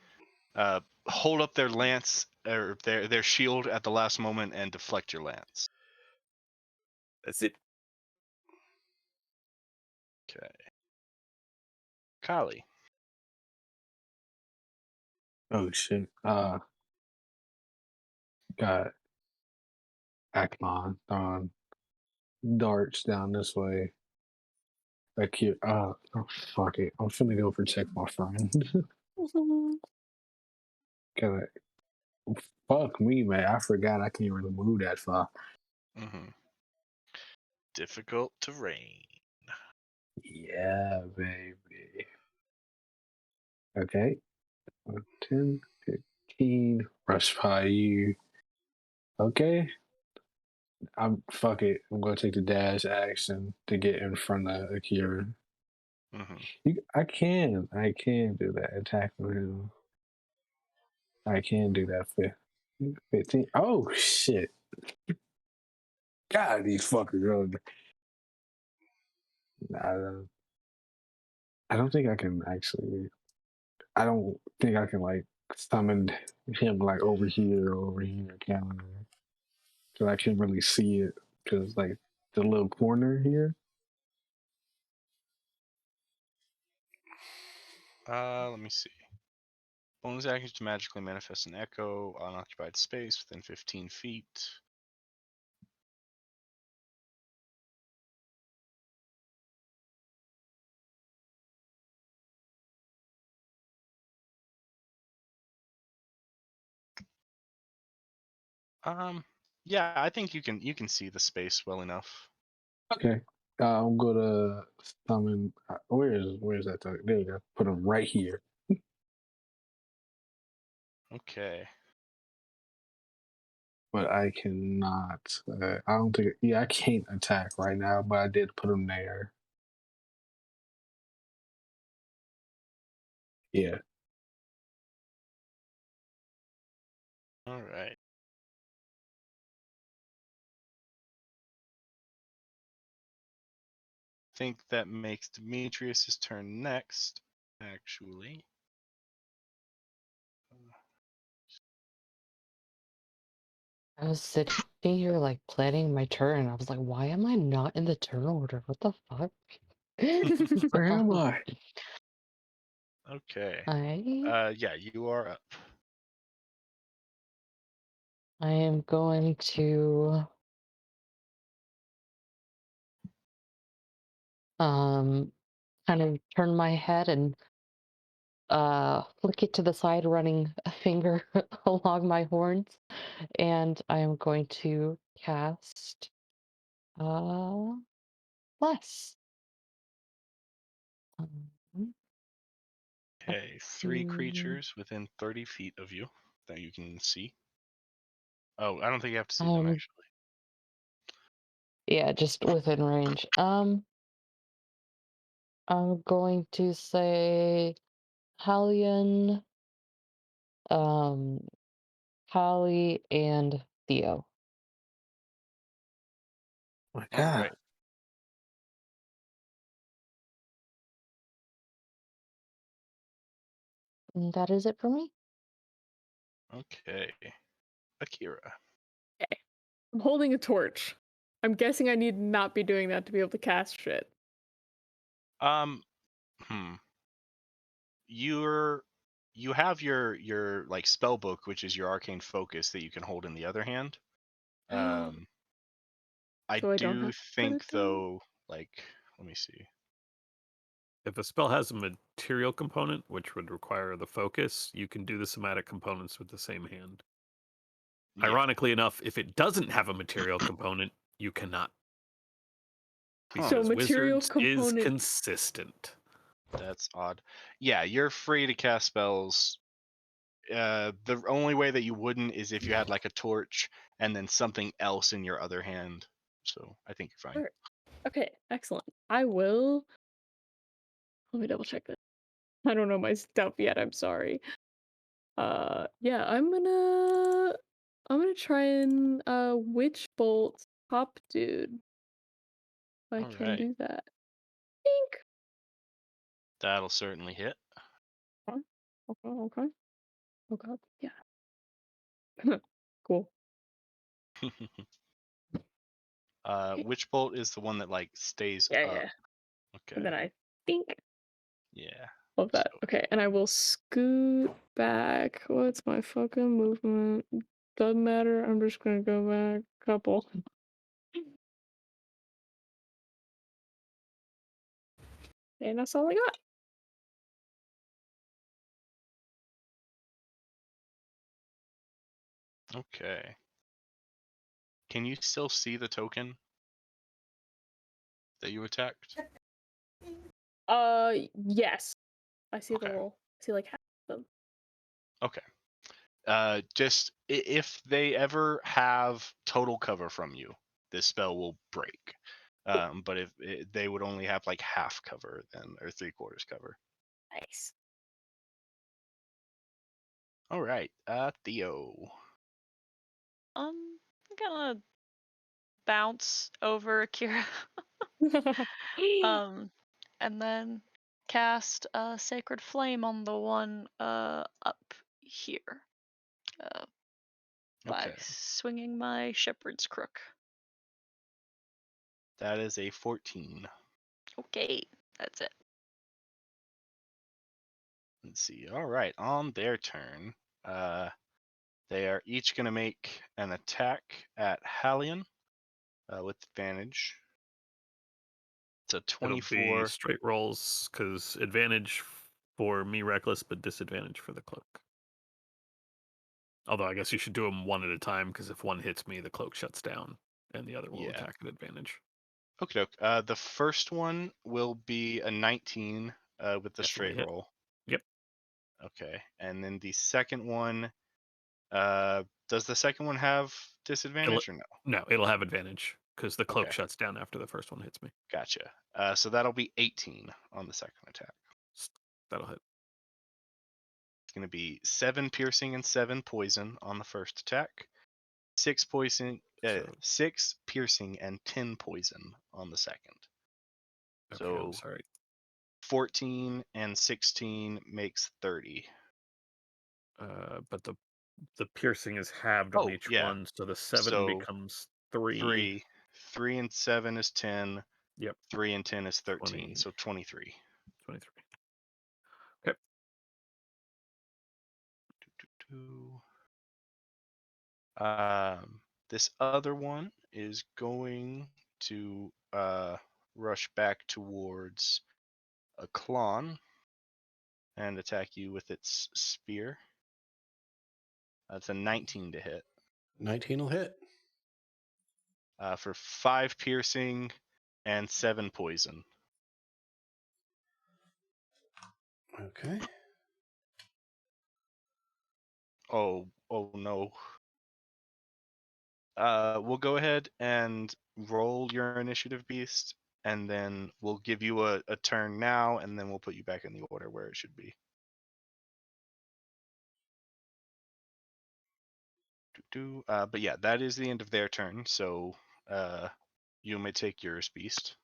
S2: hold up their lance or their shield at the last moment and deflect your lance.
S5: That's it.
S2: Okay. Kali.
S9: Oh shit. Got Akmon throwing darts down this way. Like here. Oh, fuck it. I'm finna go protect my friend. Gotta. Fuck me, man. I forgot I can't really move that far.
S2: Difficult terrain.
S9: Yeah, baby. Okay. 10, 15. Rush by you. Okay. Fuck it. I'm gonna take the dash action to get in front of Akira. I can do that. Attack with him. I can do that for 15. Oh shit. God, these fuckers. I don't think I can actually. I don't think I can like summon him like over here or over here, can I? Because I can't really see it because like the little corner here.
S2: Let me see. Bonus action to magically manifest an echo on occupied space within 15 feet. Yeah, I think you can see the space well enough.
S9: Okay. I'm gonna summon. Where's that? There you go. Put him right here.
S2: Okay.
S9: But I cannot. I don't think. Yeah, I can't attack right now, but I did put him there. Yeah.
S2: All right. I think that makes Demetrius' turn next, actually.
S6: I was sitting here like planning my turn. I was like, why am I not in the turn order? What the fuck?
S9: Where am I?
S2: Okay.
S6: I
S2: Yeah, you are up.
S6: am going to kind of turn my head and flick it to the side, running a finger along my horns, and I am going to cast Bless. Um,
S2: Okay, 3 creatures within 30 feet of you that you can see. Oh, I don't think you have to see them
S6: I'm
S2: actually.
S6: Yeah, just within range. I'm going to say Hallian, um, Holly, and Theo.
S9: My
S2: All
S9: God.
S2: right.
S6: And that is it for me.
S2: Okay. Akira.
S1: I'm holding a torch. I'm guessing I need to not be doing that to be able to cast shit.
S2: Um. You have your like spell book, which is your arcane focus that you can hold in the other hand. I
S1: So I don't
S2: do
S1: have to put
S2: think
S1: it down?
S2: though, like, let me see.
S5: If a spell has a material component, which would require the focus, you can do the somatic components with the same hand.
S2: Yeah,
S5: Ironically enough, if it doesn't have a material component, you cannot.
S2: Huh.
S1: So
S5: Because
S1: material
S5: Wizards is
S1: component.
S5: consistent.
S2: That's odd. Yeah, you're free to cast spells. The only way that you wouldn't is if you had like a torch and then something else in your other hand. So I think you're fine.
S1: Alright. Okay, excellent. I will. Let me double check this. I don't know my stuff yet. I'm sorry. Yeah, I'm gonna try and witch bolt top dude. If I
S2: All
S1: can
S2: right.
S1: do that. Think.
S2: That'll certainly hit.
S1: Okay. Oh god. Yeah. Cool.
S2: Witch bolt is the one that like stays
S1: Yeah,
S2: up.
S1: yeah.
S2: Okay.
S1: And then I think
S2: Yeah.
S1: of that.
S2: So-
S1: Okay, and I will scoot back. What's my fucking movement? Doesn't matter. I'm just gonna go back a couple. And that's all I got.
S2: Okay. Can you still see the token that you attacked?
S1: Yes. I see the
S2: Okay.
S1: little. I see like half of them.
S2: Okay. Just if they ever have total cover from you, this spell will break. But if they would only have like half cover then, or 3/4 cover.
S1: Nice.
S2: All right. Theo.
S3: I'm gonna bounce over Akira. And then cast a Sacred Flame on the one up here. By
S2: Okay.
S3: swinging my Shepherd's Crook.
S2: That is a 14.
S3: Okay, that's it.
S2: Let's see. All right. On their turn, they are each going to make an attack at Hallian with advantage. It's a
S5: It'll be
S2: 24.
S5: straight rolls, because advantage for me reckless, but disadvantage for the cloak. Although I guess you should do them one at a time, because if one hits me, the cloak shuts down, and the other will
S2: Yeah.
S5: attack at advantage.
S2: Okay. The first one will be a 19 with the
S5: Definitely
S2: straight
S5: hit.
S2: roll.
S5: Yep.
S2: Okay. And then the second one, does the second one have disadvantage or no?
S5: No, it'll have advantage, because the cloak
S2: Okay.
S5: shuts down after the first one hits me.
S2: Gotcha. So that'll be 18 on the second attack.
S5: That'll hit.
S2: It's going to be 7 piercing and 7 poison on the first attack. 6 poison,
S5: So
S2: 6 piercing and 10 poison on the second.
S5: okay,
S2: So
S5: I'm sorry.
S2: 14 and 16 makes 30.
S5: But the piercing is halved on each one, so the 7
S2: So
S5: becomes 3.
S2: 3. 3 and 7 is 10.
S5: Yep.
S2: 3 and 10 is 13.
S5: 20.
S2: So 23.
S5: 23. Okay.
S2: This other one is going to rush back towards a Klon and attack you with its spear. That's a 19 to hit.
S10: 19 will hit.
S2: For 5 piercing and 7 poison.
S10: Okay.
S2: Oh no. We'll go ahead and roll your initiative, Beast, and then we'll give you a turn now, and then we'll put you back in the order where it should be. But yeah, that is the end of their turn. So you may take yours, Beast.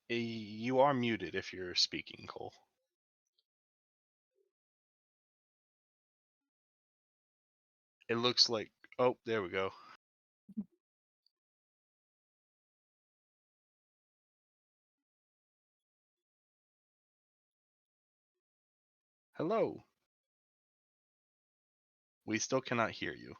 S2: You are muted if you're speaking, Cole. It looks like. Oh, there we go. Hello. We still cannot hear you.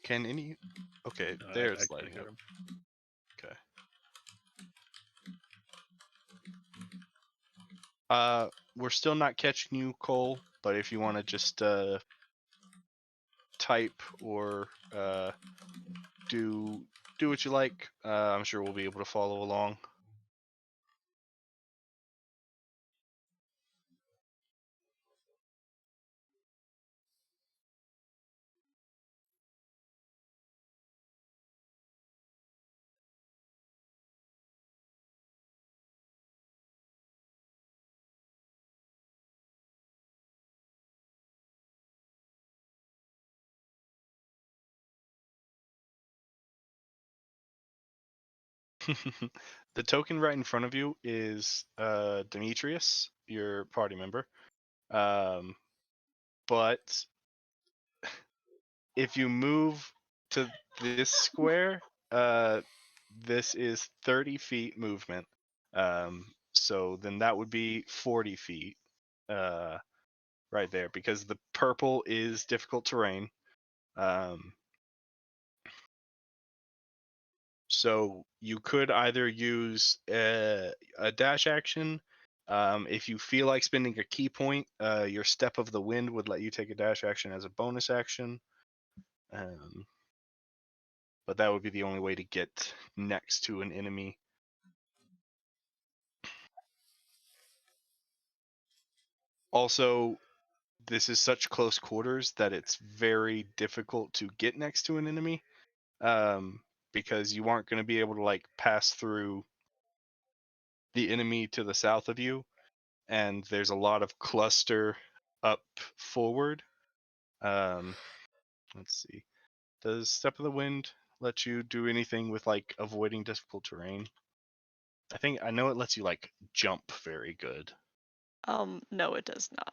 S2: Can any? Okay,
S5: I
S2: there's
S5: can
S2: lighting
S5: hear
S2: up.
S5: him.
S2: Okay. We're still not catching you, Cole. But if you want to just type or do what you like, I'm sure we'll be able to follow along. The token right in front of you is Demetrius, your party member. But if you move to this square, this is 30 feet movement. So then that would be 40 feet right there, because the purple is difficult terrain. So you could either use a dash action. If you feel like spending a key point, your Step of the Wind would let you take a dash action as a bonus action. But that would be the only way to get next to an enemy. Also, this is such close quarters that it's very difficult to get next to an enemy, because you aren't going to be able to like pass through the enemy to the south of you, and there's a lot of cluster up forward. Let's see. Does Step of the Wind let you do anything with like avoiding difficult terrain? I know it lets you like jump very good.
S3: No, it does not.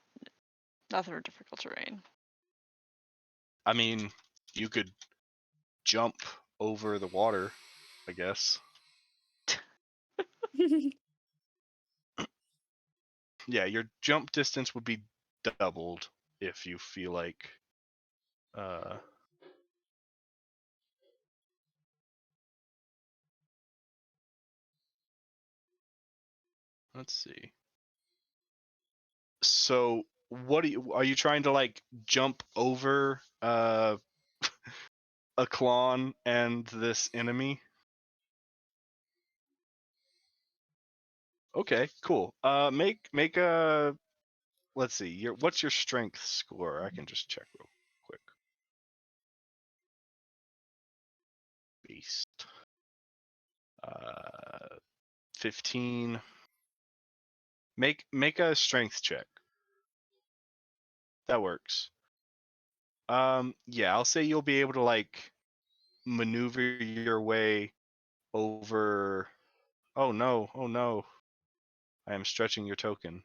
S3: Not for difficult terrain.
S2: I mean, you could jump over the water, I guess. Yeah, your jump distance would be doubled if you feel like let's see. So what are you trying to like jump over a Klon and this enemy? Okay, cool. Make a, let's see. What's your strength score? I can just check real quick. Beast. 15. Make a strength check. That works. Yeah, I'll say you'll be able to like maneuver your way over. Oh no, oh no. I am stretching your token.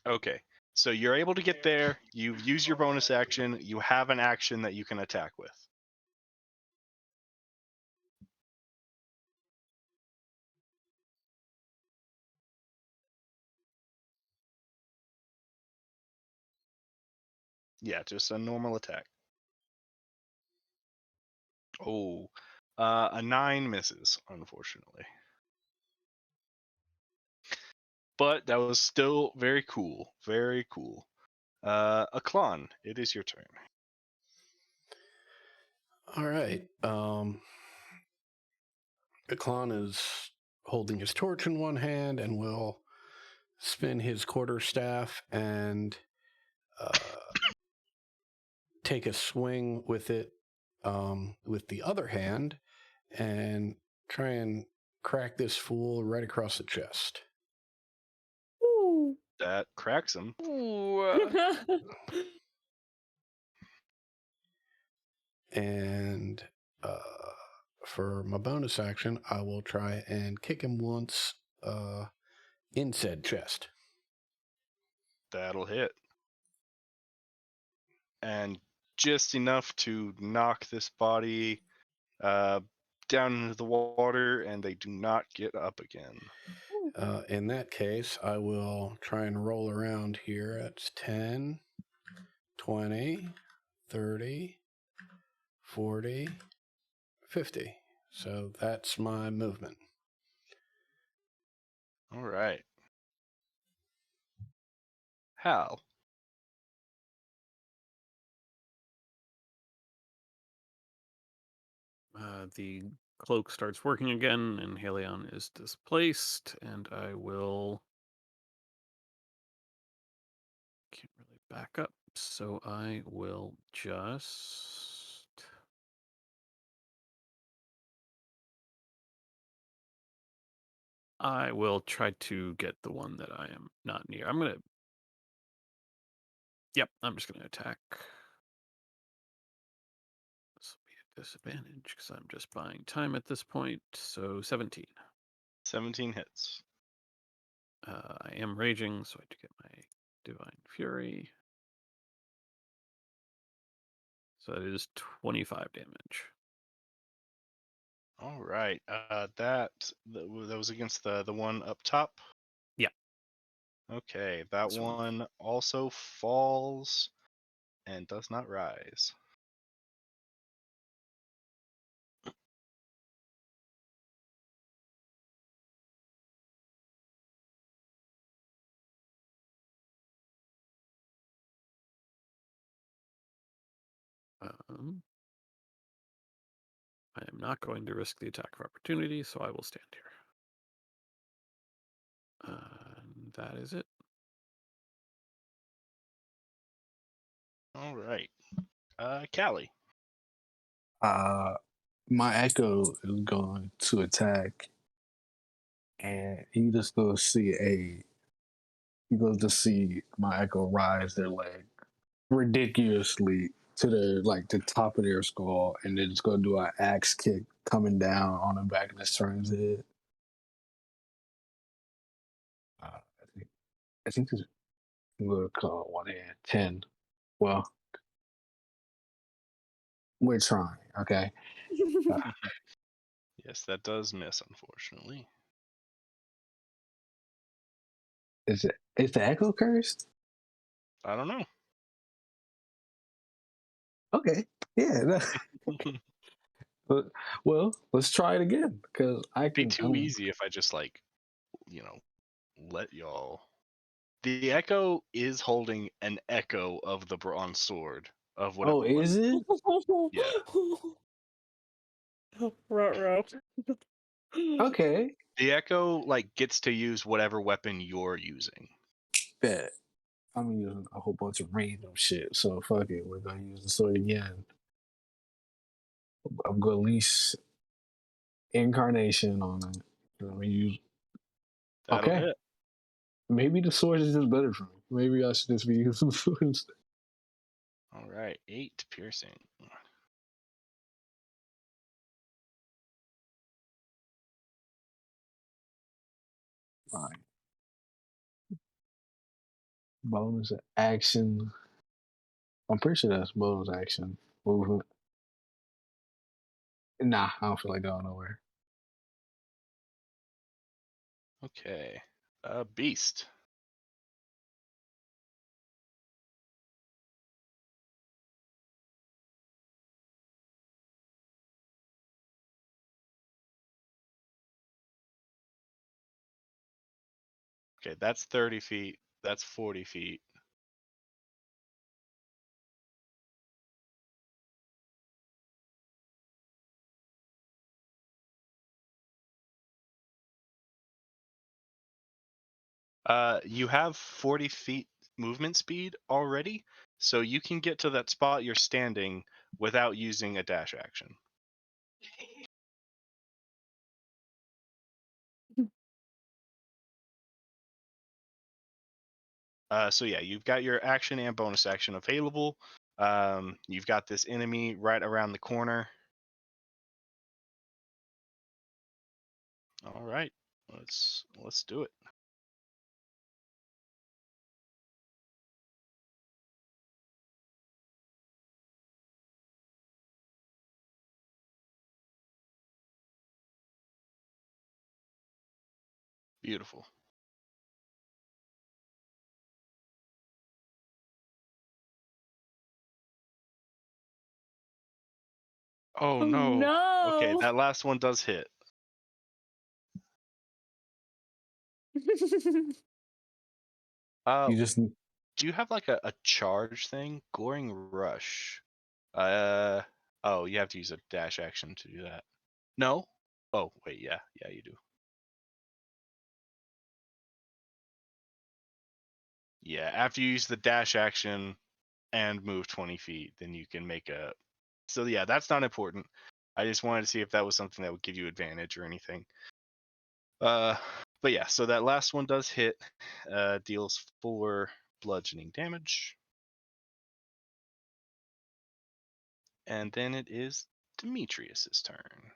S2: Okay. So you're able to get there. You've used your bonus action. You have an action that you can attack with. Yeah, just a normal attack. Oh, a 9 misses, unfortunately. But that was still very cool. Very cool. Aklan, it is your turn.
S10: All right. Aklan is holding his torch in one hand and will spin his quarterstaff and take a swing with it with the other hand and try and crack this fool right across the chest.
S1: Ooh.
S2: That cracks him.
S3: Ooh.
S10: And for my bonus action, I will try and kick him once in said chest.
S2: That'll hit. And just enough to knock this body down into the water, and they do not get up again.
S10: In that case, I will try and roll around here at 10, 20, 30, 40, 50. So that's my movement.
S2: All right. Hal.
S5: The cloak starts working again, and Helion is displaced, and I will... Can't really back up, so I will just... I will try to get the one that I am not near. I'm gonna... Yep, I'm just gonna attack. This will be a disadvantage, because I'm just buying time at this point, so 17.
S2: 17 hits.
S5: I am raging, so I have to get my Divine Fury. So that is 25 damage.
S2: All right. That was against the one up top?
S5: Yeah.
S2: Okay, that
S5: So-
S2: one also falls and does not rise.
S5: I am not going to risk the attack of opportunity, so I will stand here. That is it.
S2: All right. Callie.
S9: My echo is going to attack, and you just go see my echo rise their leg ridiculously to the top of their skull, and then it's gonna do an axe kick coming down on the back of this turn's head. I think this I'm gonna call one hand 10. Well, we're trying, okay?
S2: Yes, that does miss, unfortunately.
S9: Is the echo cursed?
S2: I don't know.
S9: Okay, yeah. Well, let's try it again because I
S2: It'd be
S9: can.
S2: too easy if I just let y'all. The echo is holding an echo of the bronze sword of whatever.
S9: Oh, is it?
S2: Yeah.
S1: Ruh-roh.
S9: Okay.
S2: The echo gets to use whatever weapon you're using.
S9: Bet. I'm using a whole bunch of random shit, so fuck it. We're gonna use the sword again. I'm gonna lease incarnation on it. I'm gonna use.
S2: That'll
S9: Okay.
S2: hit.
S9: Maybe the sword is just better for me. Maybe I should just be using the sword instead.
S2: All right, 8 piercing.
S9: Fine. bonus action. I'm pretty sure that's bonus action movement. Nah, I don't feel like going nowhere.
S2: Okay. Beast. Okay, that's 30 feet. That's 40 feet. You have 40 feet movement speed already, so you can get to that spot you're standing without using a dash action. So yeah, you've got your action and bonus action available. You've got this enemy right around the corner. All right, let's do it. Beautiful. Oh
S1: Oh
S2: no. Okay,
S1: no!
S2: that last one does hit. Uh,
S9: You just
S2: do you have like a charge thing? Goring Rush. Oh, you have to use a dash action to do that. No? Oh, wait, yeah, you do. Yeah, after you use the dash action and move 20 feet, then you can make a. So yeah, that's not important. I just wanted to see if that was something that would give you advantage or anything. But yeah, so that last one does hit, deals 4 bludgeoning damage. And then it is Demetrius's turn.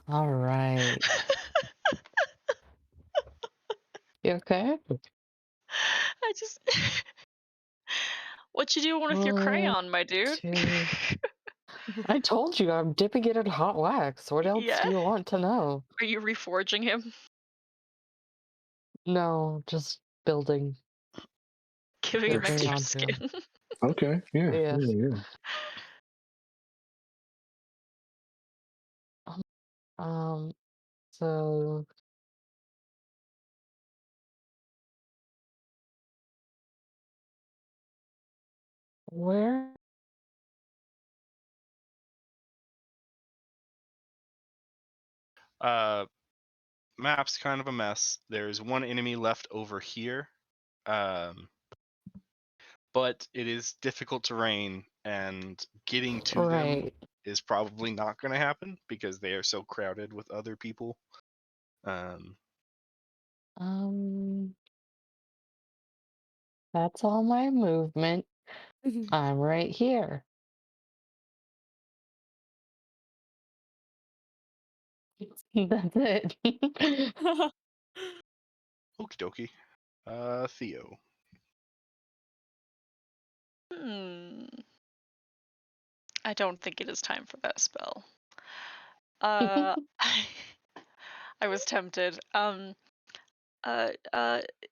S6: All right. You okay?
S3: I just. What you doing with your
S6: One,
S3: crayon, my dude?
S6: two. I told you I'm dipping it in hot wax. What else do
S3: Yeah.
S6: you want to know?
S3: Are you reforging him?
S6: No, just building.
S3: Giving him
S6: Building
S3: extra
S6: onto him.
S3: skin.
S9: okay. Yeah,
S6: Yes.
S9: yeah.
S6: Um, so where?
S2: Map's kind of a mess. There's one enemy left over here. But it is difficult terrain, and getting to them
S6: Right.
S2: is probably not going to happen because they are so crowded with other people.
S6: Um, that's all my movement. I'm right here. That's it.
S2: Okie dokie. Theo.
S3: I don't think it is time for that spell. I was tempted.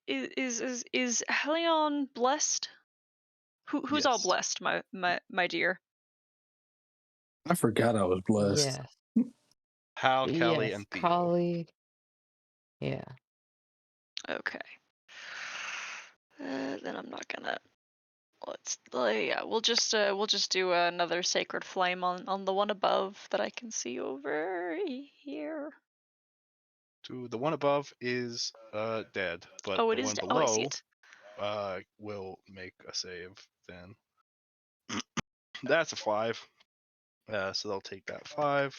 S3: Is Helion blessed? Who's all
S2: Yes.
S3: blessed, my dear?
S9: I forgot I was blessed.
S6: Yes.
S2: Hal, Kelly,
S6: Yes,
S2: and Theo.
S6: Kali. Yeah.
S3: Okay. Then I'm not gonna. Yeah, we'll just do another sacred flame on the one above that I can see over here.
S2: To the one above is dead, but
S3: Oh,
S2: the
S3: it is.
S2: one
S3: Oh, I see
S2: below
S3: it.
S2: will make a save then. That's a 5. So they'll take that 5.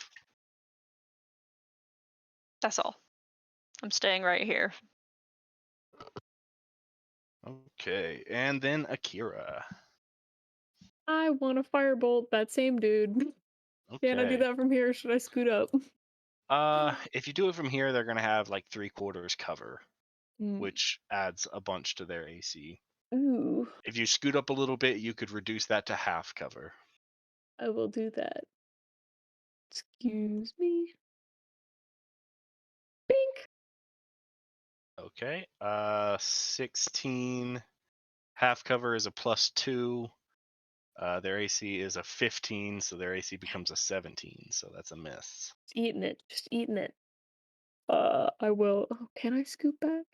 S3: That's all. I'm staying right here.
S2: Okay, and then Akira.
S1: I want to firebolt that same dude. Can I do
S2: Okay.
S1: that from here? Or should I scoot up?
S2: If you do it from here, they're gonna have like 3/4 cover,
S1: Mm.
S2: which adds a bunch to their AC.
S1: Ooh,
S2: If you scoot up a little bit, you could reduce that to half cover.
S1: I will do that. Excuse me. Bink.
S2: Okay. 16. Half cover is a +2. Their AC is a 15, so their AC becomes a 17. So that's a miss.
S1: Just eating it. Just eating it. I will. Oh, can I scoot back?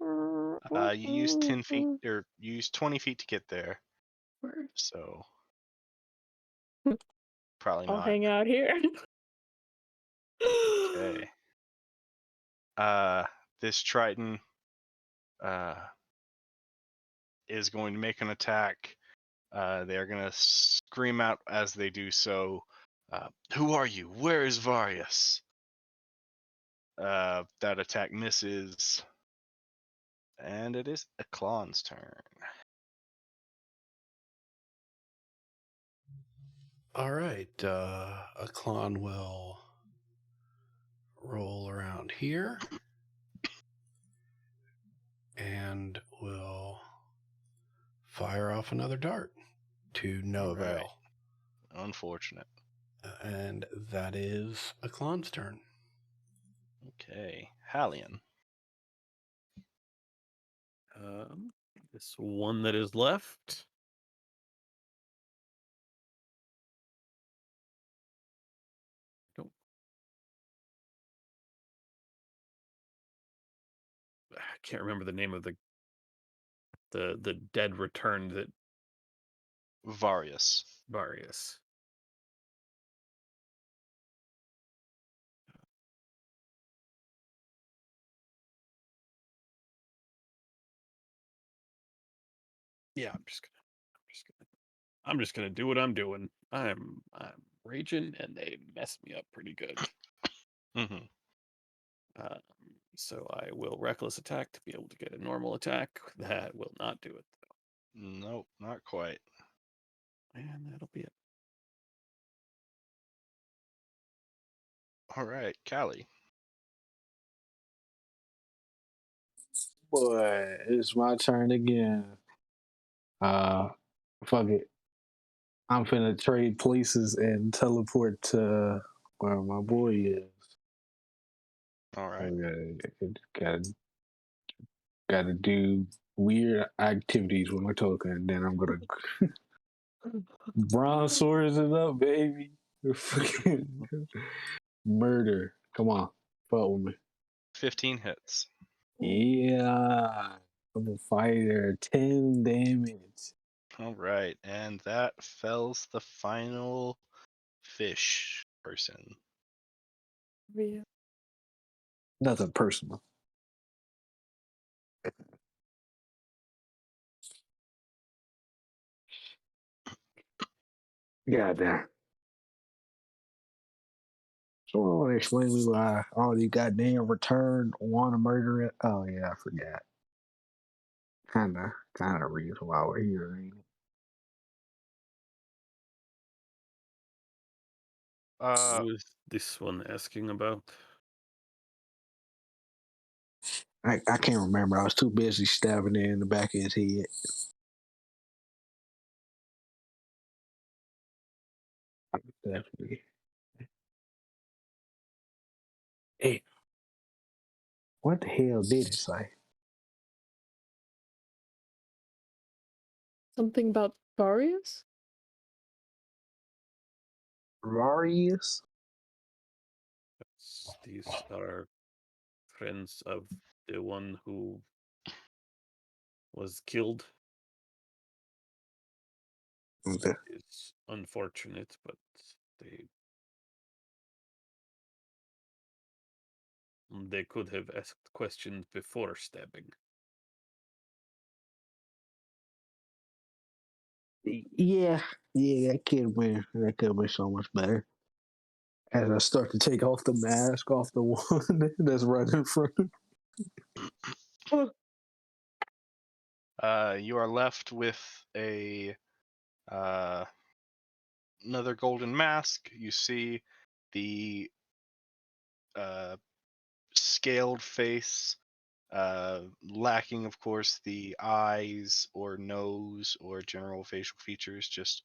S2: You use 10 feet, or you use 20 feet to get there.
S1: Word.
S2: So probably
S1: I'll
S2: not.
S1: hang out here.
S2: Okay. This Triton is going to make an attack. They're going to scream out as they do so. Who are you? Where is Varius? That attack misses. And it is Eklon's turn.
S10: All right. Eklon will roll around here and will fire off another dart to no
S2: All right.
S10: avail.
S2: Unfortunate.
S10: And that is Eklon's turn.
S2: Okay. Hallion.
S5: This one that is left. Don't. I can't remember the name of the dead returned that
S2: Varius.
S5: Varius. Yeah, I'm just gonna do what I'm doing. I'm raging, and they messed me up pretty good.
S2: Mm-hmm.
S5: So I will reckless attack to be able to get a normal attack. That will not do it though.
S2: Nope, not quite.
S5: And that'll be it.
S2: All right, Callie.
S9: Boy, it's my turn again. Fuck it. I'm finna trade places and teleport to where my boy is.
S2: All right.
S9: Gotta do weird activities with my token, and then I'm gonna bronze it up, baby. Fucking murder. Come on, fuck with me.
S2: 15 hits.
S9: Yeah, I'm a fighter. 10 damage.
S2: All right, and that fells the final fish person.
S1: Yeah.
S9: Nothing personal. Goddamn. Someone want to explain to me why all these goddamn return want to murder it? Oh yeah, I forgot. Kinda reason why we're here, ain't it?
S5: Who is this one asking about?
S9: I can't remember. I was too busy stabbing it in the back of his head. Definitely. Hey, what the hell did it say?
S1: Something about Varius?
S9: Varius?
S5: These are friends of the one who was killed.
S9: Okay.
S5: It's unfortunate, but they could have asked questions before stabbing.
S9: Yeah, that could have been so much better. As I start to take off the mask off the one that's right in front of
S2: You are left with a another golden mask. You see the scaled face, lacking, of course, the eyes or nose or general facial features. Just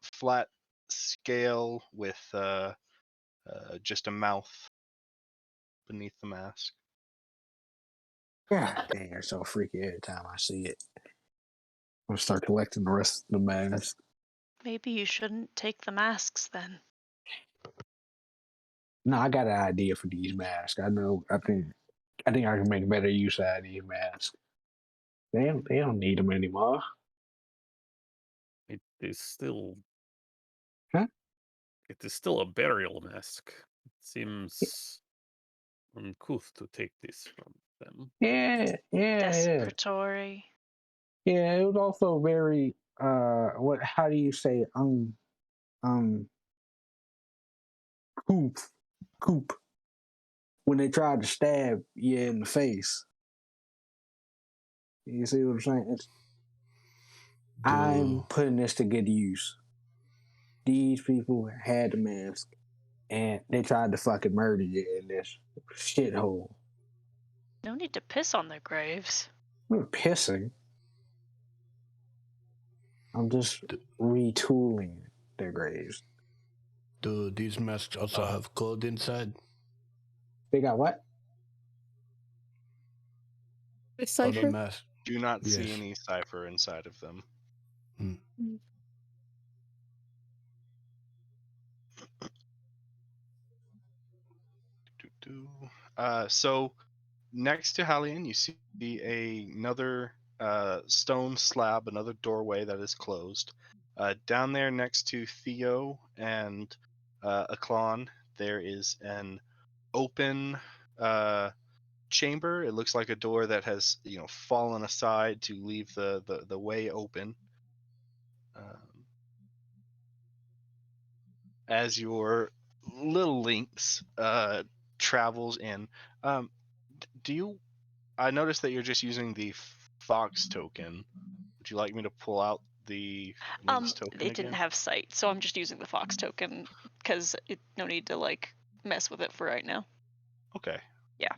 S2: flat scale with just a mouth beneath the mask.
S8: God damn, it's so freaky every time I see it. I'm gonna start collecting the rest of the masks.
S3: Maybe you shouldn't take the masks then.
S8: No, I got an idea for these masks. I think I can make better use out of these masks. They don't need them anymore.
S5: It is still.
S8: Huh?
S5: It is still a burial mask. It seems uncouth to take this from them.
S8: Yeah.
S3: Desecratory.
S8: Yeah, it was also very how do you say coop when they tried to stab you in the face. You see what I'm saying? I'm putting this to good use. These people had the mask and they tried to fucking murder you in this shithole.
S3: No need to piss on their graves.
S8: I'm not pissing. I'm just retooling their graves.
S10: Do these masks also have code inside?
S8: They got what?
S1: The cipher?
S10: masks.
S2: Do not see
S10: Yes.
S2: any cipher inside of them. So next to Hallian, you see another stone slab, another doorway that is closed. Down there next to Theo and Aklon, there is an open chamber. It looks like a door that has fallen aside to leave the way open. As your little Lynx travels in, I noticed that you're just using the Fox token. Would you like me to pull out the Lynx token
S3: It didn't
S2: again?
S3: have sight, so I'm just using the Fox token because no need to like mess with it for right now.
S2: Okay.
S3: Yeah,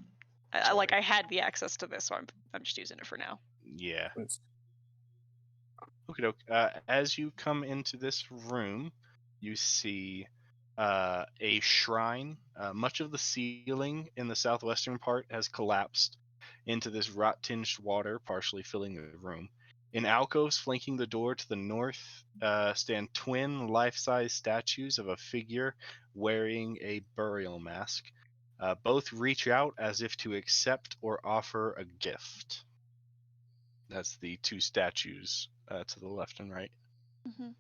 S3: I had the access to this, so I'm just using it for now.
S2: Yeah. Okay. As you come into this room, you see a shrine. Much of the ceiling in the southwestern part has collapsed into this rot-tinged water, partially filling the room. In alcoves flanking the door to the north stand twin life-size statues of a figure wearing a burial mask. Both reach out as if to accept or offer a gift. That's the two statues to the left and right.
S3: Mm-hmm.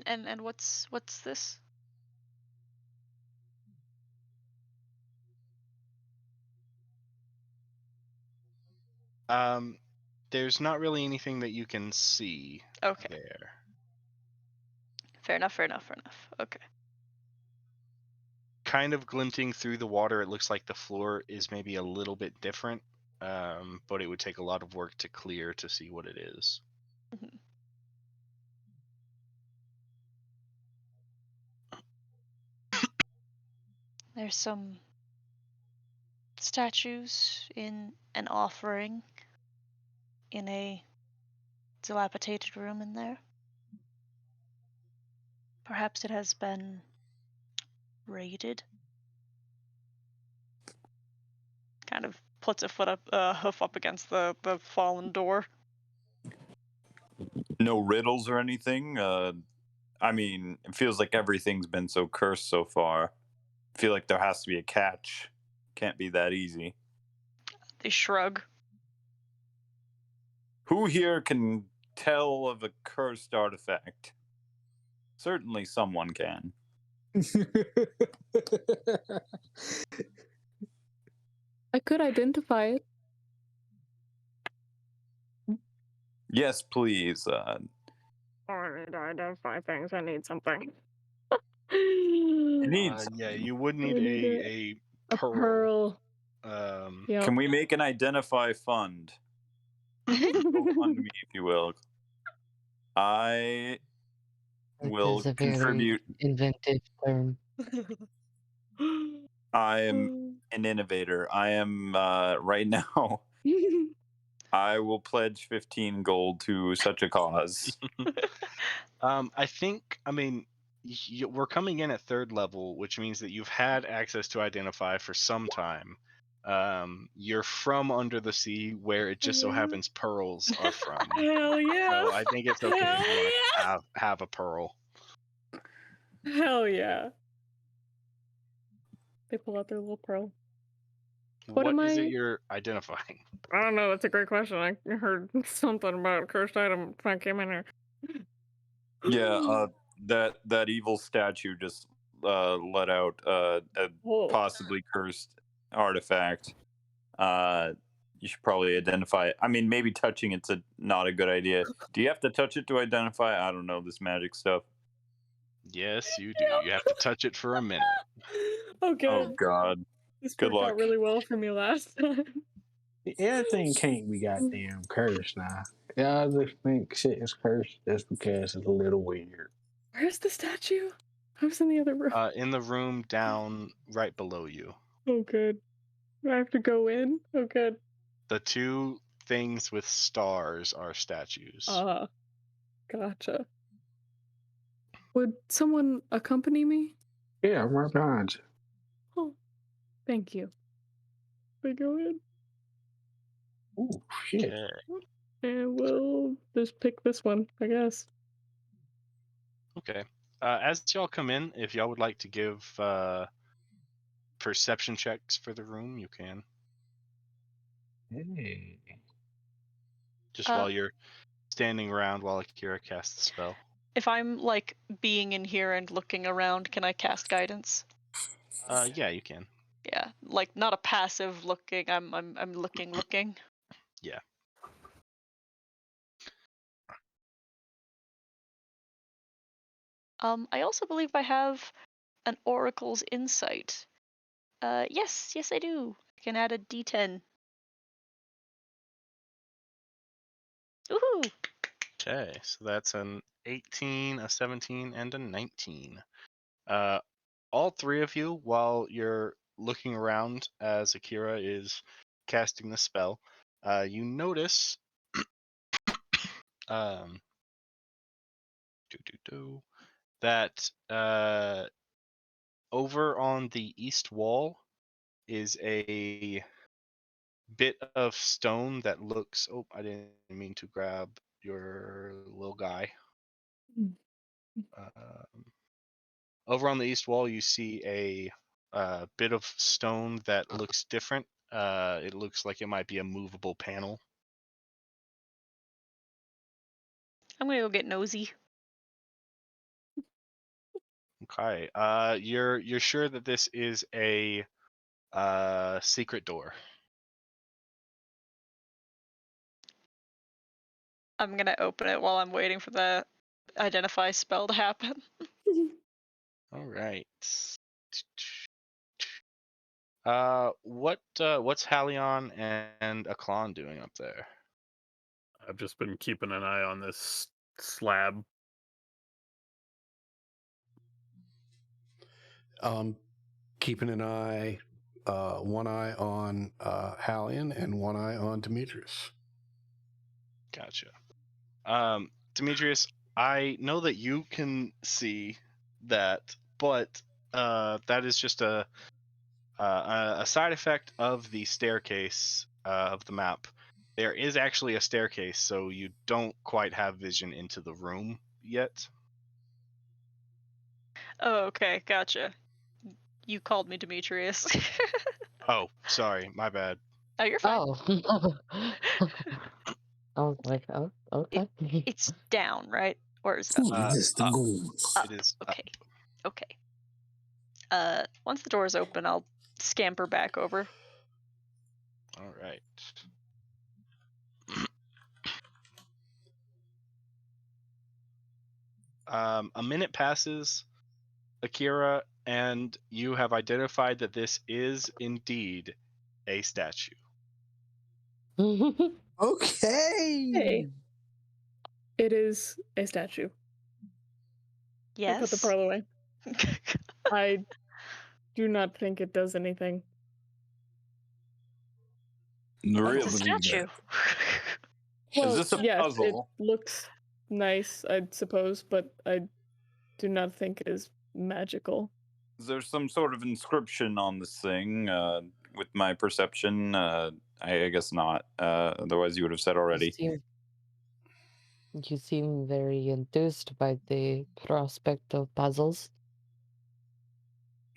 S3: And what's this?
S2: There's not really anything that you can see there.
S3: Fair enough. Okay.
S2: Kind of glinting through the water, it looks like the floor is maybe a little bit different, but it would take a lot of work to clear to see what it is.
S3: Mm-hmm. There's some statues in an offering in a dilapidated room in there. Perhaps it has been raided. Kind of puts a hoof up against the fallen door.
S7: No riddles or anything. I mean, it feels like everything's been so cursed so far. I feel like there has to be a catch. Can't be that easy.
S3: They shrug.
S7: Who here can tell of a cursed artifact? Certainly someone can.
S1: I could identify it.
S7: Yes, please.
S1: I need to identify things. I need something.
S7: It needs.
S2: Yeah, you would need
S1: I need
S2: a pearl.
S1: Yeah.
S7: Can we make an identify fund? Fund me, if you will. I will
S6: It's a
S7: contribute.
S6: very inventive term.
S7: I am an innovator. I am right now. I will pledge 15 gold to such a cause.
S2: I think, I mean, we're coming in at 3rd level, which means that you've had access to Identify for some time. You're from under the sea, where it just so happens pearls are from.
S1: Hell yeah!
S2: So I think it's okay if
S1: Hell
S2: you want
S1: yeah!
S2: to have a pearl.
S1: Hell yeah! They pull out their little pearl.
S2: What
S1: am
S2: is
S1: I?
S2: it you're identifying?
S1: I don't know. That's a great question. I heard something about cursed item when I came in here.
S7: Yeah, that evil statue just let out a
S1: Oh.
S7: possibly cursed artifact. You should probably identify it. I mean, maybe touching it's not a good idea. Do you have to touch it to identify? I don't know this magic stuff.
S2: Yes, you do. You have to touch it for a minute.
S1: Oh, good.
S7: Oh God.
S1: This
S7: Good
S1: worked out
S7: luck.
S1: really well for me last time.
S8: Everything can't be goddamn cursed now. Yeah, I just think shit is cursed just because it's a little weird.
S1: Where's the statue? I was in the other room.
S2: In the room down right below you.
S1: Oh, good. Do I have to go in? Oh, good.
S2: The 2 things with stars are statues.
S1: Gotcha. Would someone accompany me?
S8: Yeah, I'm right behind you.
S1: Oh, thank you. We go in,
S8: Ooh, shit.
S2: Okay.
S1: and we'll just pick this one, I guess.
S2: Okay. As y'all come in, if y'all would like to give perception checks for the room, you can.
S8: Hey.
S2: Just while you're standing around while Akira casts the spell.
S3: If I'm like being in here and looking around, can I cast guidance?
S2: Yeah, you can.
S3: Yeah, like not a passive looking. I'm looking.
S2: Yeah.
S3: I also believe I have an Oracle's Insight. Yes, I do. I can add a D10. Woohoo!
S2: Okay, so that's an 18, a 17, and a 19. All 3 of you, while you're looking around as Akira is casting the spell, you notice that over on the east wall is a bit of stone that looks. Oh, I didn't mean to grab your little guy. Over on the east wall, you see a bit of stone that looks different. It looks like it might be a movable panel.
S3: I'm gonna go get nosy.
S2: Okay. You're sure that this is a secret door?
S3: I'm gonna open it while I'm waiting for the identify spell to happen.
S2: All right. What's Halion and Aklan doing up there?
S5: I've just been keeping an eye on this slab.
S10: Keeping an eye, one eye on Halion and one eye on Demetrius.
S2: Gotcha. Demetrius, I know that you can see that, but that is just a side effect of the staircase of the map. There is actually a staircase, so you don't quite have vision into the room yet.
S3: Oh, okay, gotcha. You called me Demetrius.
S2: Oh, sorry, my bad.
S3: Oh, you're fine.
S6: Oh. I was like, oh, okay.
S3: It's down, right? Or is it up?
S8: Jesus, the goon.
S2: It is up.
S3: Okay. Okay. Once the door is open, I'll scamper back over.
S2: All right. A minute passes, Akira, and you have identified that this is indeed a statue.
S8: Okay.
S1: Hey. It is a statue. I put the
S3: Yes.
S1: pearl away. I do not think it does anything.
S7: Really?
S3: It's a statue.
S1: Well,
S7: this a
S1: yes,
S7: puzzle?
S1: it looks nice, I suppose, but I do not think it is magical.
S7: Is there some sort of inscription on this thing? With my perception, I guess not. Otherwise, you would have said already.
S6: You seem very enthused by the prospect of puzzles.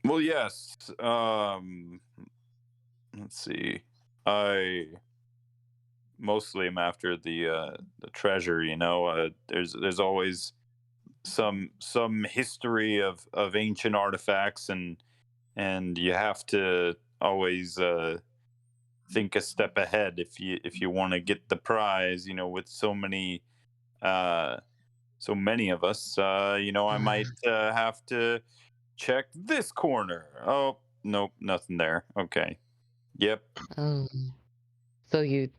S7: Well, yes. Let's see. I mostly am after the treasure. You know, there's always some history of ancient artifacts, and you have to always think a step ahead if you want to get the prize. You know, with so many of us, you know, I might have to check this corner. Oh, nope, nothing there. Okay. Yep.
S6: So you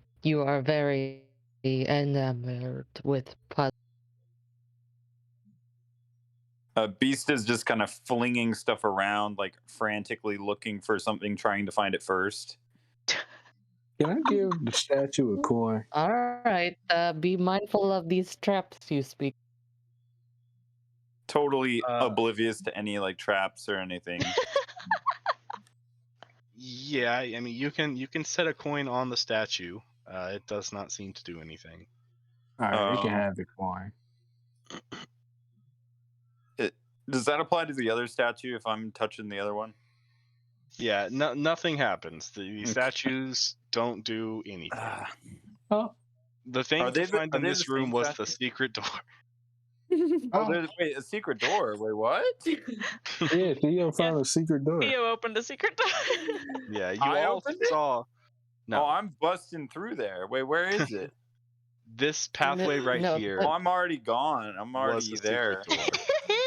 S6: are very enamored with puzzles.
S7: Beast is just kind of flinging stuff around, like frantically looking for something, trying to find it first.
S8: Can I give the statue a coin?
S6: All right, be mindful of these traps you speak.
S7: Totally oblivious to any like traps or anything.
S2: Yeah, I mean you can set a coin on the statue. It does not seem to do anything.
S8: All right, you can have the coin.
S7: Does that apply to the other statue if I'm touching the other one?
S2: Yeah, nothing happens. The statues don't do anything.
S8: Oh,
S2: The thing to find in this room was the secret door.
S7: Wait, a secret door? Wait, what?
S8: Yeah, Theo found a secret door.
S3: Theo opened a secret door.
S2: Yeah, you
S7: I
S2: all
S7: opened it?
S2: saw. No,
S7: Oh, I'm busting through there. Wait, where is it?
S2: this pathway here.
S7: Oh, I'm already gone. I'm
S2: was
S7: already
S2: the
S7: there.
S2: secret door.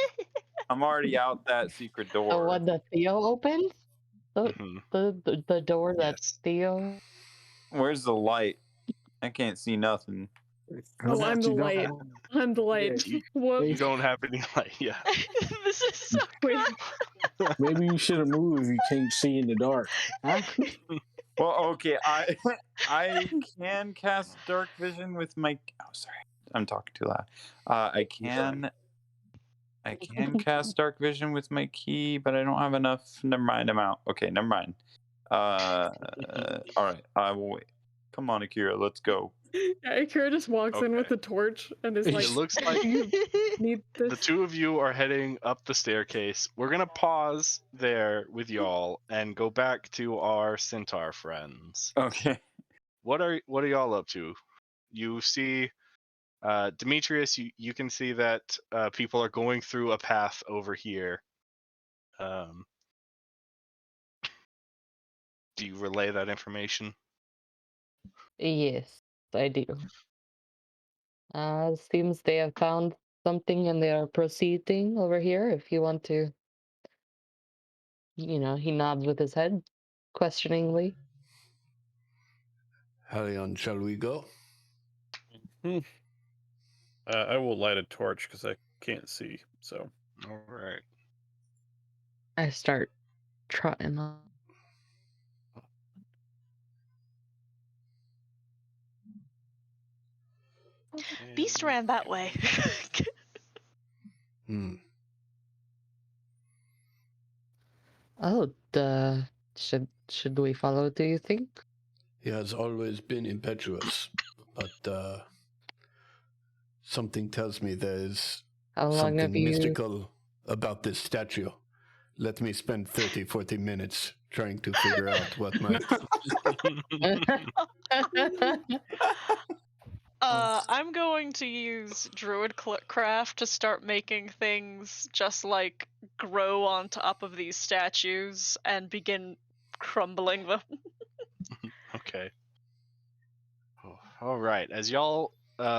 S7: I'm already out that secret door.
S6: The one that Theo opened?
S2: Mhm.
S6: The door that
S2: Yes.
S6: Theo.
S7: Where's the light? I can't see nothing.
S1: Oh, I'm the light. I'm the light.
S2: You
S1: Whoops.
S2: don't have any light. Yeah.
S3: This is so
S1: Wait.
S8: Maybe you should have moved if you can't see in the dark. Huh?
S7: Well, okay, I can cast dark vision with my. Oh, sorry, I'm talking too loud. I can cast dark vision with my key, but I don't have enough. Never mind, I'm out. Okay, never mind. All right, I will wait. Come on, Akira, let's go.
S1: Yeah, Akira just walks in with the torch and is like,
S2: It looks like
S1: "You need this."
S2: the two of you are heading up the staircase. We're gonna pause there with y'all and go back to our centaur friends.
S7: Okay.
S2: What are y'all up to? You see, Demetrius. You can see that people are going through a path over here. Do you relay that information?
S6: Yes, I do. Seems they have found something and they are proceeding over here. If you want to, he nods with his head, questioningly.
S10: Halion, shall we go?
S5: I will light a torch because I can't see. So.
S2: All right.
S6: I start trotting on.
S3: Beast ran that way.
S6: Oh, should we follow, do you think?
S10: He has always been impetuous, but something tells me there's
S6: How long have
S10: something
S6: you...
S10: mystical about this statue. Let me spend 30, 40 minutes trying to figure out what my...
S3: I'm going to use Druidcraft to start making things just like grow on top of these statues and begin crumbling them.
S2: Okay. All right. As y'all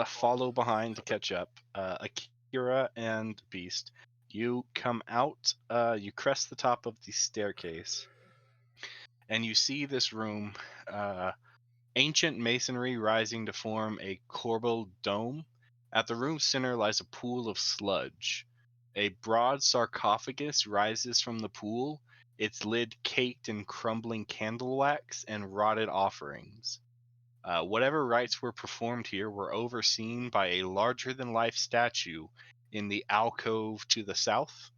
S2: follow behind to catch up, Akira and Beast, you come out. You crest the top of the staircase, and you see this room. Ancient masonry rising to form a corbelled dome. At the room's center lies a pool of sludge. A broad sarcophagus rises from the pool, its lid caked in crumbling candle wax and rotted offerings. Whatever rites were performed here were overseen by a larger-than-life statue in the alcove to the south,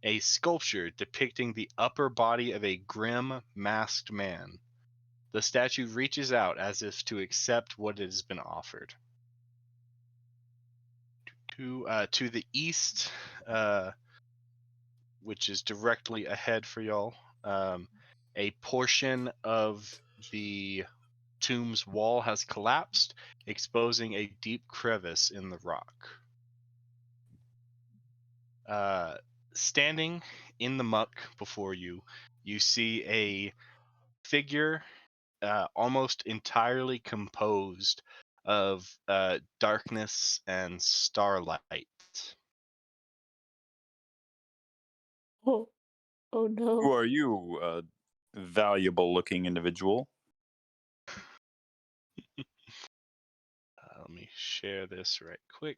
S2: a sculpture depicting the upper body of a grim, masked man. The statue reaches out as if to accept what has been offered. To the east, which is directly ahead for y'all, a portion of the tomb's wall has collapsed, exposing a deep crevice in the rock. Standing in the muck before you, you see a figure almost entirely composed of darkness and starlight.
S1: Oh, oh
S7: Who
S1: no.
S7: are you, valuable-looking individual?
S2: Let me share this right quick.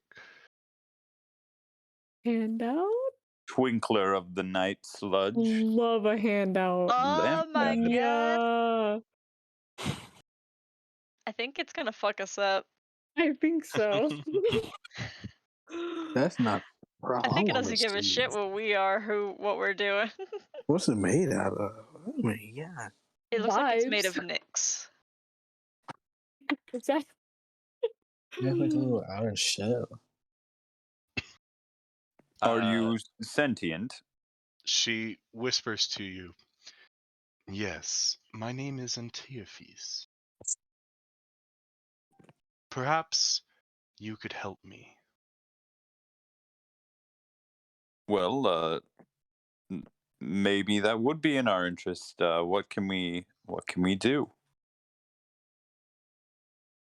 S1: Handout?
S7: Twinkler of the night sludge.
S1: Love a handout.
S3: Oh my
S7: Lamp
S3: god.
S1: Yeah,
S3: I think it's gonna fuck us up.
S1: I think so.
S8: That's not. Bro,
S3: I think it
S8: want
S3: doesn't
S8: to
S3: give a
S8: see
S3: shit what we are, what we're doing.
S8: what's it made out of. Oh my god!
S3: It looks like it's made
S1: Vibes.
S3: of Nyx.
S1: Exactly.
S8: That's like a little outer shell.
S7: Are you sentient?
S2: She whispers to you, "Yes, my name is Antiophis. Perhaps you could help me."
S7: Well, maybe that would be in our interest. What can we do?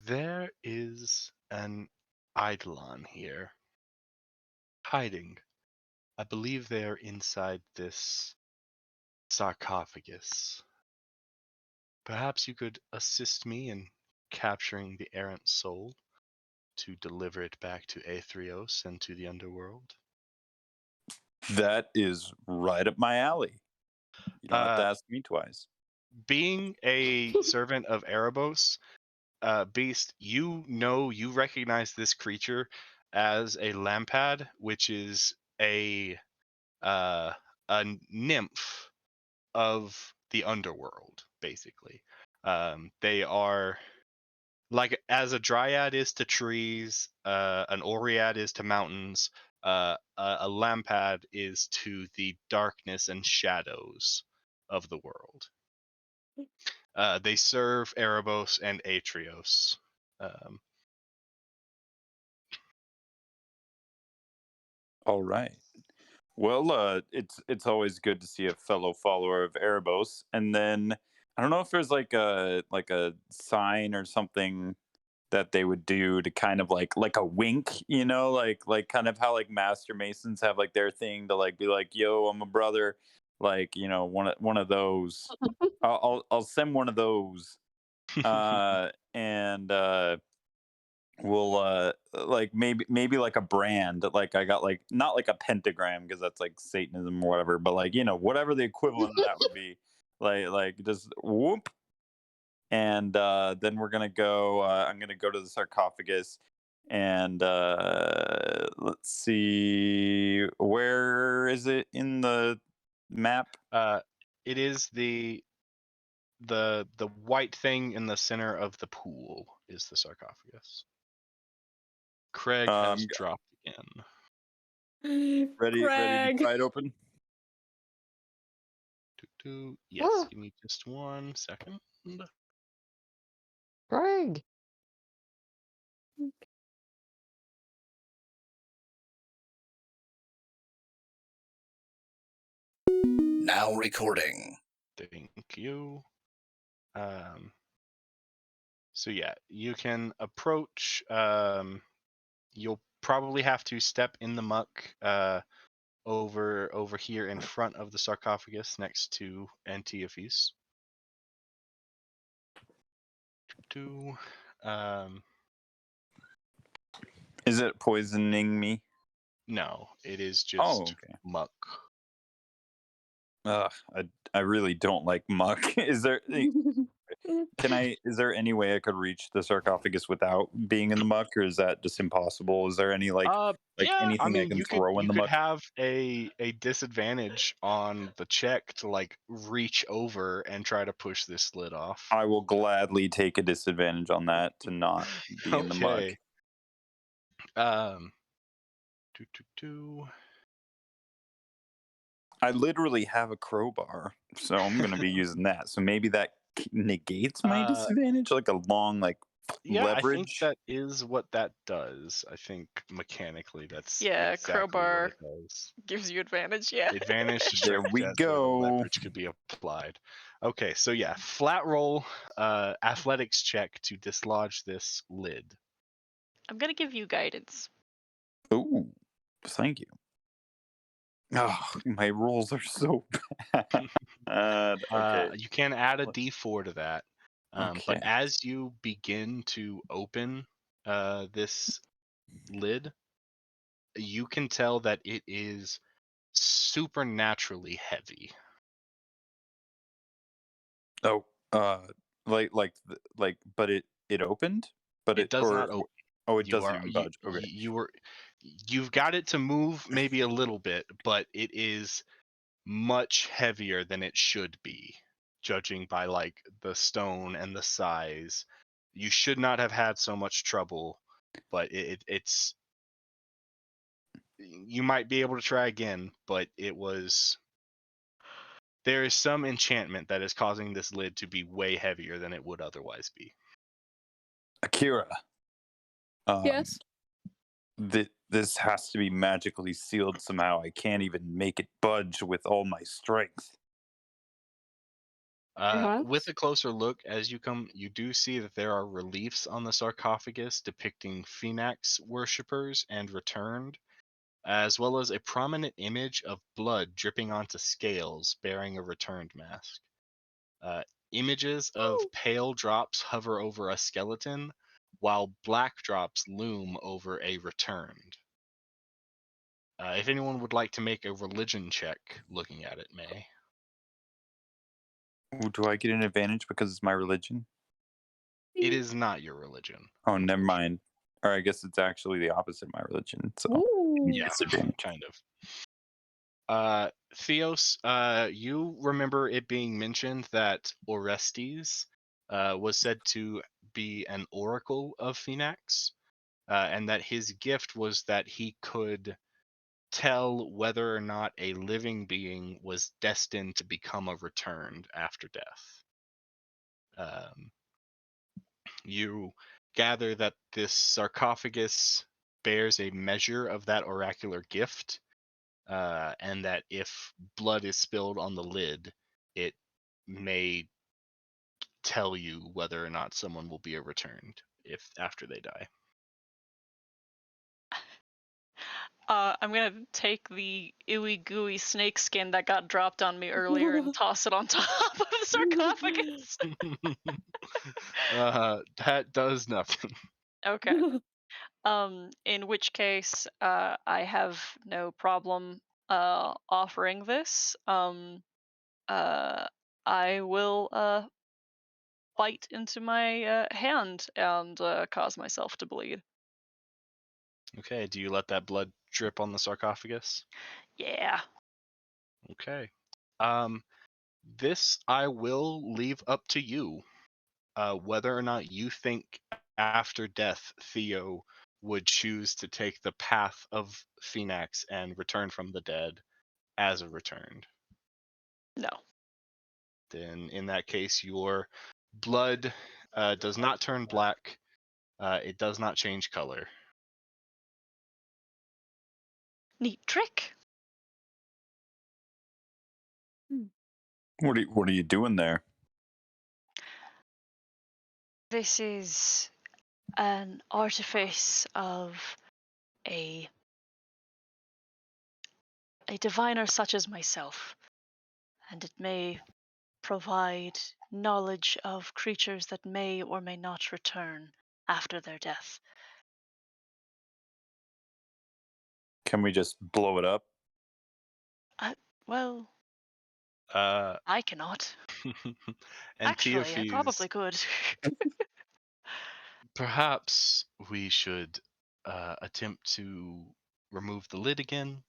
S2: There is an eidolon here, hiding. I believe they are inside this sarcophagus. Perhaps you could assist me in capturing the errant soul to deliver it back to Aetherios and to the underworld.
S7: That is right up my alley. You don't have to ask me twice.
S2: Being a servant of Erebos, Beast, you recognize this creature as a lampad, which is a nymph of the underworld, basically. They are like, as a dryad is to trees, an oread is to mountains, a lampad is to the darkness and shadows of the world. They serve Erebos and Atrios.
S7: All right. Well, it's always good to see a fellow follower of Erebos. And then I don't know if there's like a sign or something that they would do to kind of like a wink, like kind of how like Master Masons have like their thing to like be like, "Yo, I'm a brother," like one of those. I'll send one of those, and we'll like maybe like a brand, like I got like not like a pentagram because that's like Satanism or whatever, but like whatever the equivalent of that would be, like just whoop. And then we're gonna go. I'm gonna go to the sarcophagus, and let's see, where is it in the map?
S2: It is the white thing in the center of the pool is the sarcophagus. Craig has dropped again.
S7: Ready to
S1: Craig.
S7: pry it open?
S2: Yes, give me just 1 second.
S6: Greg.
S11: Now recording.
S2: Thank you. So yeah, you can approach. You'll probably have to step in the muck over here in front of the sarcophagus next to Antiophis.
S7: Is it poisoning me?
S2: No, it is
S7: Oh,
S2: just
S7: okay.
S2: muck.
S7: I really don't like muck. Is there is there any way I could reach the sarcophagus without being in the muck, or is that just impossible? Is there any
S2: Yeah, I
S7: anything I
S2: mean,
S7: can
S2: you could
S7: throw in
S2: you
S7: the
S2: could
S7: muck?
S2: have a disadvantage on the check to like reach over and try to push this lid off.
S7: I will gladly take a disadvantage on that to not be in the muck.
S2: Okay. Um. doo, doo, doo.
S7: I literally have a crowbar, so I'm going to be using that. So maybe that negates my disadvantage, like a long
S2: Yeah, I think
S7: leverage.
S2: that is what that does. I think mechanically that's
S3: Yeah,
S2: exactly what
S3: crowbar
S2: it does.
S3: gives you advantage. Yeah.
S2: Advantage to
S7: There
S2: strength
S7: we
S2: checks where the
S7: go.
S2: leverage could be applied. Okay, so yeah, flat roll, athletics check to dislodge this lid.
S3: I'm gonna give you guidance.
S7: Ooh, thank you. Oh, my rolls are so bad. Okay.
S2: You can add a D4 to that. But
S7: Okay.
S2: as you begin to open this lid, you can tell that it is supernaturally heavy.
S7: Oh, but it opened, but
S2: It does not open.
S7: oh, it
S2: You
S7: doesn't
S2: are
S7: even
S2: you,
S7: budge. Okay.
S2: you've got it to move maybe a little bit, but it is much heavier than it should be, judging by like the stone and the size. You should not have had so much trouble, but it's you might be able to try again, but there is some enchantment that is causing this lid to be way heavier than it would otherwise be.
S7: Akira.
S1: Yes.
S7: This has to be magically sealed somehow. I can't even make it budge with all my strength.
S2: With a closer look, as you come, you do see that there are reliefs on the sarcophagus depicting Phoenix worshippers and returned, as well as a prominent image of blood dripping onto scales bearing a returned mask. Images of pale drops hover over a skeleton, while black drops loom over a returned. If anyone would like to make a religion check looking at it, may.
S7: Ooh, do I get an advantage because it's my religion?
S2: It is not your religion.
S7: Oh, never mind. Or I guess it's actually the opposite of my religion. So
S2: Yeah,
S7: disadvantage.
S2: kind of. Theos, you remember it being mentioned that Orestes was said to be an oracle of Phoenix, and that his gift was that he could tell whether or not a living being was destined to become a returned after death. You gather that this sarcophagus bears a measure of that oracular gift, and that if blood is spilled on the lid, it may tell you whether or not someone will be a returned if after they die.
S3: I'm gonna take the ooey gooey snake skin that got dropped on me earlier and toss it on top of the sarcophagus.
S2: That does nothing.
S3: Okay. In which case, I have no problem offering this. I will bite into my hand and cause myself to bleed.
S2: Okay, do you let that blood drip on the sarcophagus?
S3: Yeah.
S2: Okay. This I will leave up to you. Whether or not you think after death Theo would choose to take the path of Phoenix and return from the dead as a returned.
S3: No.
S2: Then in that case, your blood does not turn black. It does not change color.
S3: Neat trick.
S7: What are you doing there?
S3: This is an artifice of a diviner such as myself, and it may provide knowledge of creatures that may or may not return after their death.
S7: Can we just blow it up?
S3: Well,
S2: Uh,
S3: I cannot.
S2: and
S3: Actually, I
S2: Theophes,
S3: probably could.
S2: perhaps we should attempt to remove the lid again.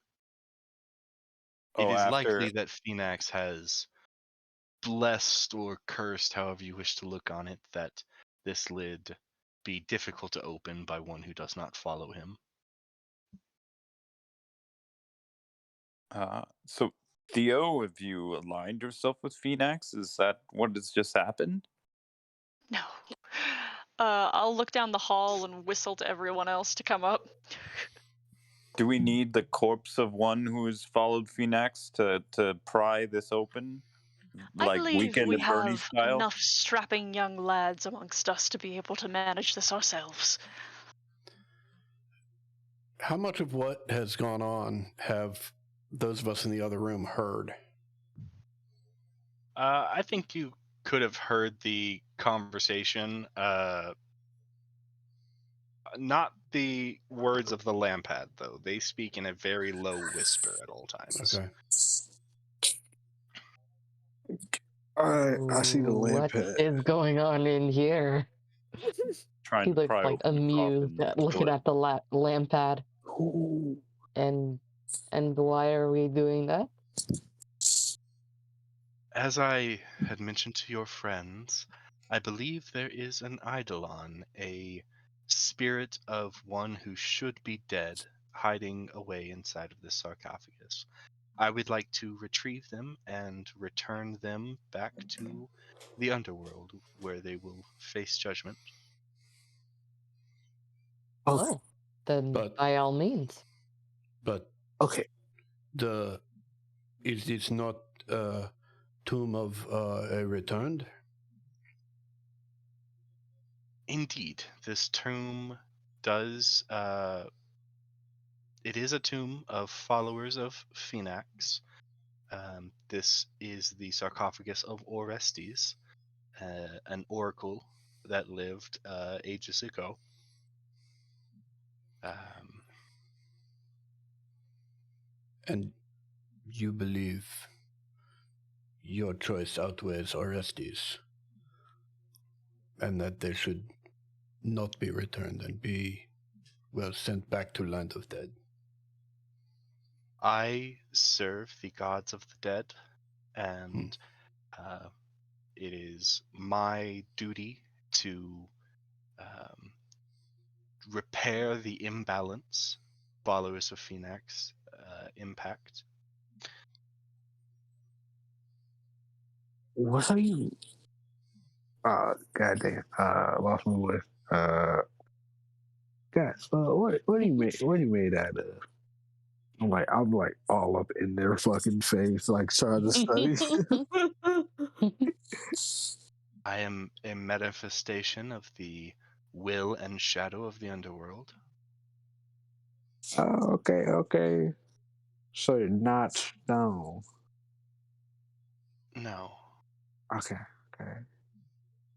S2: It
S7: Oh,
S2: is
S7: after.
S2: likely that Phoenix has blessed or cursed, however you wish to look on it, that this lid be difficult to open by one who does not follow him.
S7: So, Theo, have you aligned yourself with Phoenix? Is that what has just happened?
S3: No. I'll look down the hall and whistle to everyone else to come up.
S7: Do we need the corpse of one who has followed Phoenix to pry this open?
S3: I
S7: Like
S3: believe
S7: Weekend
S3: we
S7: at Bernie's
S3: have
S7: style?
S3: enough strapping young lads amongst us to be able to manage this ourselves.
S10: How much of what has gone on have those of us in the other room heard?
S2: I think you could have heard the conversation. Not the words of the lampad, though. They speak in a very low whisper at all times.
S10: Okay.
S8: I see the lamp
S6: What
S8: head.
S6: is going on in here?
S7: Trying
S6: He
S7: to
S6: looks
S7: pry
S6: like
S7: open the
S6: amused
S7: coffin.
S6: at looking at the lamp pad.
S8: Ooh.
S6: And why are we doing that?
S2: As I had mentioned to your friends, I believe there is an eidolon, a spirit of one who should be dead, hiding away inside of this sarcophagus. I would like to retrieve them and return them back to the underworld, where they will face judgment.
S8: Okay.
S6: Oh, then
S10: But
S6: by all means.
S10: but
S8: Okay.
S10: is this not a tomb of a returned?
S2: Indeed, this tomb does. It is a tomb of followers of Phoenix. This is the sarcophagus of Orestes, an oracle that lived ages ago.
S10: And you believe your choice outweighs Orestes, and that they should not be returned and be, well, sent back to Land of Dead.
S2: I serve the gods of the dead, and it is my duty to repair the imbalance followers of Phoenix impact.
S8: What are you? Goddamn. Lost my voice. Guys, what do you mean? What do you mean that? I'm like all up in their fucking face, like trying to study.
S2: I am a manifestation of the will and shadow of the underworld.
S8: Oh, okay. So you're not stone.
S2: No.
S8: Okay.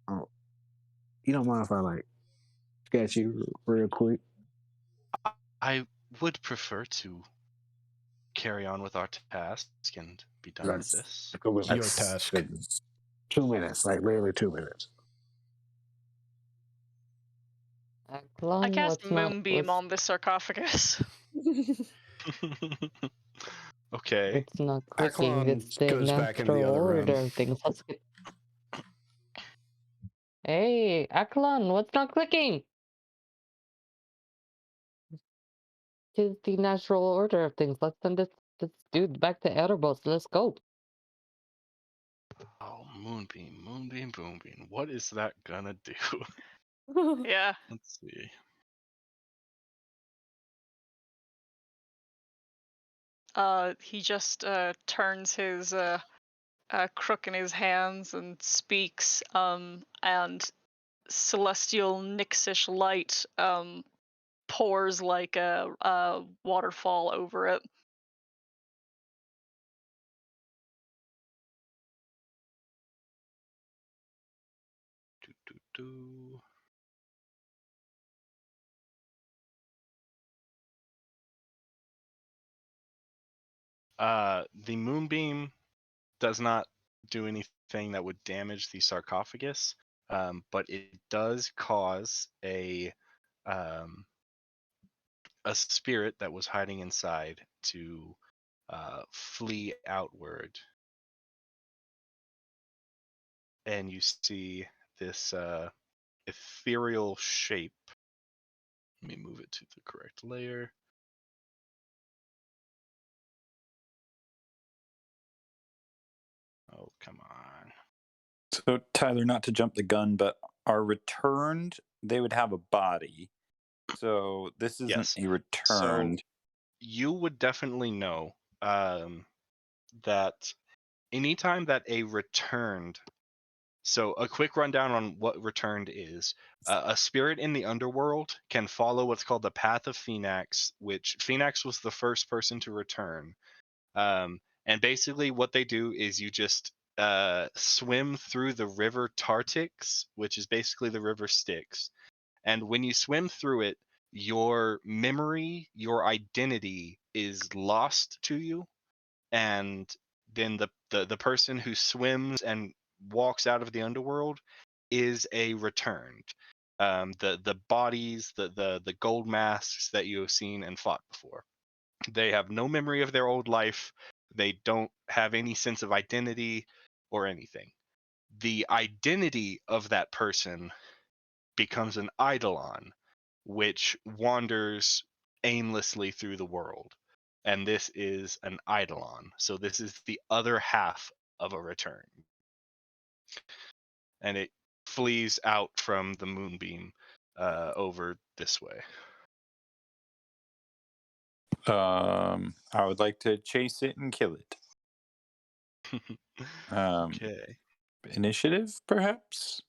S8: Oh, you don't mind if I like sketch you real quick?
S2: I would prefer to carry on with our task and be done with this.
S10: Your task.
S8: 2 minutes, like literally 2 minutes.
S3: I cast
S6: What's not
S3: Moonbeam on the sarcophagus.
S2: Okay.
S6: It's not clicking.
S10: Aklon
S6: It's the
S10: goes back into the
S6: natural
S10: other room.
S6: order of things. Let's get... Hey, Aklon, what's not clicking? It's the natural order of things. Let's send this dude back to Erebos. Let's go.
S2: Oh, Moonbeam. What is that gonna do?
S3: Yeah.
S2: Let's see.
S3: He just turns his crook in his hands and speaks, and celestial Nixish light pours like a waterfall over it.
S2: Do. The moonbeam does not do anything that would damage the sarcophagus, but it does cause a spirit that was hiding inside to flee outward. And you see this ethereal shape. Let me move it to the correct layer. Oh, come on.
S7: So, Tyler, not to jump the gun, but are returned, they would have a body. So, this isn't
S2: Yes.
S7: a returned.
S2: So you would definitely know that anytime that a returned, so a quick rundown on what returned is. A spirit in the underworld can follow what's called the path of Phoenix, which Phoenix was the first person to return. And basically what they do is you just swim through the river Tartix, which is basically the river Styx. And when you swim through it, your memory, your identity is lost to you. And then the person who swims and walks out of the underworld is a returned. The bodies, the gold masks that you have seen and fought before. They have no memory of their old life. They don't have any sense of identity or anything. The identity of that person becomes an eidolon, which wanders aimlessly through the world. And this is an eidolon. So this is the other half of a return. And it flees out from the moonbeam over this way.
S7: I would like to chase it and kill it.
S2: Okay.
S7: Initiative, perhaps?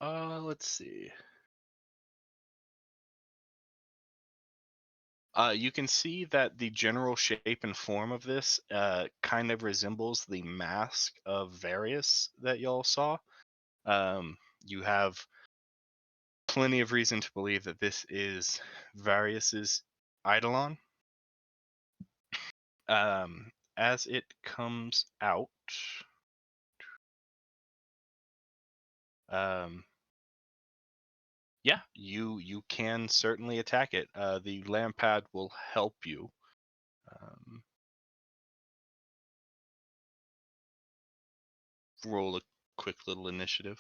S2: Let's see. You can see that the general shape and form of this kind of resembles the mask of Varius that y'all saw. You have plenty of reason to believe that this is Varius's eidolon. As it comes out, yeah, you can certainly attack it. The lampad will help you. Roll a quick little initiative.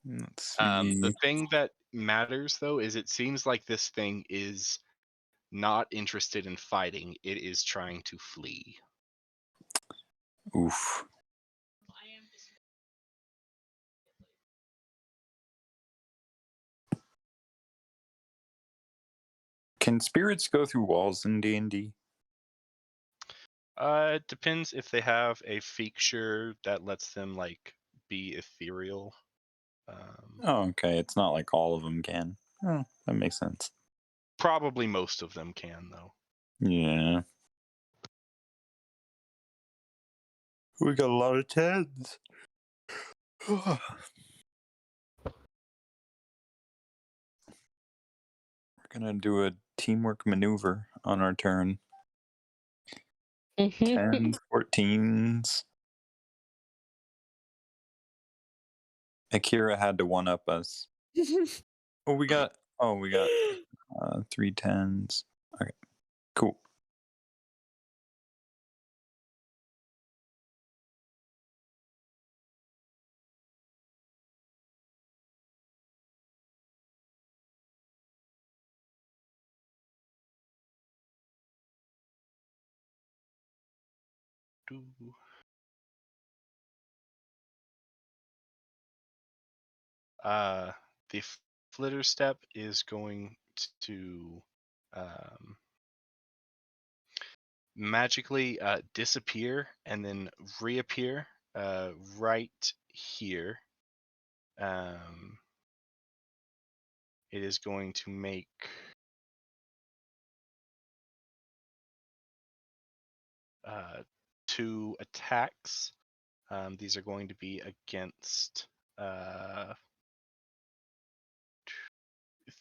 S7: Let's see.
S2: The thing that matters, though, is it seems like this thing is not interested in fighting. It is trying to flee.
S7: Oof. Can spirits go through walls in D&D?
S2: It depends if they have a feature that lets them like be ethereal.
S7: Oh, okay. It's not like all of them can. Oh, that makes sense.
S2: Probably most of them can, though.
S7: Yeah. We got a lot of 10s. We're gonna do a teamwork maneuver on our turn. 10s, 14s. Akira had to one up us. We got 3 10s. Okay, cool.
S2: The flitter step is going to magically disappear and then reappear right here. It is going to make two attacks. These are going to be against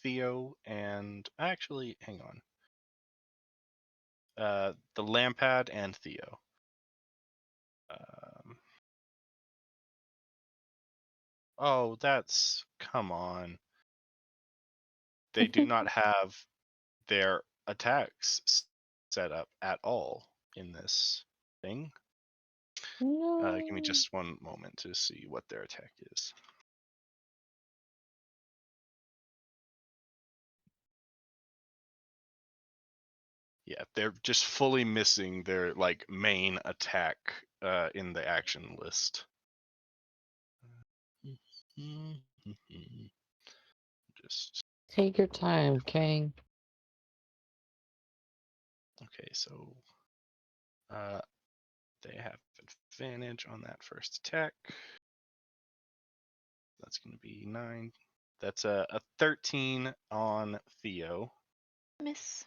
S2: Theo and actually, hang on. the Lampad and Theo. Oh, come on. They do not have their attacks set up at all in this thing. Give me just one moment to see what their attack is. Yeah, they're just fully missing their like main attack in the action list. Just
S6: Take your time, Kang.
S2: okay, so they have advantage on that first attack. That's going to be 9. That's a 13 on Theo.
S3: Miss.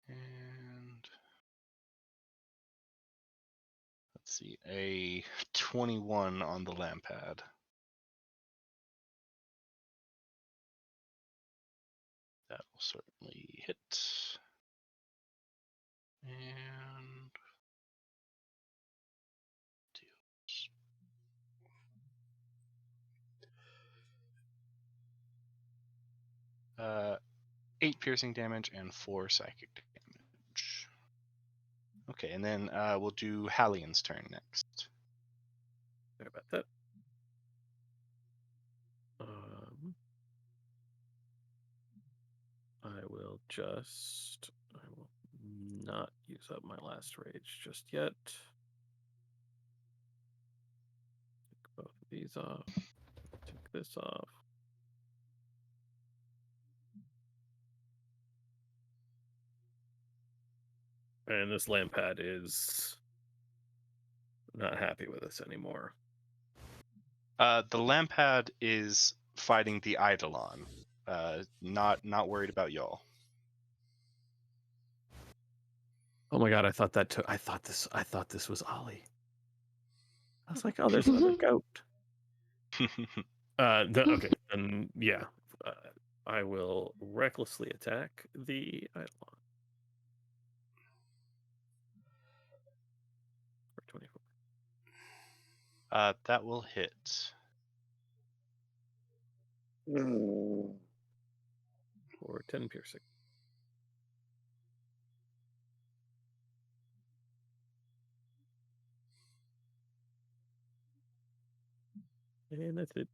S2: And let's see, a 21 on the Lampad. That will certainly hit. And deals 8 piercing damage and 4 psychic damage. Okay, and then we'll do Hallian's turn next.
S5: Sorry about that. I will not use up my last rage just yet. Take both of these off. Take this off. And this Lampad is not happy with us anymore.
S2: The Lampad is fighting the Eidolon. Not worried about y'all.
S5: Oh my god! I thought this was Ollie. I was like, oh, there's another goat. Okay, then yeah, I will recklessly attack the Eidolon for 24.
S2: That will hit.
S5: For 10 piercing. And that's it.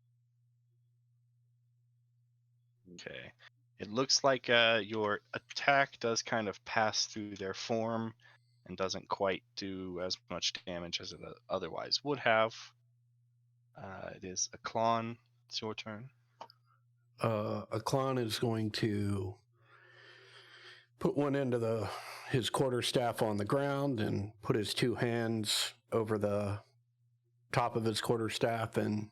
S2: Okay. It looks like your attack does kind of pass through their form and doesn't quite do as much damage as it otherwise would have. It is Aklon. It's your turn.
S10: Aklon is going to put one end of his quarterstaff on the ground and put his 2 hands over the top of his quarterstaff and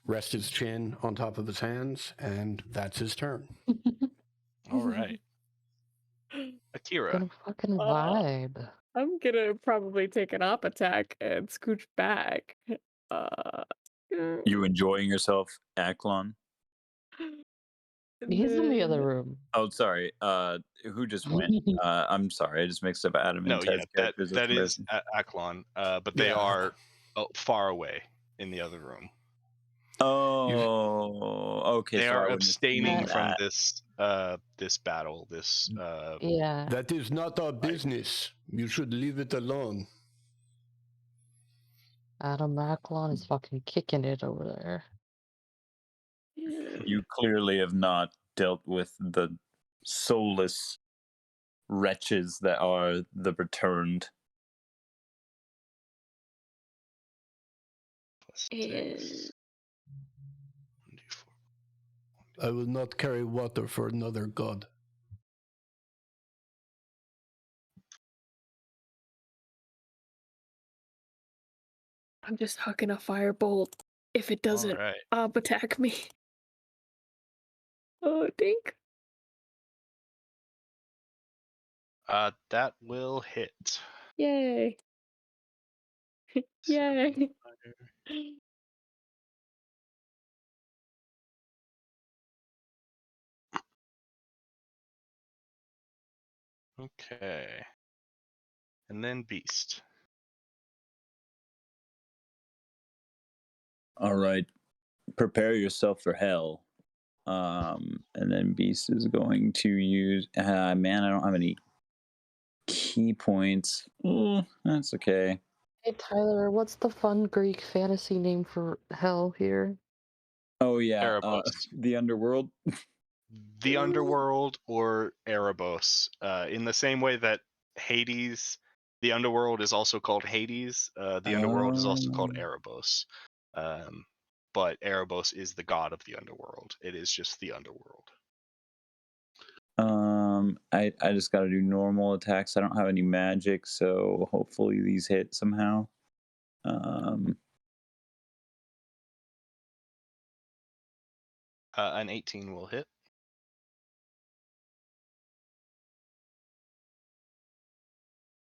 S10: rest his chin on top of his hands, and that's his turn.
S2: All right. Akira.
S6: What a fucking vibe.
S1: I'm gonna probably take an op attack and scooch back.
S7: You enjoying yourself, Aklon?
S6: He's in the other room.
S7: Oh, sorry. Who just went? I'm sorry. I just mixed up Adam and
S2: No,
S7: Ted's
S2: yeah,
S7: characters.
S2: that is Aklon, but they
S10: Yeah.
S2: are far away in the other room.
S7: Oh, okay.
S2: They
S7: so
S2: are
S7: I wouldn't have seen
S2: abstaining from
S7: that.
S2: this battle.
S6: Yeah.
S10: That is not our business. You should leave it alone.
S6: Adam Macklon is fucking kicking it over there.
S7: You clearly have not dealt with the soulless wretches that are the returned.
S10: I will not carry water for another god.
S1: I'm just hucking a firebolt if it doesn't attack me. Oh, dink.
S2: That will hit.
S1: Yay. Yay.
S2: Okay. And then Beast.
S7: All right, prepare yourself for hell. And then Beast is going to use. Man, I don't have any key points. That's okay.
S6: Hey Tyler, what's the fun Greek fantasy name for hell here?
S7: Oh yeah,
S2: Erebos.
S7: the underworld.
S2: The underworld or Erebos. In the same way that Hades, the underworld is also called Hades, the underworld is also called Erebos. But Erebos is the god of the underworld. It is just the underworld.
S7: I just got to do normal attacks. I don't have any magic, so hopefully these hit somehow.
S2: An 18 will hit.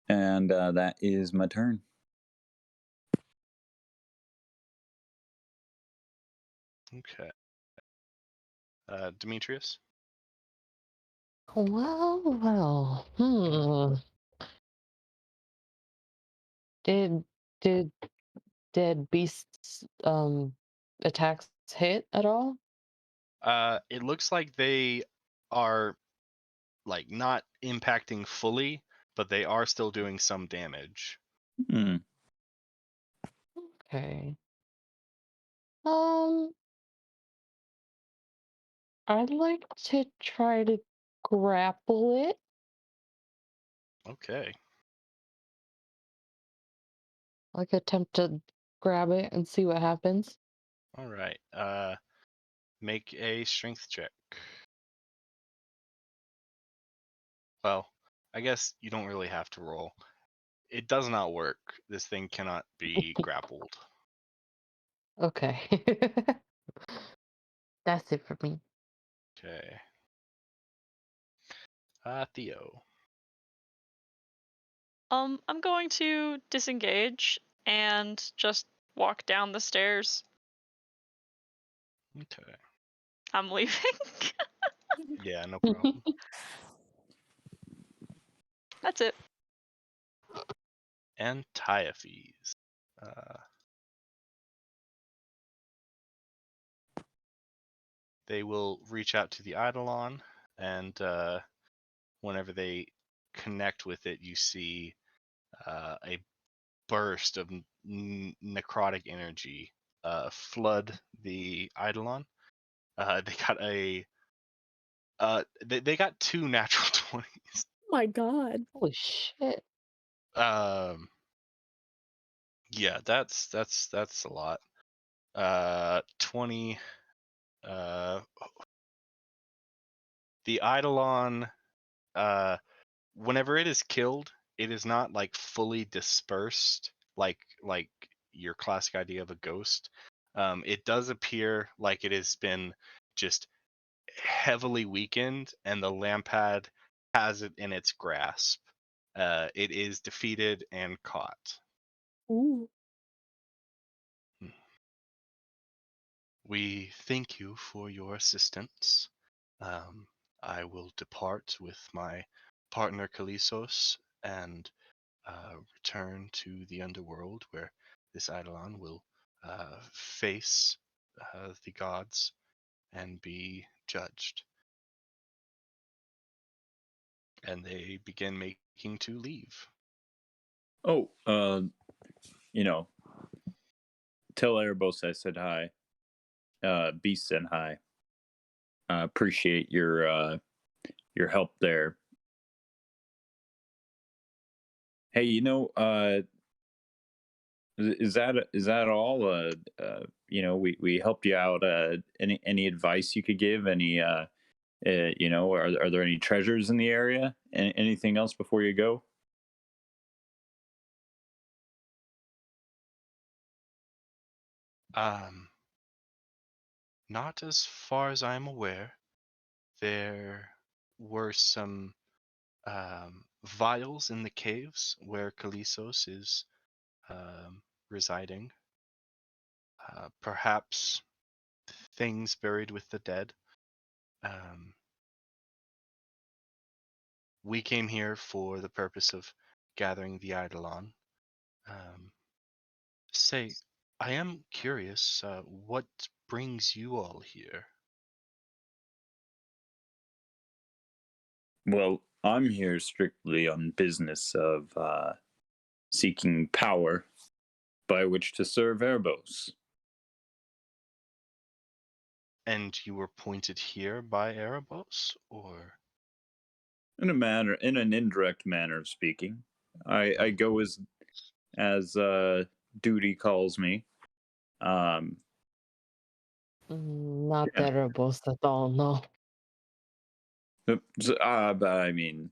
S7: And that is my turn.
S2: Okay. Demetrius?
S6: Well. Did Beast's attacks hit at all?
S2: It looks like they are like not impacting fully, but they are still doing some damage.
S6: Okay. I'd like to try to grapple it.
S2: Okay.
S6: Like attempt to grab it and see what happens.
S2: All right. Make a strength check. Well, I guess you don't really have to roll. It does not work. This thing cannot be grappled.
S6: Okay. That's it for me.
S2: Okay. Theo.
S3: I'm going to disengage and just walk down the stairs.
S2: Okay.
S3: I'm leaving.
S2: Yeah, no problem.
S3: That's it.
S2: Antiophys. They will reach out to the Eidolon, and whenever they connect with it, you see a burst of necrotic energy flood the Eidolon. They got they got 2 natural 20s.
S1: Oh my god.
S6: Holy shit.
S2: Yeah, that's a lot. 20. The Eidolon, whenever it is killed, it is not like fully dispersed like your classic idea of a ghost. It does appear like it has been just heavily weakened, and the Lampad has it in its grasp. It is defeated and caught.
S1: Ooh.
S2: We thank you for your assistance. I will depart with my partner Kalisos and return to the underworld where this Eidolon will face the gods and be judged. And they begin making to leave.
S7: Oh, tell Erebos I said hi. Beast said hi. Appreciate your help there. Hey, is that all? We helped you out. Any advice you could give? Any are there any treasures in the area? Anything else before you go?
S2: Not as far as I'm aware. There were some vials in the caves where Kalisos is residing. Perhaps things buried with the dead. we came here for the purpose of gathering the Eidolon. Say, I am curious, what brings you all here?
S7: Well, I'm here strictly on business of seeking power by which to serve Erebos.
S2: And you were pointed here by Erebos, or?
S7: In an indirect manner of speaking. I go as duty calls me.
S6: Not
S7: Yeah.
S6: terrible at all, no.
S7: But I mean,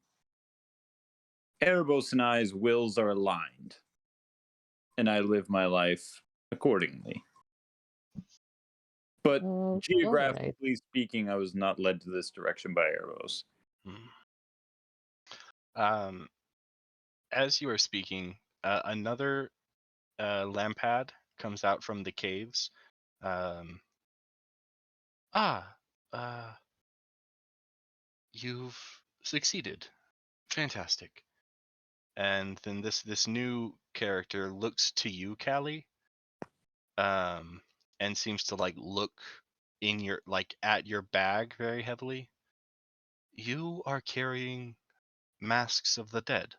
S7: Erebos and I's wills are aligned, and I live my life accordingly. But
S6: Alright.
S7: geographically speaking, I was not led to this direction by Erebos.
S2: As you are speaking, another lampad comes out from the caves. You've succeeded. Fantastic. And then this new character looks to you, Callie, and seems to like look in your at your bag very heavily. You are carrying masks of the dead.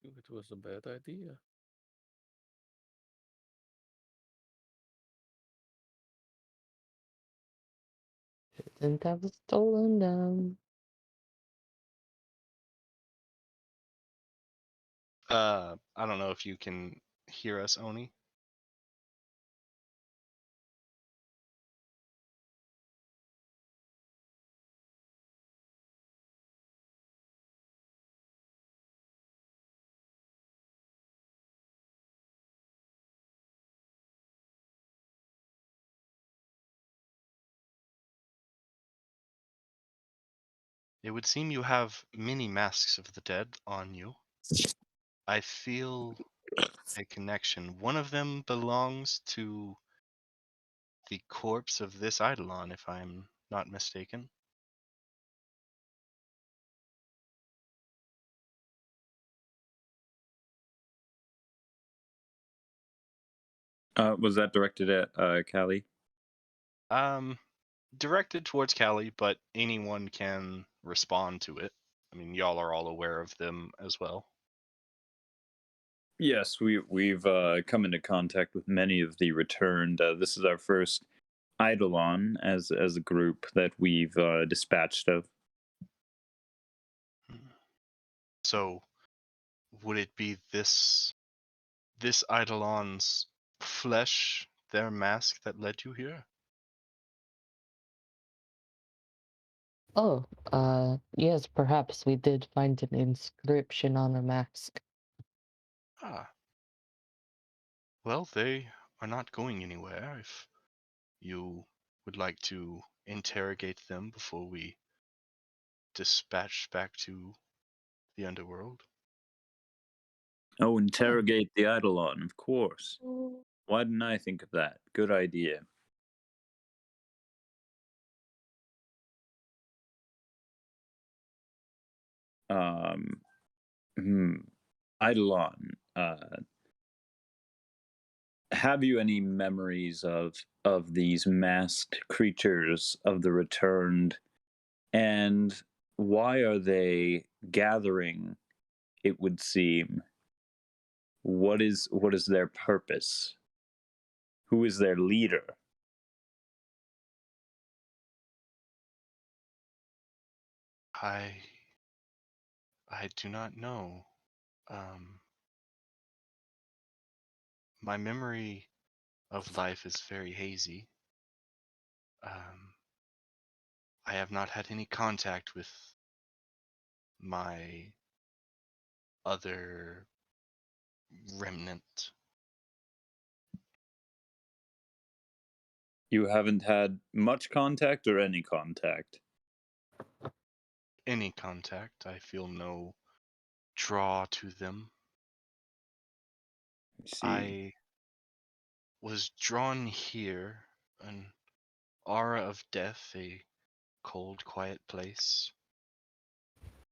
S5: It was a bad idea.
S6: Shouldn't have stolen them.
S2: I don't know if you can hear us, Oni. It would seem you have many masks of the dead on you. I feel a connection. One of them belongs to the corpse of this Eidolon, if I'm not mistaken.
S7: Was that directed at Callie?
S2: Directed towards Callie, but anyone can respond to it. I mean, y'all are all aware of them as well.
S7: Yes, we've come into contact with many of the returned. This is our first Eidolon as a group that we've dispatched of.
S2: So, would it be this Eidolon's flesh, their mask, that led you here?
S6: Oh, yes, perhaps we did find an inscription on a mask.
S2: Ah. Well, they are not going anywhere. If you would like to interrogate them before we dispatch back to the underworld.
S7: Oh, interrogate the Eidolon, of course. Why didn't I think of that? Good idea. Eidolon, have you any memories of these masked creatures of the returned, and why are they gathering? It would seem. What is their purpose? Who is their leader?
S2: I do not know. My memory of life is very hazy. I have not had any contact with my other remnant.
S7: You haven't had much contact or any contact?
S2: Any contact. I feel no draw to them. I was drawn here, an aura of death, a cold, quiet place.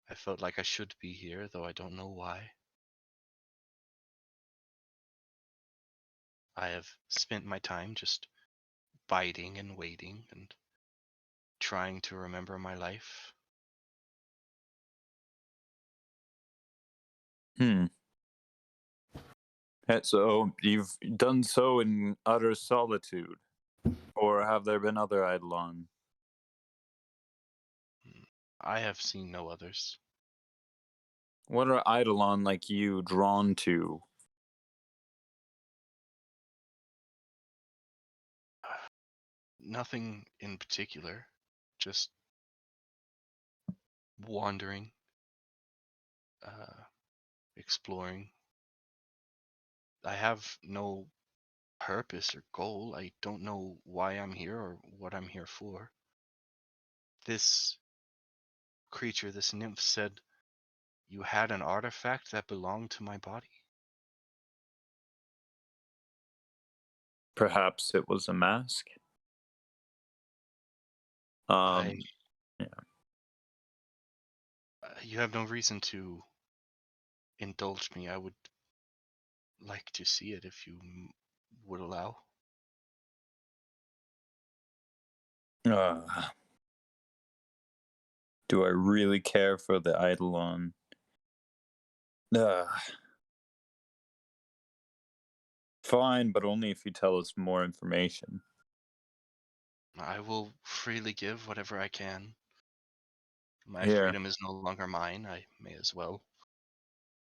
S2: I felt like I should be here, though I don't know why. I have spent my time just biding and waiting and trying to remember my life.
S7: So you've done so in utter solitude, or have there been other Eidolon?
S2: I have seen no others.
S7: What are Eidolon like you drawn to?
S2: Nothing in particular, just wandering, exploring. I have no purpose or goal. I don't know why I'm here or what I'm here for. This creature, this nymph, said you had an artifact that belonged to my body.
S7: Perhaps it was a mask?
S2: I,
S7: Yeah.
S2: You have no reason to indulge me. I would like to see it if you would allow.
S7: Do I really care for the Eidolon? Fine, but only if you tell us more information.
S2: I will freely give whatever I can. My
S7: Here.
S2: freedom is no longer mine. I may as well.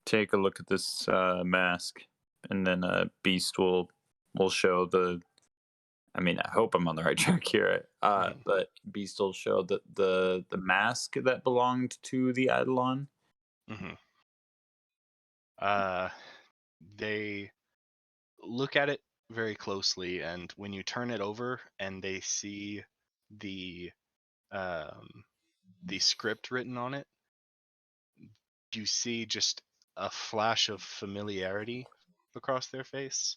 S7: Take a look at this mask, and then Beast will show the. I mean, I hope I'm on the right track here. But Beast will show the mask that belonged to the Eidolon.
S2: They look at it very closely, and when you turn it over and they see the script written on it, you see just a flash of familiarity across their face.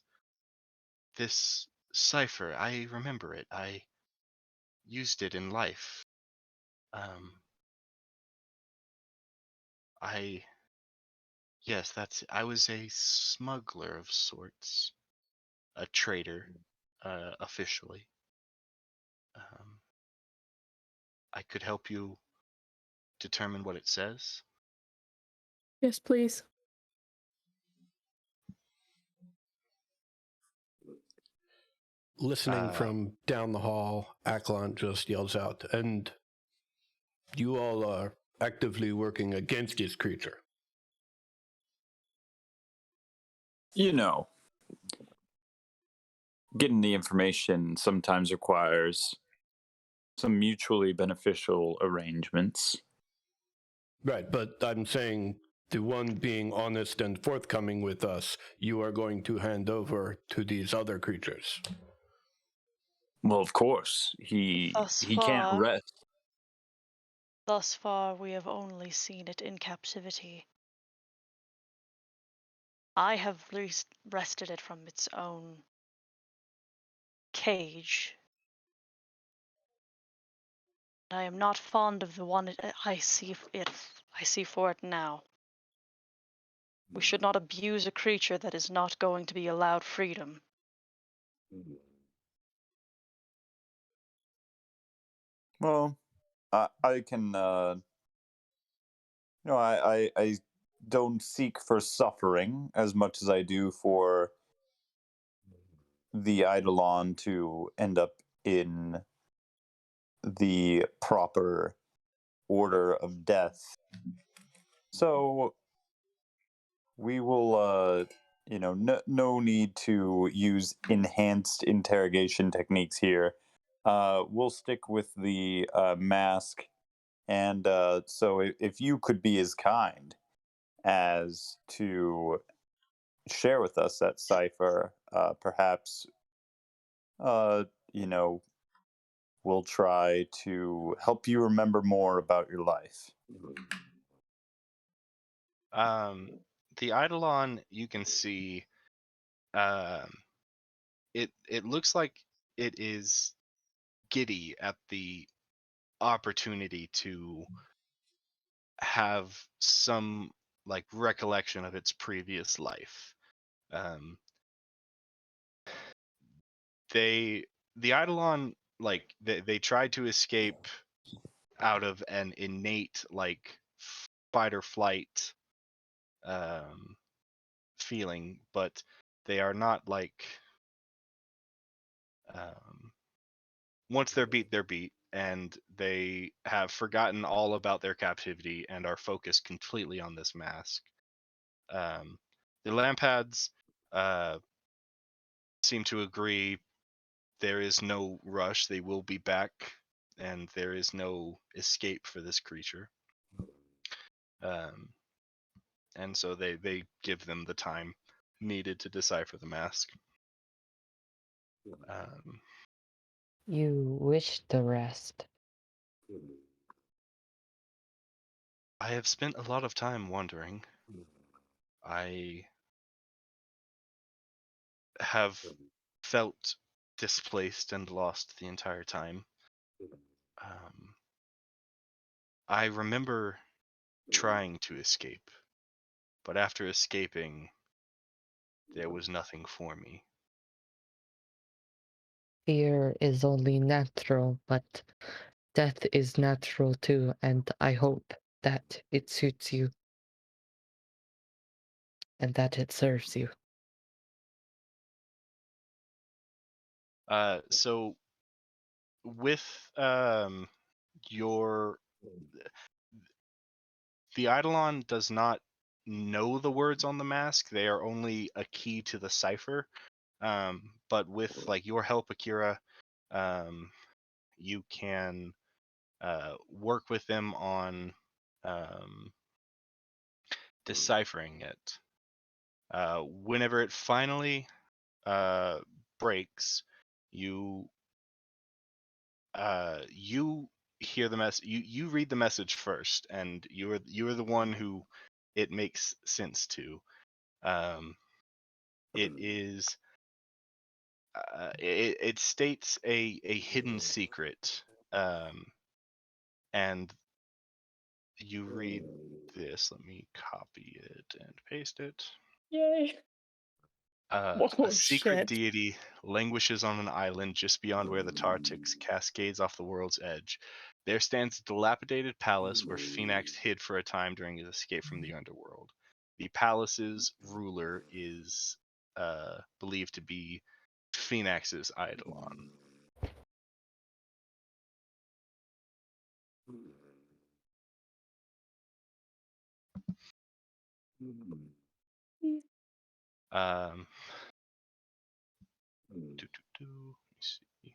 S2: This cipher, I remember it. I used it in life. Yes, I was a smuggler of sorts, a trader, officially. I could help you determine what it says.
S1: Yes, please.
S10: Listening from down the hall, Aklon just yells out, and you all are actively working against this creature.
S7: You know, getting the information sometimes requires some mutually beneficial arrangements.
S10: Right, but I'm saying the one being honest and forthcoming with us, you are going to hand over to these other creatures.
S7: Well, of course, he can't rest.
S3: Thus far, we have only seen it in captivity. I have wrested it from its own cage. I am not fond of the one I see for it now. We should not abuse a creature that is not going to be allowed freedom.
S7: Well, I can, I don't seek for suffering as much as I do for the Eidolon to end up in the proper order of death. So we will, no need to use enhanced interrogation techniques here. We'll stick with the mask. And so if you could be as kind as to share with us that cipher, perhaps, we'll try to help you remember more about your life.
S2: The Eidolon, you can see, it looks like it is giddy at the opportunity to have some like recollection of its previous life. Um, the Eidolon, like they tried to escape out of an innate like fight or flight feeling, but they are not like once they're beat, and they have forgotten all about their captivity and are focused completely on this mask. The Lampads seem to agree there is no rush. They will be back, and there is no escape for this creature. And so they give them the time needed to decipher the mask.
S6: You wish the rest.
S2: I have spent a lot of time wandering. I have felt displaced and lost the entire time. I remember trying to escape, but after escaping, there was nothing for me.
S6: Fear is only natural, but death is natural too, and I hope that it suits you and that it serves you.
S2: So with your the Eidolon does not know the words on the mask. They are only a key to the cipher. But with like your help, Akira, you can work with them on deciphering it. Whenever it finally breaks, you hear the message. You read the message first, and you are the one who it makes sense to. It is it states a hidden secret, and you read this. Let me copy it and paste it.
S1: Yay.
S2: A secret deity languishes on an island just beyond where the Tartix cascades off the world's edge. There stands a dilapidated palace where Phoenix hid for a time during his escape from the underworld. The palace's ruler is believed to be Phoenix's Eidolon. Let me see.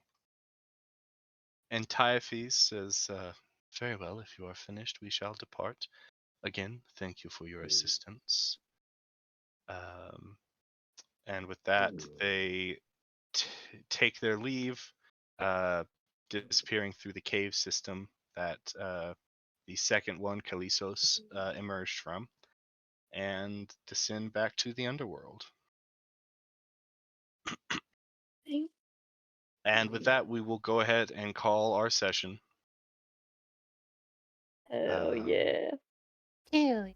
S2: And Typhus says, very well, if you are finished, we shall depart. Again, thank you for your assistance. And with that, they take their leave, disappearing through the cave system that the second one, Kalisos, emerged from, and descend back to the underworld. And with that, we will go ahead and call our session.
S1: Hell yeah.
S6: Ew.